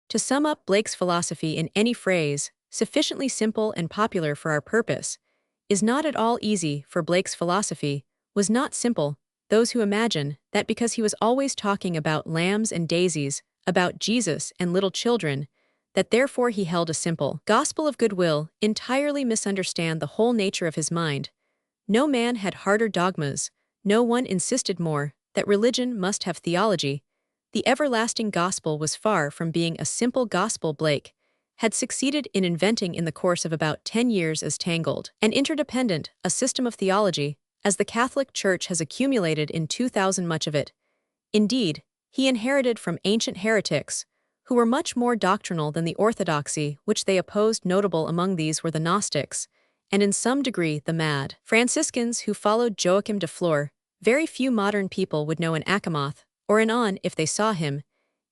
To sum up Blake's philosophy in any phrase, sufficiently simple and popular for our purpose, is not at all easy, for Blake's philosophy was not simple. Those who imagine that because he was always talking about lambs and daisies, about Jesus and little children, that therefore he held a simple gospel of goodwill, entirely misunderstand the whole nature of his mind. No man had harder dogmas, no one insisted more, that religion must have theology. The everlasting gospel was far from being a simple gospel. Blake had succeeded in inventing in the course of about 10 years as tangled and interdependent a system of theology as the Catholic Church has accumulated in 2000 much of it. Indeed, he inherited from ancient heretics, who were much more doctrinal than the orthodoxy which they opposed. Notable among these were the Gnostics, and in some degree the mad Franciscans who followed Joachim de Fleur. Very few modern people would know an Achamoth, or an On if they saw him,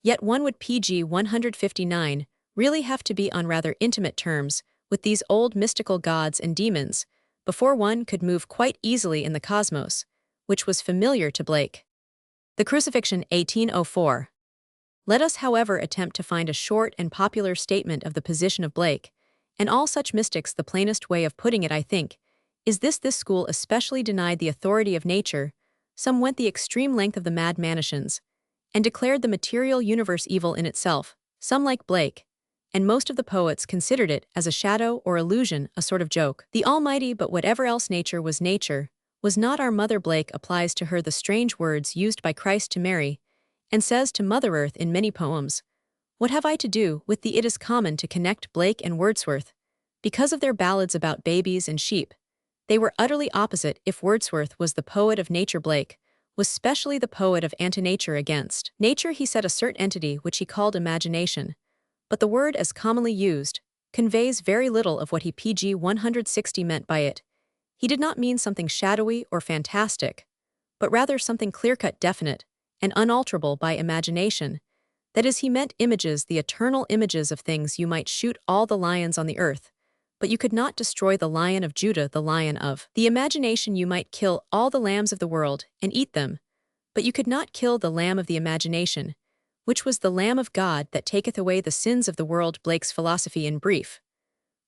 yet one would pg 159 really have to be on rather intimate terms with these old mystical gods and demons, before one could move quite easily in the cosmos, which was familiar to Blake. The Crucifixion, 1804. Let us, however, attempt to find a short and popular statement of the position of Blake, and all such mystics. The plainest way of putting it, I think, is this: this school especially denied the authority of nature. Some went the extreme length of the mad Manicheans, and declared the material universe evil in itself. Some, like Blake, and most of the poets, considered it as a shadow or illusion, a sort of joke. The Almighty, but whatever else nature was not our mother. Blake applies to her the strange words used by Christ to Mary, and says to Mother Earth in many poems, "What have I to do with thee?" It is common to connect Blake and Wordsworth, because of their ballads about babies and sheep. They were utterly opposite. If Wordsworth was the poet of nature, Blake was specially the poet of anti-nature. Against nature he set a certain entity which he called imagination, but the word as commonly used conveys very little of what he pg 160 meant by it. He did not mean something shadowy or fantastic, but rather something clear-cut, definite, and unalterable by imagination. That is, he meant images, the eternal images of things. You might shoot all the lions on the earth, but you could not destroy the Lion of Judah, the Lion of the imagination. You might kill all the lambs of the world and eat them, but you could not kill the lamb of the imagination, which was the Lamb of God that taketh away the sins of the world. Blake's philosophy, in brief,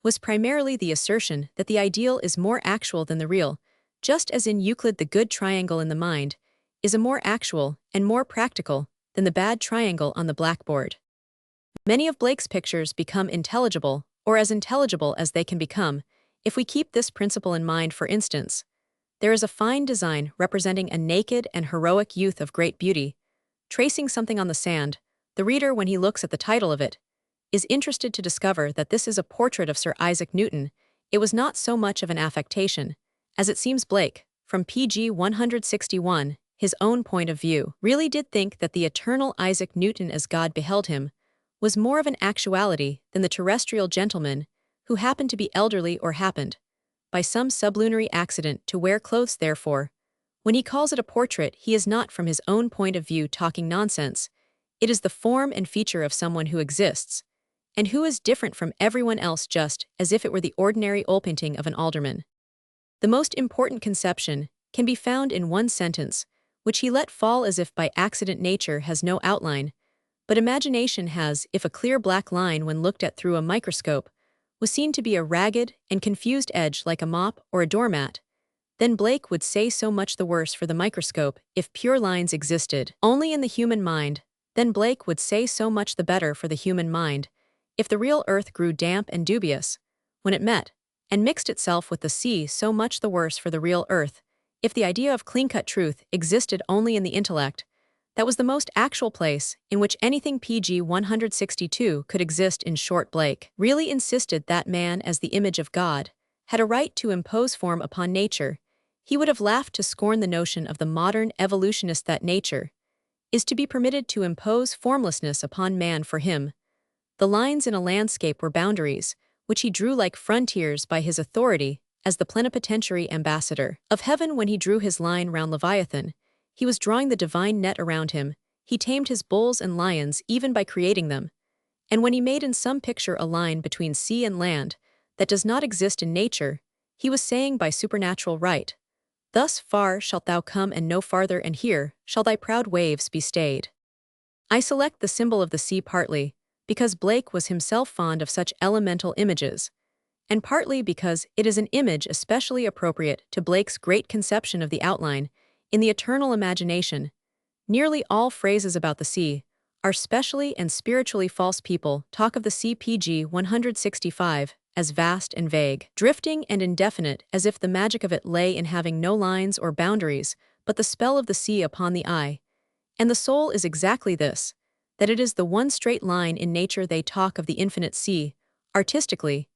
was primarily the assertion that the ideal is more actual than the real, just as in Euclid the good triangle in the mind is a more actual and more practical than the bad triangle on the blackboard. Many of Blake's pictures become intelligible, or as intelligible as they can become, if we keep this principle in mind. For instance, there is a fine design representing a naked and heroic youth of great beauty, tracing something on the sand. The reader, when he looks at the title of it, is interested to discover that this is a portrait of Sir Isaac Newton. It was not so much of an affectation, as it seems Blake, from pg 161, his own point of view, really did think that the eternal Isaac Newton, as God beheld him, was more of an actuality than the terrestrial gentleman who happened to be elderly or happened, by some sublunary accident, to wear clothes. Therefore, when he calls it a portrait, he is not from his own point of view talking nonsense. It is the form and feature of someone who exists, and who is different from everyone else, just as if it were the ordinary oil painting of an alderman. The most important conception can be found in one sentence, which he let fall as if by accident. Nature has no outline, but imagination has. If a clear black line, when looked at through a microscope, was seen to be a ragged and confused edge like a mop or a doormat, then Blake would say so much the worse for the microscope if pure lines existed only in the human mind. then Blake would say so much the better for the human mind, if the real earth grew damp and dubious, when it met, and mixed itself with the sea, so much the worse for the real earth, if the idea of clean-cut truth existed only in the intellect, that was the most actual place in which anything PG 162 could exist. In short, Blake really insisted that man, as the image of God, had a right to impose form upon nature. He would have laughed to scorn the notion of the modern evolutionist that nature is to be permitted to impose formlessness upon man. For him, the lines in a landscape were boundaries, which he drew like frontiers by his authority as the plenipotentiary ambassador of heaven. When he drew his line round Leviathan, he was drawing the divine net around him. He tamed his bulls and lions even by creating them. And when he made in some picture a line between sea and land that does not exist in nature, he was saying by supernatural right, "Thus far shalt thou come and no farther, and here shall thy proud waves be stayed." I select the symbol of the sea partly because Blake was himself fond of such elemental images, and partly because it is an image especially appropriate to Blake's great conception of the outline in the eternal imagination. Nearly all phrases about the sea are specially and spiritually false. People talk of the sea PG 165 as vast and vague, drifting and indefinite, as if the magic of it lay in having no lines or boundaries, but the spell of the sea upon the eye. And the soul is exactly this, that it is the one straight line in nature. They talk of the infinite sea, artistically.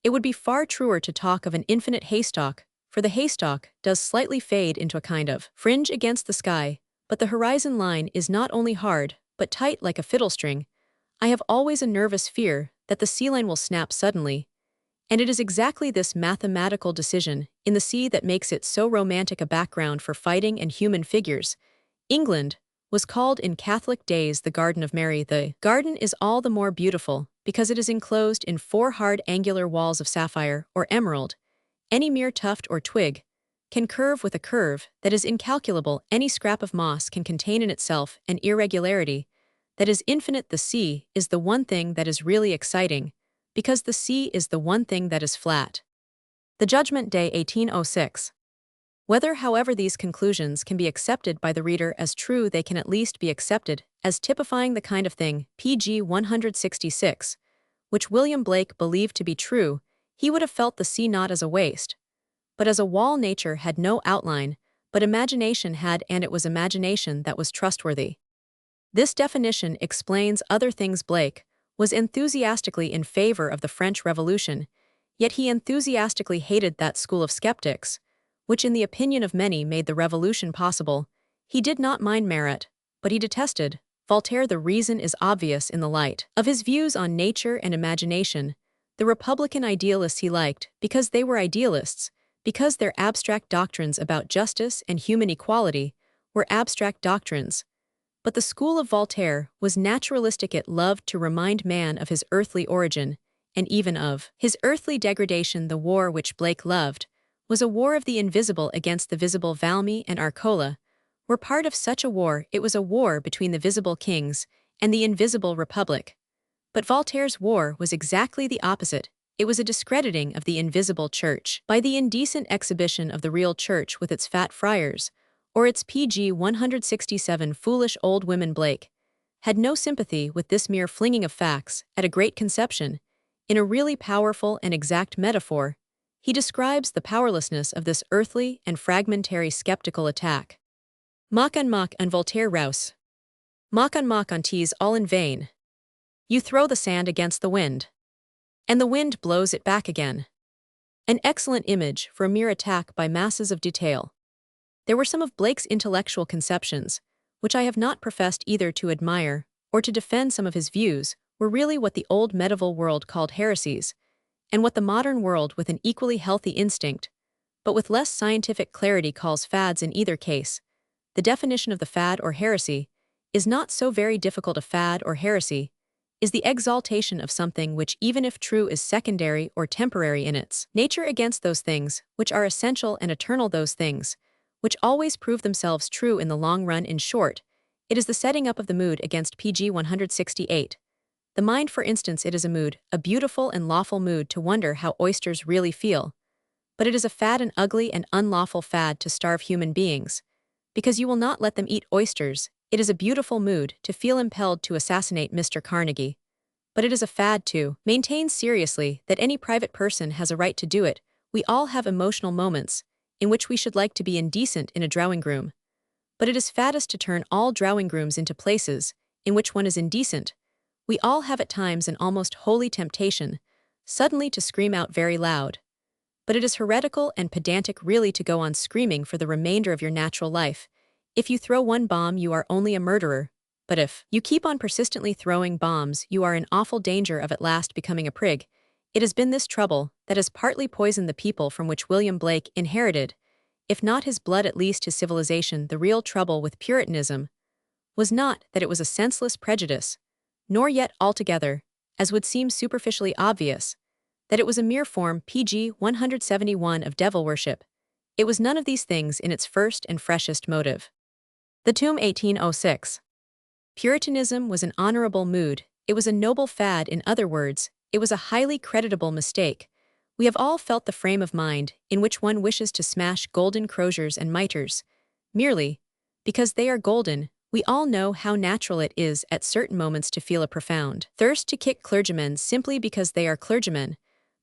It would be far truer to talk of an infinite haystack, for the haystack does slightly fade into a kind of fringe against the sky, but the horizon line is not only hard, but tight like a fiddle string. I have always a nervous fear that the sea line will snap suddenly, and it is exactly this mathematical decision in the sea that makes it so romantic a background for fighting and human figures. England was called in Catholic days the Garden of Mary. The garden is all the more beautiful because it is enclosed in 4 hard angular walls of sapphire or emerald. Any mere tuft or twig can curve with a curve that is incalculable. Any scrap of moss can contain in itself an irregularity that is infinite. The sea is the one thing that is really exciting, because the sea is the one thing that is flat. The Judgment Day, 1806. Whether, however, these conclusions can be accepted by the reader as true, they can at least be accepted as typifying the kind of thing, PG 166, which William Blake believed to be true. He would have felt the sea not as a waste, but as a wall. Nature had no outline, but imagination had, and it was imagination that was trustworthy. This definition explains other things. Blake was enthusiastically in favor of the French Revolution, yet he enthusiastically hated that school of skeptics, which in the opinion of many made the revolution possible. He did not mind Marat, but he detested Voltaire. The reason is obvious in the light of his views on nature and imagination. The Republican idealists he liked because they were idealists, because their abstract doctrines about justice and human equality were abstract doctrines. But the school of Voltaire was naturalistic. It loved to remind man of his earthly origin, and even of his earthly degradation. The war which Blake loved was a war of the invisible against the visible. Valmy and Arcola were part of such a war. It was a war between the visible kings and the invisible republic. But Voltaire's war was exactly the opposite. It was a discrediting of the invisible church by the indecent exhibition of the real church with its fat friars, or its PG 167 foolish old women. Blake had no sympathy with this mere flinging of facts at a great conception. In a really powerful and exact metaphor, he describes the powerlessness of this earthly and fragmentary skeptical attack. Mock on Voltaire rouse. Mock on tease all in vain. You throw the sand against the wind, and the wind blows it back again. An excellent image for a mere attack by masses of detail. There were some of Blake's intellectual conceptions, which I have not professed either to admire or to defend. Some of his views were really what the old medieval world called heresies, and what the modern world, with an equally healthy instinct, but with less scientific clarity, calls fads. In either case, the definition of the fad or heresy is not so very difficult. A fad or heresy is the exaltation of something which, even if true, is secondary or temporary in its nature against those things which are essential and eternal, those things which always prove themselves true in the long run. In short, it is the setting up of the mood against PG 168. The mind, for instance, it is a mood, a beautiful and lawful mood to wonder how oysters really feel. But it is a fad, an ugly and unlawful fad, to starve human beings, because you will not let them eat oysters. It is a beautiful mood to feel impelled to assassinate Mr. Carnegie. But it is a fad to maintain seriously that any private person has a right to do it. We all have emotional moments in which we should like to be indecent in a drawing room. But it is faddest to turn all drawing rooms into places in which one is indecent. We all have at times an almost holy temptation suddenly to scream out very loud. But it is heretical and pedantic really to go on screaming for the remainder of your natural life. If you throw one bomb, you are only a murderer. But if you keep on persistently throwing bombs, you are in awful danger of at last becoming a prig. It has been this trouble that has partly poisoned the people from which William Blake inherited, if not his blood at least his civilization. The real trouble with Puritanism was not that it was a senseless prejudice, nor yet altogether, as would seem superficially obvious, that it was a mere form pg 171 of devil worship. It was none of these things in its first and freshest motive. The Tomb 1806. Puritanism was an honorable mood, it was a noble fad. In other words, it was a highly creditable mistake. We have all felt the frame of mind in which one wishes to smash golden croziers and mitres, merely because they are golden. We all know how natural it is at certain moments to feel a profound thirst to kick clergymen simply because they are clergymen.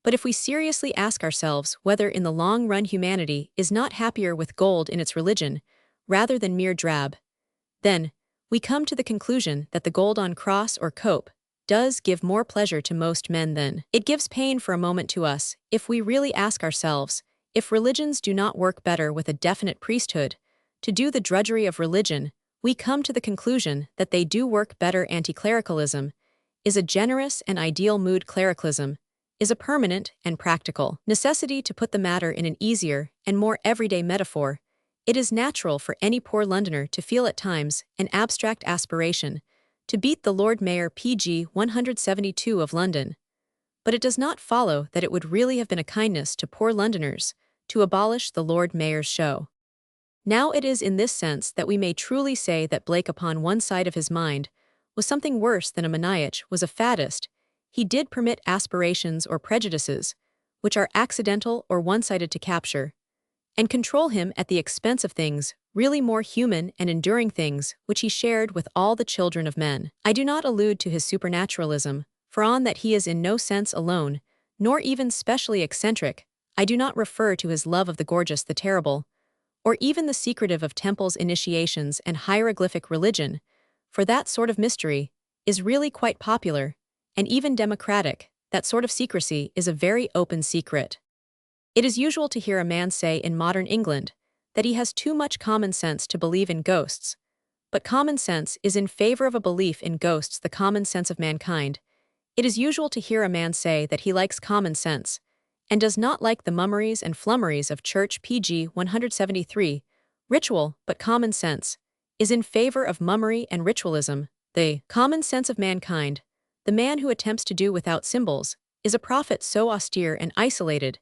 But if we seriously ask ourselves whether in the long run humanity is not happier with gold in its religion, rather than mere drab, then we come to the conclusion that the gold on cross or cope does give more pleasure to most men than it gives pain for a moment to us. If we really ask ourselves if religions do not work better with a definite priesthood to do the drudgery of religion, we come to the conclusion that they do work better. Anti-clericalism is a generous and ideal mood. Clericalism is a permanent and practical necessity. To put the matter in an easier and more everyday metaphor, it is natural for any poor Londoner to feel at times an abstract aspiration to beat the Lord Mayor pg 172 of London. But it does not follow that it would really have been a kindness to poor Londoners to abolish the Lord Mayor's show. Now it is in this sense that we may truly say that Blake upon one side of his mind was something worse than a maniac, was a faddist. He did permit aspirations or prejudices, which are accidental or one-sided, to capture and control him at the expense of things really more human and enduring, things which he shared with all the children of men. I do not allude to his supernaturalism, for on that he is in no sense alone, nor even specially eccentric. I do not refer to his love of the gorgeous, the terrible, or even the secretive of temples, initiations, and hieroglyphic religion, for that sort of mystery is really quite popular, and even democratic. That sort of secrecy is a very open secret. It is usual to hear a man say in modern England that he has too much common sense to believe in ghosts, but common sense is in favor of a belief in ghosts, the common sense of mankind. It is usual to hear a man say that he likes common sense, and does not like the mummeries and flummeries of church pg 173, ritual, but common sense is in favor of mummery and ritualism. The common sense of mankind, the man who attempts to do without symbols, is a prophet so austere and isolated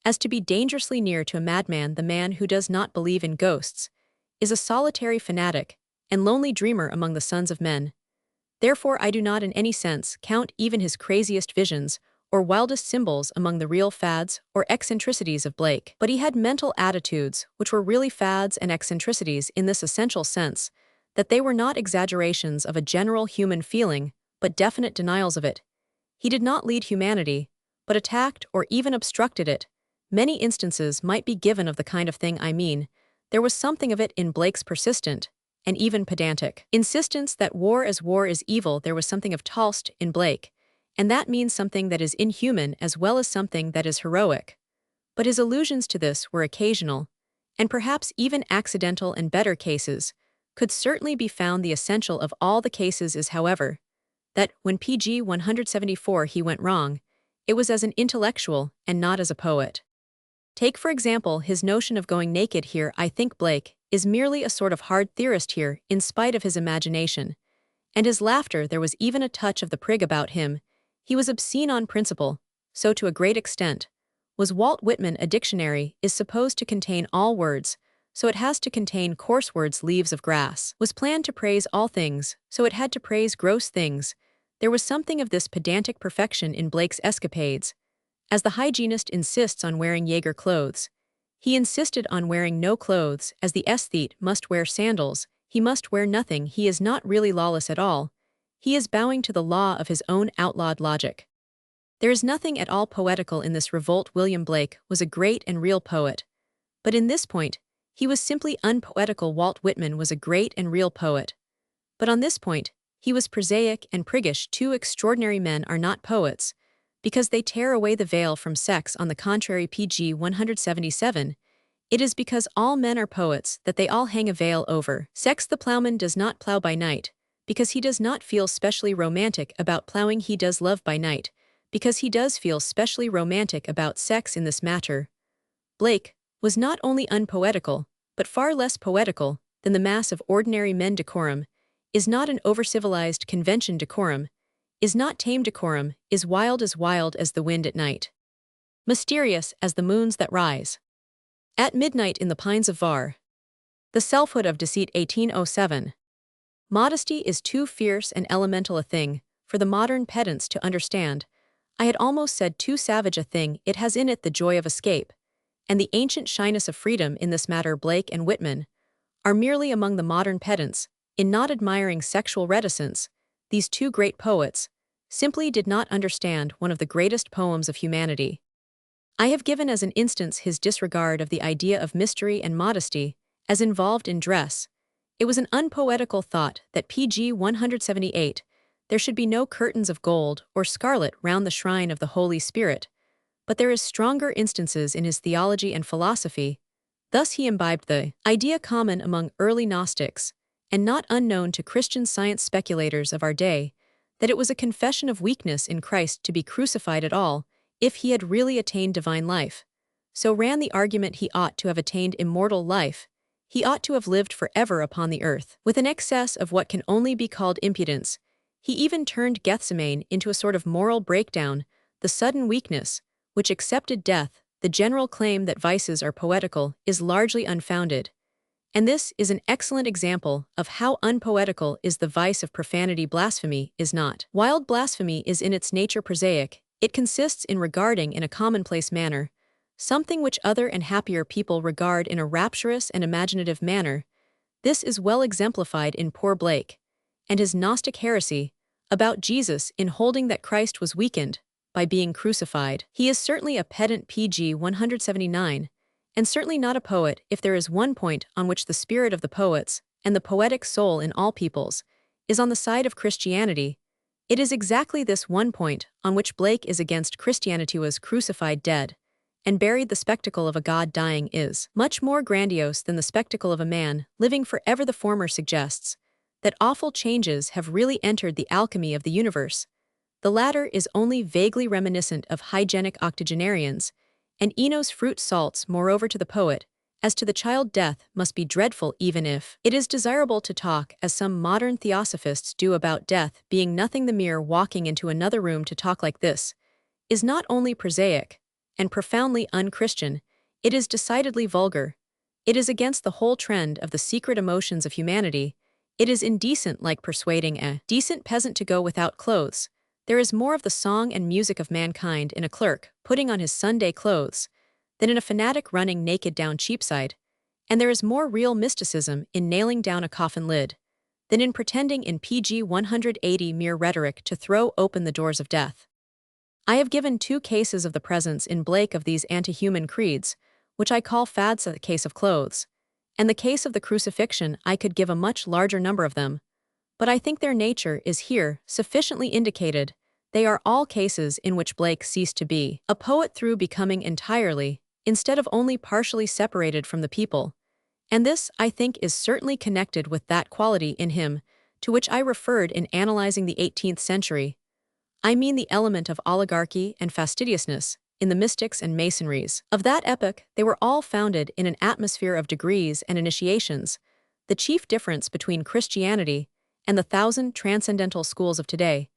as to be dangerously near to a madman. The man who does not believe in ghosts is a solitary fanatic and lonely dreamer among the sons of men. Therefore I do not in any sense count even his craziest visions or wildest symbols among the real fads or eccentricities of Blake. But he had mental attitudes which were really fads and eccentricities in this essential sense, that they were not exaggerations of a general human feeling, but definite denials of it. He did not lead humanity, but attacked or even obstructed it. Many instances might be given of the kind of thing I mean. There was something of it in Blake's persistent, and even pedantic, insistence that war is evil. There was something of Tolst in Blake, and that means something that is inhuman as well as something that is heroic. But his allusions to this were occasional, and perhaps even accidental. In better cases could certainly be found. The essential of all the cases is, however, that when pg 174 he went wrong, it was as an intellectual and not as a poet. Take for example his notion of going naked. Here I think Blake is merely a sort of hard theorist here, in spite of his imagination. And his laughter, there was even a touch of the prig about him. He was obscene on principle, so to a great extent was Walt Whitman. A dictionary is supposed to contain all words, so it has to contain coarse words. Leaves of Grass was planned to praise all things, so it had to praise gross things. There was something of this pedantic perfection in Blake's escapades. As the hygienist insists on wearing Jaeger clothes, he insisted on wearing no clothes. As the aesthete must wear sandals, he must wear nothing, he is not really lawless at all, he is bowing to the law of his own outlawed logic. There is nothing at all poetical in this revolt. William Blake was a great and real poet, but in this point, he was simply unpoetical. Walt Whitman was a great and real poet, but on this point, he was prosaic and priggish. Two extraordinary men are not poets, because they tear away the veil from sex. On the contrary, pg 177, it is because all men are poets that they all hang a veil over sex. The plowman does not plow by night, because he does not feel specially romantic about plowing. He does love by night, because he does feel specially romantic about sex. In this matter, Blake was not only unpoetical, but far less poetical than the mass of ordinary men. Decorum is not an over-civilized convention. Decorum is not tame. Decorum is wild as the wind at night, mysterious as the moons that rise at midnight in the pines of Var. The Selfhood of Deceit. 1807. Modesty is too fierce and elemental a thing for the modern pedants to understand. I had almost said too savage a thing. It has in it the joy of escape, and the ancient shyness of freedom. In this matter, Blake and Whitman are merely among the modern pedants in not admiring sexual reticence. These two great poets simply did not understand one of the greatest poems of humanity. I have given as an instance his disregard of the idea of mystery and modesty as involved in dress. It was an unpoetical thought that pg 178 there should be no curtains of gold or scarlet round the shrine of the Holy Spirit, but there is stronger instances in his theology and philosophy. Thus he imbibed the idea common among early Gnostics, and not unknown to Christian Science speculators of our day, that it was a confession of weakness in Christ to be crucified at all, if he had really attained divine life. So ran the argument: he ought to have attained immortal life, he ought to have lived forever upon the earth. With an excess of what can only be called impudence, he even turned Gethsemane into a sort of moral breakdown, the sudden weakness, which accepted death. The general claim that vices are poetical is largely unfounded, and this is an excellent example of how unpoetical is the vice of profanity. Blasphemy is not. Wild blasphemy is in its nature prosaic. It consists in regarding in a commonplace manner something which other and happier people regard in a rapturous and imaginative manner. This is well exemplified in poor Blake and his Gnostic heresy about Jesus in holding that Christ was weakened by being crucified. He is certainly a pedant. pg 179, and certainly not a poet. If there is one point on which the spirit of the poets and the poetic soul in all peoples is on the side of Christianity, it is exactly this one point on which Blake is against. Christianity was crucified, dead, and buried. The spectacle of a God dying is much more grandiose than the spectacle of a man living forever. The former suggests that awful changes have really entered the alchemy of the universe. The latter is only vaguely reminiscent of hygienic octogenarians, and Eno's fruit salts. Moreover, to the poet, as to the child, death must be dreadful, even if it is desirable to talk, as some modern theosophists do, about death being nothing. The mere walking into another room to talk like this is not only prosaic and profoundly unchristian, it is decidedly vulgar. It is against the whole trend of the secret emotions of humanity. It is indecent, like persuading a decent peasant to go without clothes. There is more of the song and music of mankind in a clerk putting on his Sunday clothes than in a fanatic running naked down Cheapside, and there is more real mysticism in nailing down a coffin lid than in pretending in pg 180 mere rhetoric to throw open the doors of death. I have given two cases of the presence in Blake of these anti-human creeds, which I call fads. The case of clothes and the case of the crucifixion. I could give a much larger number of them, but I think their nature is here sufficiently indicated. They are all cases in which Blake ceased to be a poet through becoming entirely, instead of only partially, separated from the people, and this, I think, is certainly connected with that quality in him to which I referred in analyzing the 18th century. I mean the element of oligarchy and fastidiousness in the mystics and masonries of that epoch. They were all founded in an atmosphere of degrees and initiations. The chief difference between Christianity and the 1,000 transcendental schools of today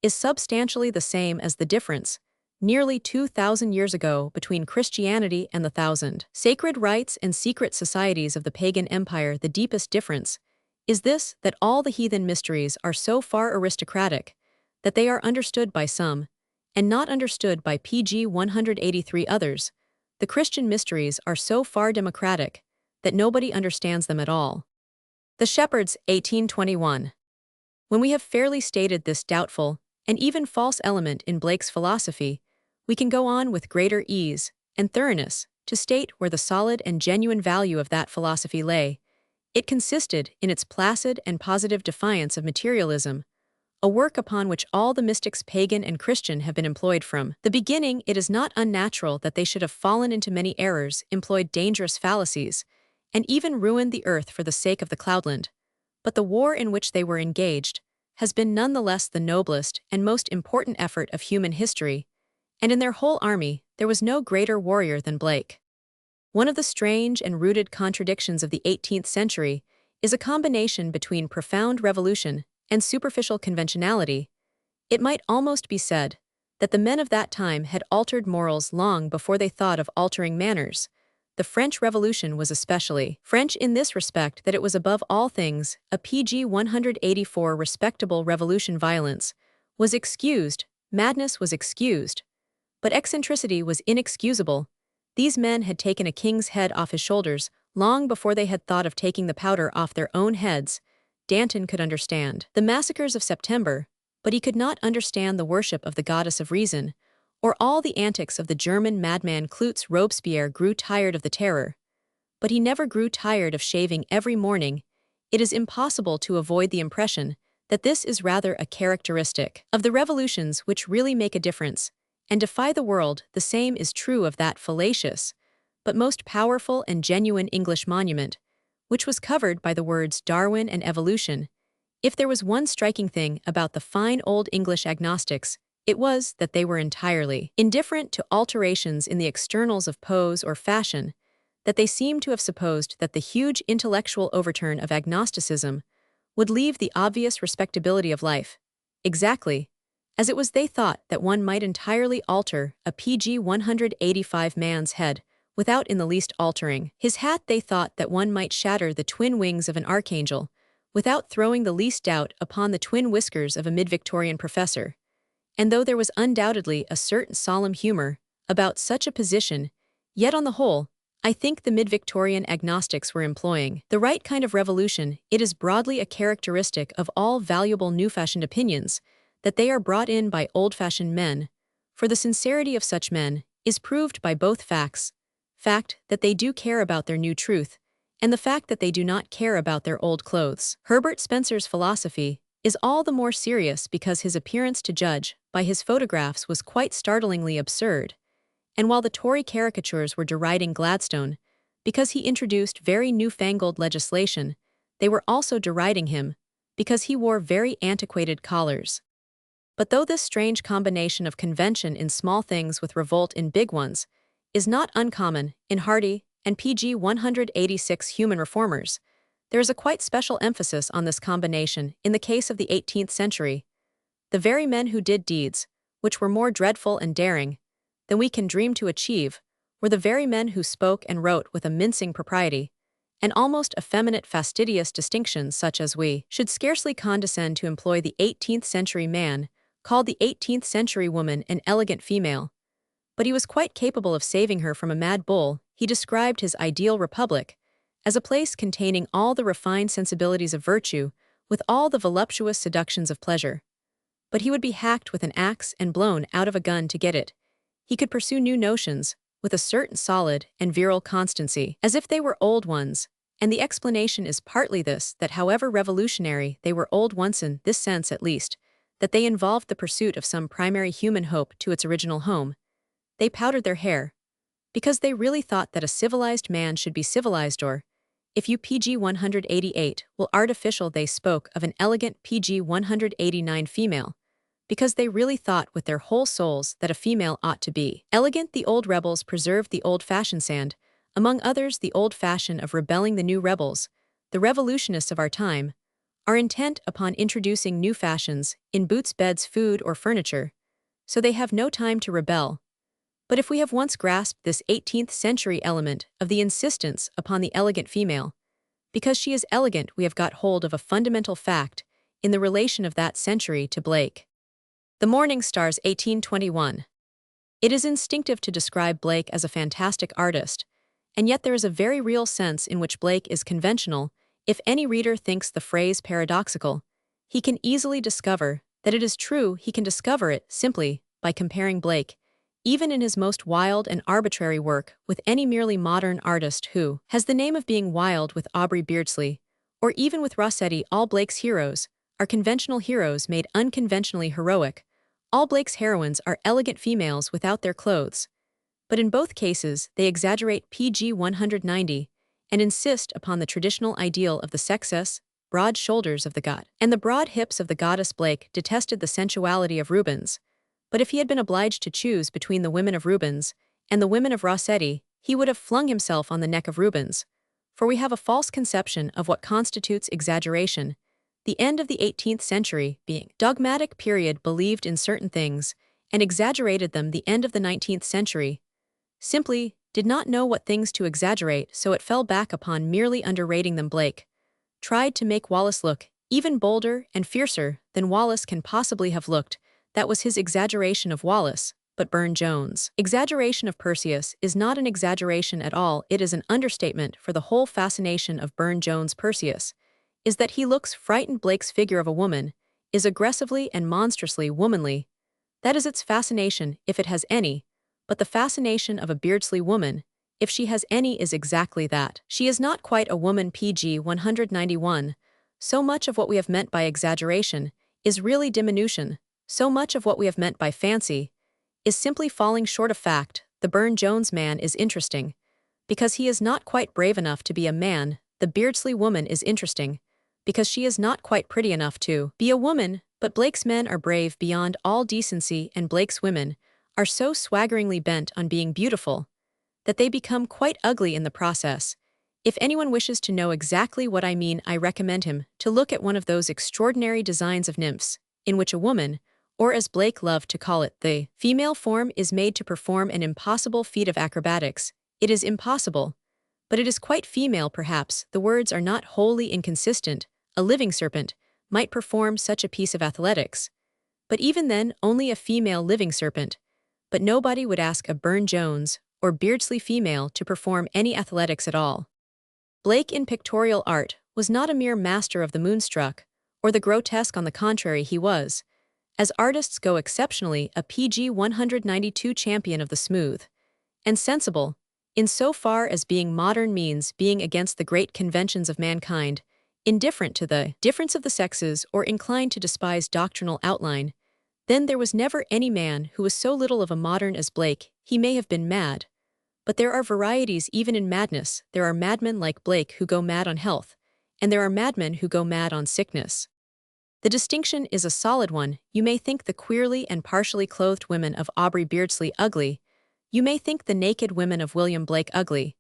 is substantially the same as the difference, nearly 2,000 years ago, between Christianity and the 1,000 sacred rites and secret societies of the pagan empire. The deepest difference is this, that all the heathen mysteries are so far aristocratic that they are understood by some, and not understood by pg 183 others. The Christian mysteries are so far democratic that nobody understands them at all. The Shepherds, 1821. When we have fairly stated this doubtful and even false element in Blake's philosophy, we can go on with greater ease and thoroughness to state where the solid and genuine value of that philosophy lay. It consisted in its placid and positive defiance of materialism, a work upon which all the mystics pagan and Christian have been employed from the beginning. It is not unnatural that they should have fallen into many errors, employed dangerous fallacies, and even ruined the earth for the sake of the cloudland. But the war in which they were engaged has been nonetheless the noblest and most important effort of human history, and in their whole army there was no greater warrior than Blake. One of the strange and rooted contradictions of the 18th century is a combination between profound revolution and superficial conventionality. It might almost be said that the men of that time had altered morals long before they thought of altering manners. The French Revolution was especially French in this respect that it was above all things a PG 184 respectable revolution. Violence was excused, madness was excused, but eccentricity was inexcusable. These men had taken a king's head off his shoulders long before they had thought of taking the powder off their own heads. Danton could understand the massacres of September, but he could not understand the worship of the goddess of reason, or all the antics of the German madman Klutz. Robespierre grew tired of the terror, but he never grew tired of shaving every morning. It is impossible to avoid the impression that this is rather a characteristic of the revolutions which really make a difference and defy the world. The same is true of that fallacious, but most powerful and genuine English monument, which was covered by the words Darwin and evolution. If there was one striking thing about the fine old English agnostics, it was that they were entirely indifferent to alterations in the externals of pose or fashion, that they seemed to have supposed that the huge intellectual overturn of agnosticism would leave the obvious respectability of life, exactly as it was they thought that one might entirely alter a PG 185 man's head without in the least altering his hat. They thought that one might shatter the twin wings of an archangel without throwing the least doubt upon the twin whiskers of a mid-Victorian professor. And though there was undoubtedly a certain solemn humor about such a position, yet on the whole, I think the mid-Victorian agnostics were employing the right kind of revolution. It is broadly a characteristic of all valuable new-fashioned opinions that they are brought in by old-fashioned men, for the sincerity of such men is proved by both fact that they do care about their new truth, and the fact that they do not care about their old clothes. Herbert Spencer's philosophy is all the more serious because his appearance, to judge by his photographs, was quite startlingly absurd, and while the Tory caricatures were deriding Gladstone because he introduced very newfangled legislation, they were also deriding him because he wore very antiquated collars. But though this strange combination of convention in small things with revolt in big ones is not uncommon in Hardy and PG 186 human reformers, there is a quite special emphasis on this combination in the case of the 18th century. The very men who did deeds which were more dreadful and daring than we can dream to achieve were the very men who spoke and wrote with a mincing propriety, an almost effeminate fastidious distinction such as we should scarcely condescend to employ. The 18th century man called the 18th century woman an elegant female, but he was quite capable of saving her from a mad bull. He described his ideal republic as a place containing all the refined sensibilities of virtue, with all the voluptuous seductions of pleasure. But he would be hacked with an axe and blown out of a gun to get it. He could pursue new notions with a certain solid and virile constancy, as if they were old ones, and the explanation is partly this, that however revolutionary they were old once in this sense at least, that they involved the pursuit of some primary human hope to its original home. They powdered their hair because they really thought that a civilized man should be civilized, or, if you PG 188 will artificial, they spoke of an elegant PG 189 female, because they really thought with their whole souls that a female ought to be elegant. The old rebels preserved the old-fashioned sand, among others the old fashion of rebelling. The new rebels, the revolutionists of our time, are intent upon introducing new fashions in boots, beds, food, or furniture, so they have no time to rebel. But if we have once grasped this 18th century element of the insistence upon the elegant female, because she is elegant, we have got hold of a fundamental fact in the relation of that century to Blake. The Morning Stars, 1821. It is instinctive to describe Blake as a fantastic artist, and yet there is a very real sense in which Blake is conventional If any reader thinks the phrase paradoxical, he can easily discover that it is true. He can discover it simply by comparing Blake, even in his most wild and arbitrary work, with any merely modern artist who has the name of being wild, with Aubrey Beardsley, or even with Rossetti. All Blake's heroes are conventional heroes made unconventionally heroic. All Blake's heroines are elegant females without their clothes. But in both cases, they exaggerate PG 190 and insist upon the traditional ideal of the sexess, broad shoulders of the god, and the broad hips of the goddess. Blake detested the sensuality of Rubens, but if he had been obliged to choose between the women of Rubens and the women of Rossetti, he would have flung himself on the neck of Rubens. For we have a false conception of what constitutes exaggeration. The end of the 18th century, being dogmatic period, believed in certain things and exaggerated them. The end of the 19th century simply did not know what things to exaggerate, so it fell back upon merely underrating them. Blake tried to make Wallace look even bolder and fiercer than Wallace can possibly have looked. That was his exaggeration of Wallace. But Burne-Jones' exaggeration of Perseus is not an exaggeration at all. It is an understatement, for the whole fascination of Burne-Jones' Perseus is that he looks frightened. Blake's figure of a woman is aggressively and monstrously womanly. That is its fascination, if it has any. But the fascination of a Beardsley woman, if she has any, is exactly that. She is not quite a woman. PG 191. So much of what we have meant by exaggeration is really diminution. So much of what we have meant by fancy is simply falling short of fact. The Burne-Jones man is interesting because he is not quite brave enough to be a man. The Beardsley woman is interesting because she is not quite pretty enough to be a woman. But Blake's men are brave beyond all decency, and Blake's women are so swaggeringly bent on being beautiful that they become quite ugly in the process. If anyone wishes to know exactly what I mean, I recommend him to look at one of those extraordinary designs of nymphs, in which a woman, or as Blake loved to call it, the female form, is made to perform an impossible feat of acrobatics. It is impossible, but it is quite female. Perhaps the words are not wholly inconsistent. A living serpent might perform such a piece of athletics, but even then only a female living serpent. But nobody would ask a Burne-Jones or Beardsley female to perform any athletics at all. Blake in pictorial art was not a mere master of the moonstruck or the grotesque. On the contrary, he was, as artists go, exceptionally a PG 192 champion of the smooth and sensible, in so far as being modern means being against the great conventions of mankind, indifferent to the difference of the sexes, or inclined to despise doctrinal outline. Then there was never any man who was so little of a modern as Blake. He may have been mad, but there are varieties even in madness. There are madmen like Blake who go mad on health, and there are madmen who go mad on sickness. The distinction is a solid one. You may think the queerly and partially clothed women of Aubrey Beardsley ugly. You may think the naked women of William Blake ugly.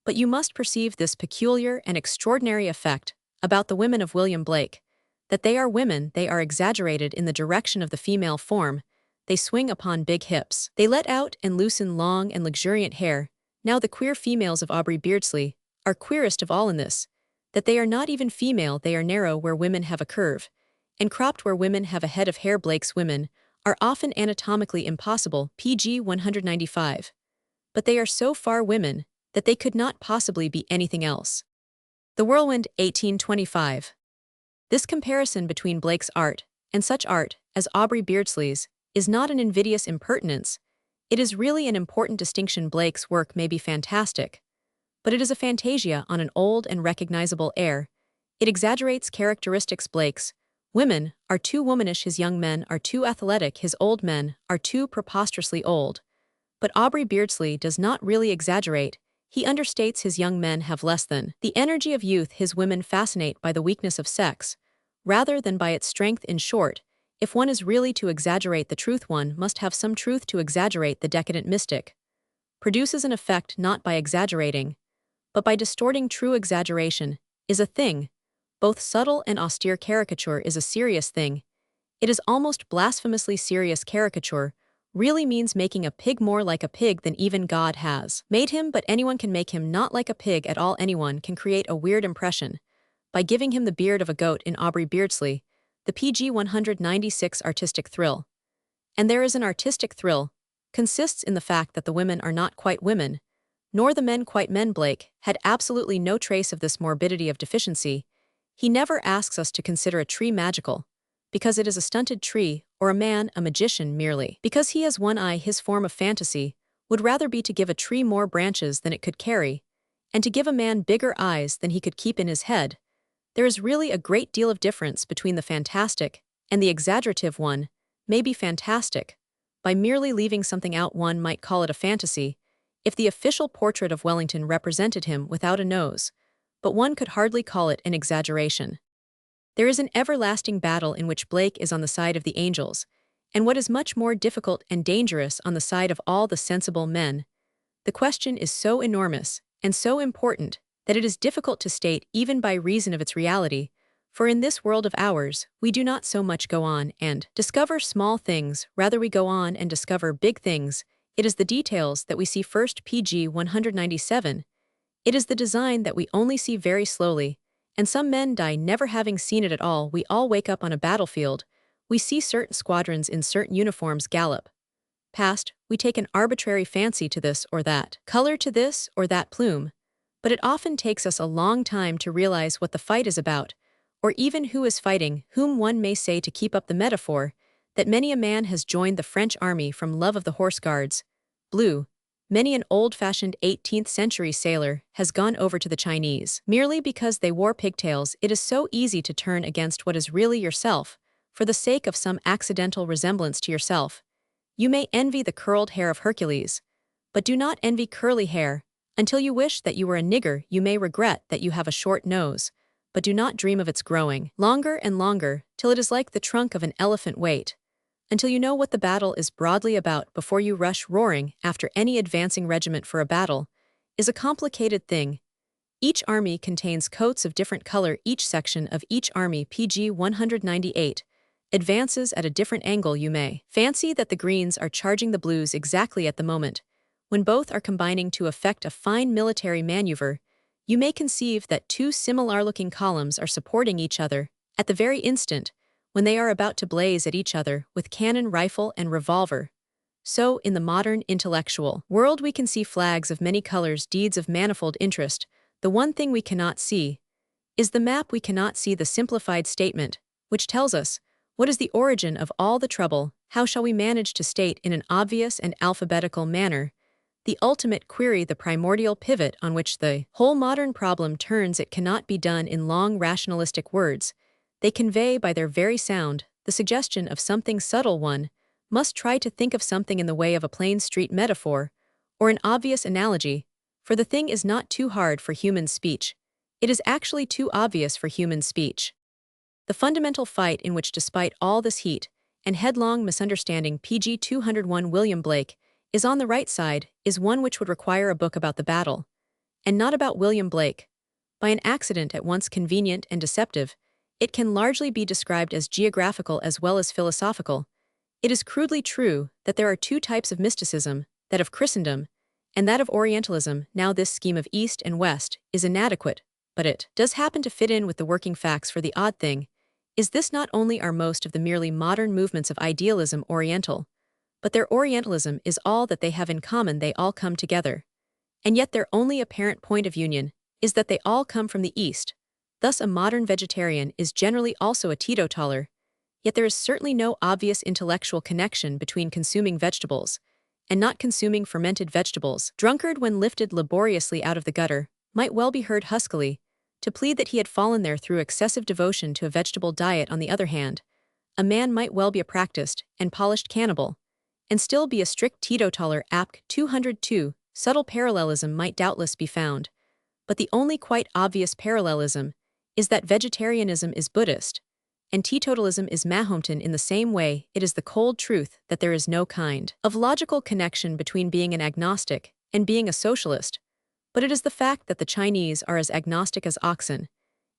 But you must perceive this peculiar and extraordinary effect about the women of William Blake, that they are women. They are exaggerated in the direction of the female form. They swing upon big hips. They let out and loosen long and luxuriant hair. Now the queer females of Aubrey Beardsley are queerest of all in this, that they are not even female. They are narrow where women have a curve, and cropped where women have a head of hair. Blake's women are often anatomically impossible. PG 195. But they are so far women that they could not possibly be anything else. The Whirlwind, 1825. This comparison between Blake's art and such art as Aubrey Beardsley's is not an invidious impertinence. It is really an important distinction. Blake's work may be fantastic, but it is a fantasia on an old and recognizable air. It exaggerates characteristics. Blake's women are too womanish. His young men are too athletic. His old men are too preposterously old. But Aubrey Beardsley does not really exaggerate. He understates. His young men have less than the energy of youth. His women fascinate by the weakness of sex, rather than by its strength. In short, if one is really to exaggerate the truth, one must have some truth to exaggerate. The decadent mystic produces an effect not by exaggerating, but by distorting. True exaggeration is a thing. Both subtle and austere caricature is a serious thing. It is almost blasphemously serious. Caricature really means making a pig more like a pig than even God has made him, but anyone can make him not like a pig at all. Anyone can create a weird impression by giving him the beard of a goat. In Aubrey Beardsley, the PG 196 artistic thrill, and there is an artistic thrill, consists in the fact that the women are not quite women, nor the men quite men Blake, had absolutely no trace of this morbidity of deficiency. He never asks us to consider a tree magical, because it is a stunted tree, or a man a magician merely. Because he has one eye, his form of fantasy would rather be to give a tree more branches than it could carry, and to give a man bigger eyes than he could keep in his head. There is really a great deal of difference between the fantastic and the exaggerative. One may be fantastic. By merely leaving something out, one might call it a fantasy, if the official portrait of Wellington represented him without a nose, but one could hardly call it an exaggeration. There is an everlasting battle in which Blake is on the side of the angels, and what is much more difficult and dangerous, on the side of all the sensible men. The question is so enormous and so important that it is difficult to state even by reason of its reality, for in this world of ours, we do not so much go on and discover small things, rather we go on and discover big things. It is the details that we see first. Pg 197. It is the design that we only see very slowly, and some men die never having seen it at all. We all wake up on a battlefield, we see certain squadrons in certain uniforms gallop past, we take an arbitrary fancy to this or that color, to this or that plume, but it often takes us a long time to realize what the fight is about, or even who is fighting whom. One may say, to keep up the metaphor, that many a man has joined the French army from love of the Horse Guards, blue. Many an old-fashioned 18th century sailor has gone over to the Chinese merely because they wore pigtails. It is so easy to turn against what is really yourself, for the sake of some accidental resemblance to yourself. You may envy the curled hair of Hercules, but do not envy curly hair, until you wish that you were a nigger. You may regret that you have a short nose, but do not dream of its growing longer and longer, till it is like the trunk of an elephant. Wait until you know what the battle is broadly about before you rush roaring after any advancing regiment, for a battle is a complicated thing. Each army contains coats of different color. Each section of each army, Pg 198, advances at a different angle. You may fancy that the greens are charging the blues exactly at the moment when both are combining to effect a fine military maneuver. You may conceive that two similar-looking columns are supporting each other at the very instant when they are about to blaze at each other with cannon, rifle, and revolver. So, in the modern intellectual world, we can see flags of many colors, deeds of manifold interest. The one thing we cannot see is the map. We cannot see the simplified statement, which tells us what is the origin of all the trouble. How shall we manage to state in an obvious and alphabetical manner the ultimate query, the primordial pivot on which the whole modern problem turns? It cannot be done in long rationalistic words. They convey by their very sound the suggestion of something subtle. One must try to think of something in the way of a plain street metaphor or an obvious analogy, for the thing is not too hard for human speech. It is actually too obvious for human speech. The fundamental fight in which, despite all this heat and headlong misunderstanding, Pg 201 William Blake is on the right side, is one which would require a book about the battle, and not about William Blake. By an accident at once convenient and deceptive, it can largely be described as geographical as well as philosophical. It is crudely true that there are two types of mysticism, that of Christendom and that of Orientalism. Now this scheme of East and West is inadequate, but it does happen to fit in with the working facts. For the odd thing is, this not only are most of the merely modern movements of idealism Oriental, but their Orientalism is all that they have in common. They all come together, and yet their only apparent point of union is that they all come from the East. Thus a modern vegetarian is generally also a teetotaler, yet there is certainly no obvious intellectual connection between consuming vegetables and not consuming fermented vegetables. Drunkard, when lifted laboriously out of the gutter, might well be heard huskily to plead that he had fallen there through excessive devotion to a vegetable diet. On the other hand, a man might well be a practiced and polished cannibal and still be a strict teetotaler. Apt 202. Subtle parallelism might doubtless be found, but the only quite obvious parallelism is that vegetarianism is Buddhist, and teetotalism is Mahometan. In the same way, it is the cold truth that there is no kind of logical connection between being an agnostic and being a socialist, but it is the fact that the Chinese are as agnostic as oxen,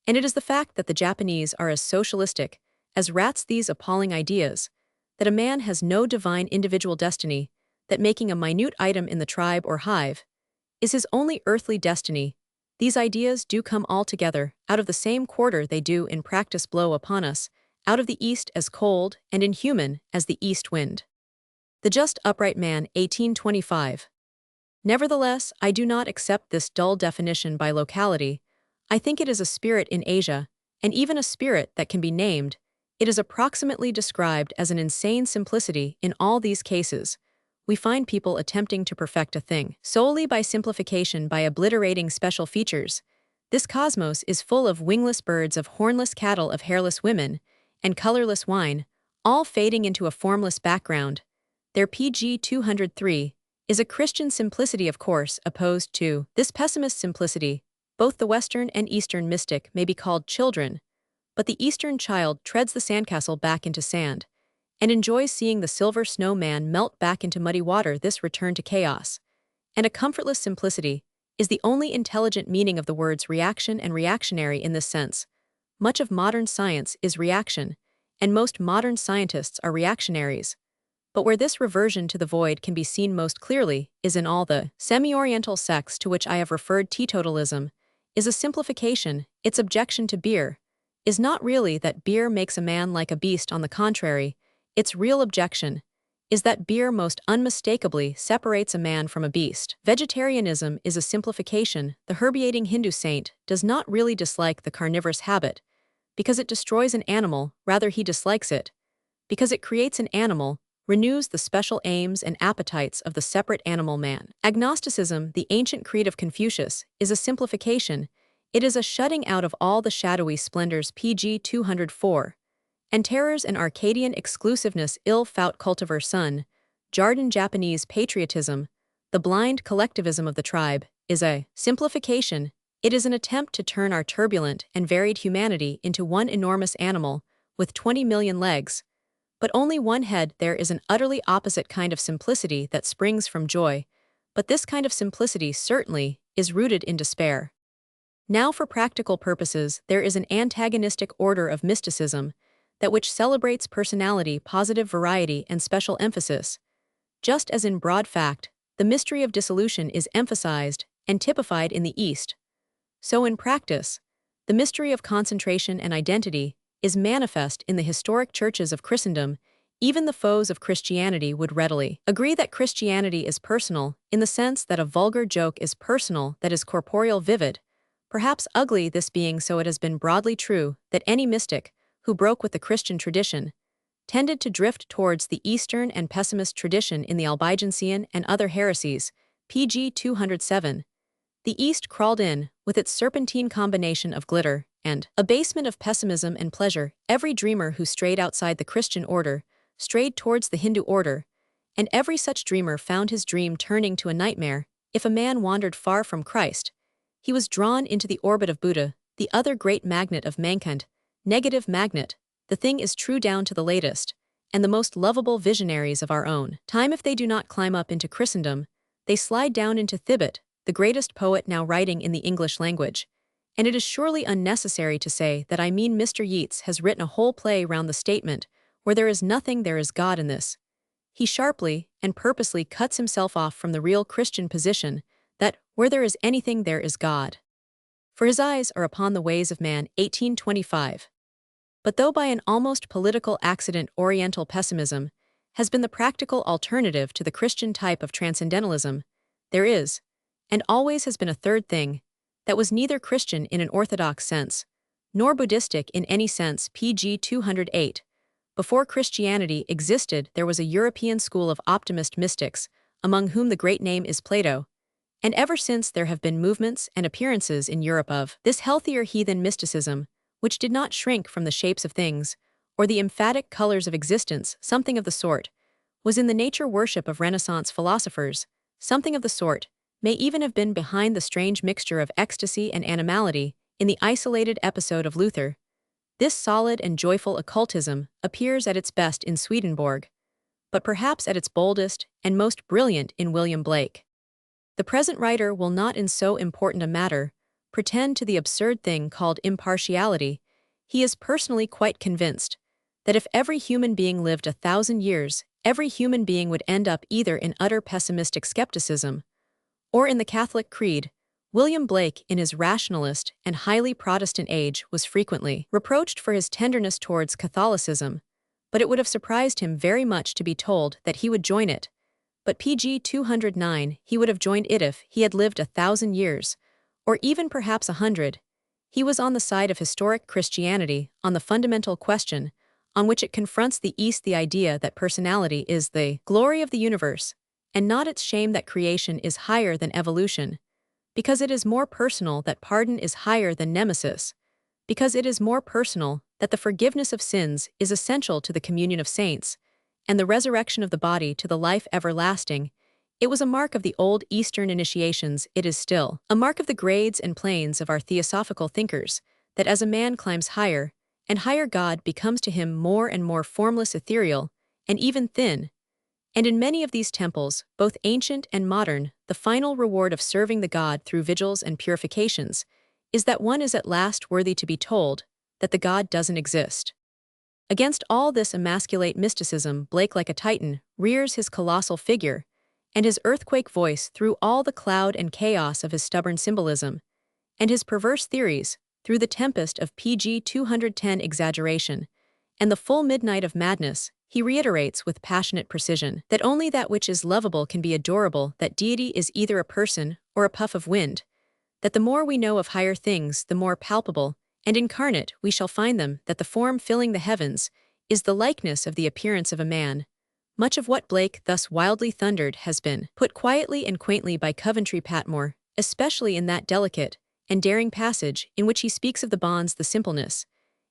and it is the fact that the Japanese are as socialistic as rats. These appalling ideas that a man has no divine individual destiny, that making a minute item in the tribe or hive is his only earthly destiny. These ideas do come all together out of the same quarter. They do in practice blow upon us out of the east as cold and inhuman as the east wind. The Just Upright Man, 1825. Nevertheless, I do not accept this dull definition by locality. I think it is a spirit in Asia, and even a spirit that can be named. It is approximately described as an insane simplicity in all these cases. We find people attempting to perfect a thing solely by simplification, by obliterating special features. This cosmos is full of wingless birds, of hornless cattle, of hairless women, and colorless wine, all fading into a formless background. Their PG 203 is a Christian simplicity, of course, opposed to this pessimist simplicity. Both the Western and Eastern mystic may be called children, but the Eastern child treads the sandcastle back into sand and enjoys seeing the silver snowman melt back into muddy water, this return to chaos. And a comfortless simplicity is the only intelligent meaning of the words reaction and reactionary in this sense. Much of modern science is reaction, and most modern scientists are reactionaries. But where this reversion to the void can be seen most clearly is in all the semi-oriental sects to which I have referred. Teetotalism is a simplification. Its objection to beer is not really that beer makes a man like a beast. On the contrary, its real objection is that beer most unmistakably separates a man from a beast. Vegetarianism is a simplification. The herbiating Hindu saint does not really dislike the carnivorous habit because it destroys an animal, rather he dislikes it because it creates an animal, renews the special aims and appetites of the separate animal man. Agnosticism, the ancient creed of Confucius, is a simplification. It is a shutting out of all the shadowy splendors. PG 204. And terrors and Arcadian exclusiveness. Il faut cultiver son. Jardin. Japanese patriotism, the blind collectivism of the tribe, is a simplification. It is an attempt to turn our turbulent and varied humanity into one enormous animal with 20 million legs, but only one head. There is an utterly opposite kind of simplicity that springs from joy, but this kind of simplicity certainly is rooted in despair. Now, for practical purposes, there is an antagonistic order of mysticism that which celebrates personality, positive variety, and special emphasis. Just as in broad fact, the mystery of dissolution is emphasized and typified in the East, so in practice, the mystery of concentration and identity is manifest in the historic churches of Christendom. Even the foes of Christianity would readily agree that Christianity is personal, in the sense that a vulgar joke is personal, that is corporeal, vivid, perhaps ugly. This being so, it has been broadly true that any mystic who broke with the Christian tradition tended to drift towards the Eastern and pessimist tradition in the Albigensian and other heresies. PG 207. The East crawled in, with its serpentine combination of glitter and abasement of pessimism and pleasure. Every dreamer who strayed outside the Christian order strayed towards the Hindu order, and every such dreamer found his dream turning to a nightmare. If a man wandered far from Christ, he was drawn into the orbit of Buddha, the other great magnet of mankind, negative magnet. The thing is true down to the latest and the most lovable visionaries of our own time. If they do not climb up into Christendom, they slide down into Thibaut, the greatest poet now writing in the English language. And it is surely unnecessary to say that I mean Mr. Yeats has written a whole play round the statement, where there is nothing, there is God in this. He sharply and purposely cuts himself off from the real Christian position, that where there is anything, there is God. For his eyes are upon the ways of man. 1825. But though by an almost political accident Oriental pessimism has been the practical alternative to the Christian type of transcendentalism, there is, and always has been, a third thing that was neither Christian in an orthodox sense, nor Buddhistic in any sense. PG 208. Before Christianity existed, there was a European school of optimist mystics, among whom the great name is Plato, and ever since there have been movements and appearances in Europe of this healthier heathen mysticism, which did not shrink from the shapes of things, or the emphatic colors of existence. Something of the sort was in the nature worship of Renaissance philosophers. Something of the sort may even have been behind the strange mixture of ecstasy and animality in the isolated episode of Luther. This solid and joyful occultism appears at its best in Swedenborg, but perhaps at its boldest and most brilliant in William Blake. The present writer will not, in so important a matter, pretend to the absurd thing called impartiality. He is personally quite convinced that if every human being lived 1,000 years, every human being would end up either in utter pessimistic skepticism or in the Catholic creed. William Blake, in his rationalist and highly Protestant age, was frequently reproached for his tenderness towards Catholicism, but it would have surprised him very much to be told that he would join it. but PG 209, he would have joined it if he had lived 1,000 years, or even perhaps 100. He was on the side of historic Christianity on the fundamental question on which it confronts the East, the idea that personality is the glory of the universe, and not its shame that creation is higher than evolution, because it is more personal that pardon is higher than nemesis, because it is more personal that the forgiveness of sins is essential to the communion of saints, and the resurrection of the body to the life everlasting. It was a mark of the old Eastern initiations, it is still a mark of the grades and planes of our theosophical thinkers, that as a man climbs higher, and higher God becomes to him more and more formless, ethereal, and even thin. And in many of these temples, both ancient and modern, the final reward of serving the God through vigils and purifications is that one is at last worthy to be told that the God doesn't exist. Against all this emasculate mysticism, Blake, like a titan, rears his colossal figure, and his earthquake voice through all the cloud and chaos of his stubborn symbolism, and his perverse theories through the tempest of PG 210 exaggeration, and the full midnight of madness. He reiterates with passionate precision that only that which is lovable can be adorable, that deity is either a person or a puff of wind, that the more we know of higher things, the more palpable and incarnate we shall find them, that the form filling the heavens is the likeness of the appearance of a man. Much of what Blake thus wildly thundered has been put quietly and quaintly by Coventry Patmore, especially in that delicate and daring passage in which he speaks of the bonds, the simpleness,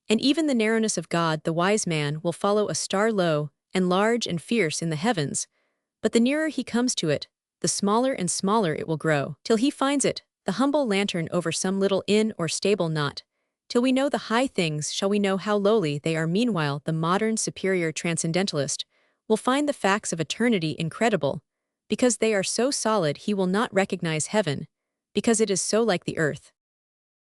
and even the narrowness of God. The wise man will follow a star low and large and fierce in the heavens, but the nearer he comes to it, the smaller and smaller it will grow, till he finds it, the humble lantern over some little inn or stable knot. Till we know the high things shall we know how lowly they are. Meanwhile, the modern superior transcendentalist will find the facts of eternity incredible, because they are so solid he will not recognize heaven, because it is so like the earth.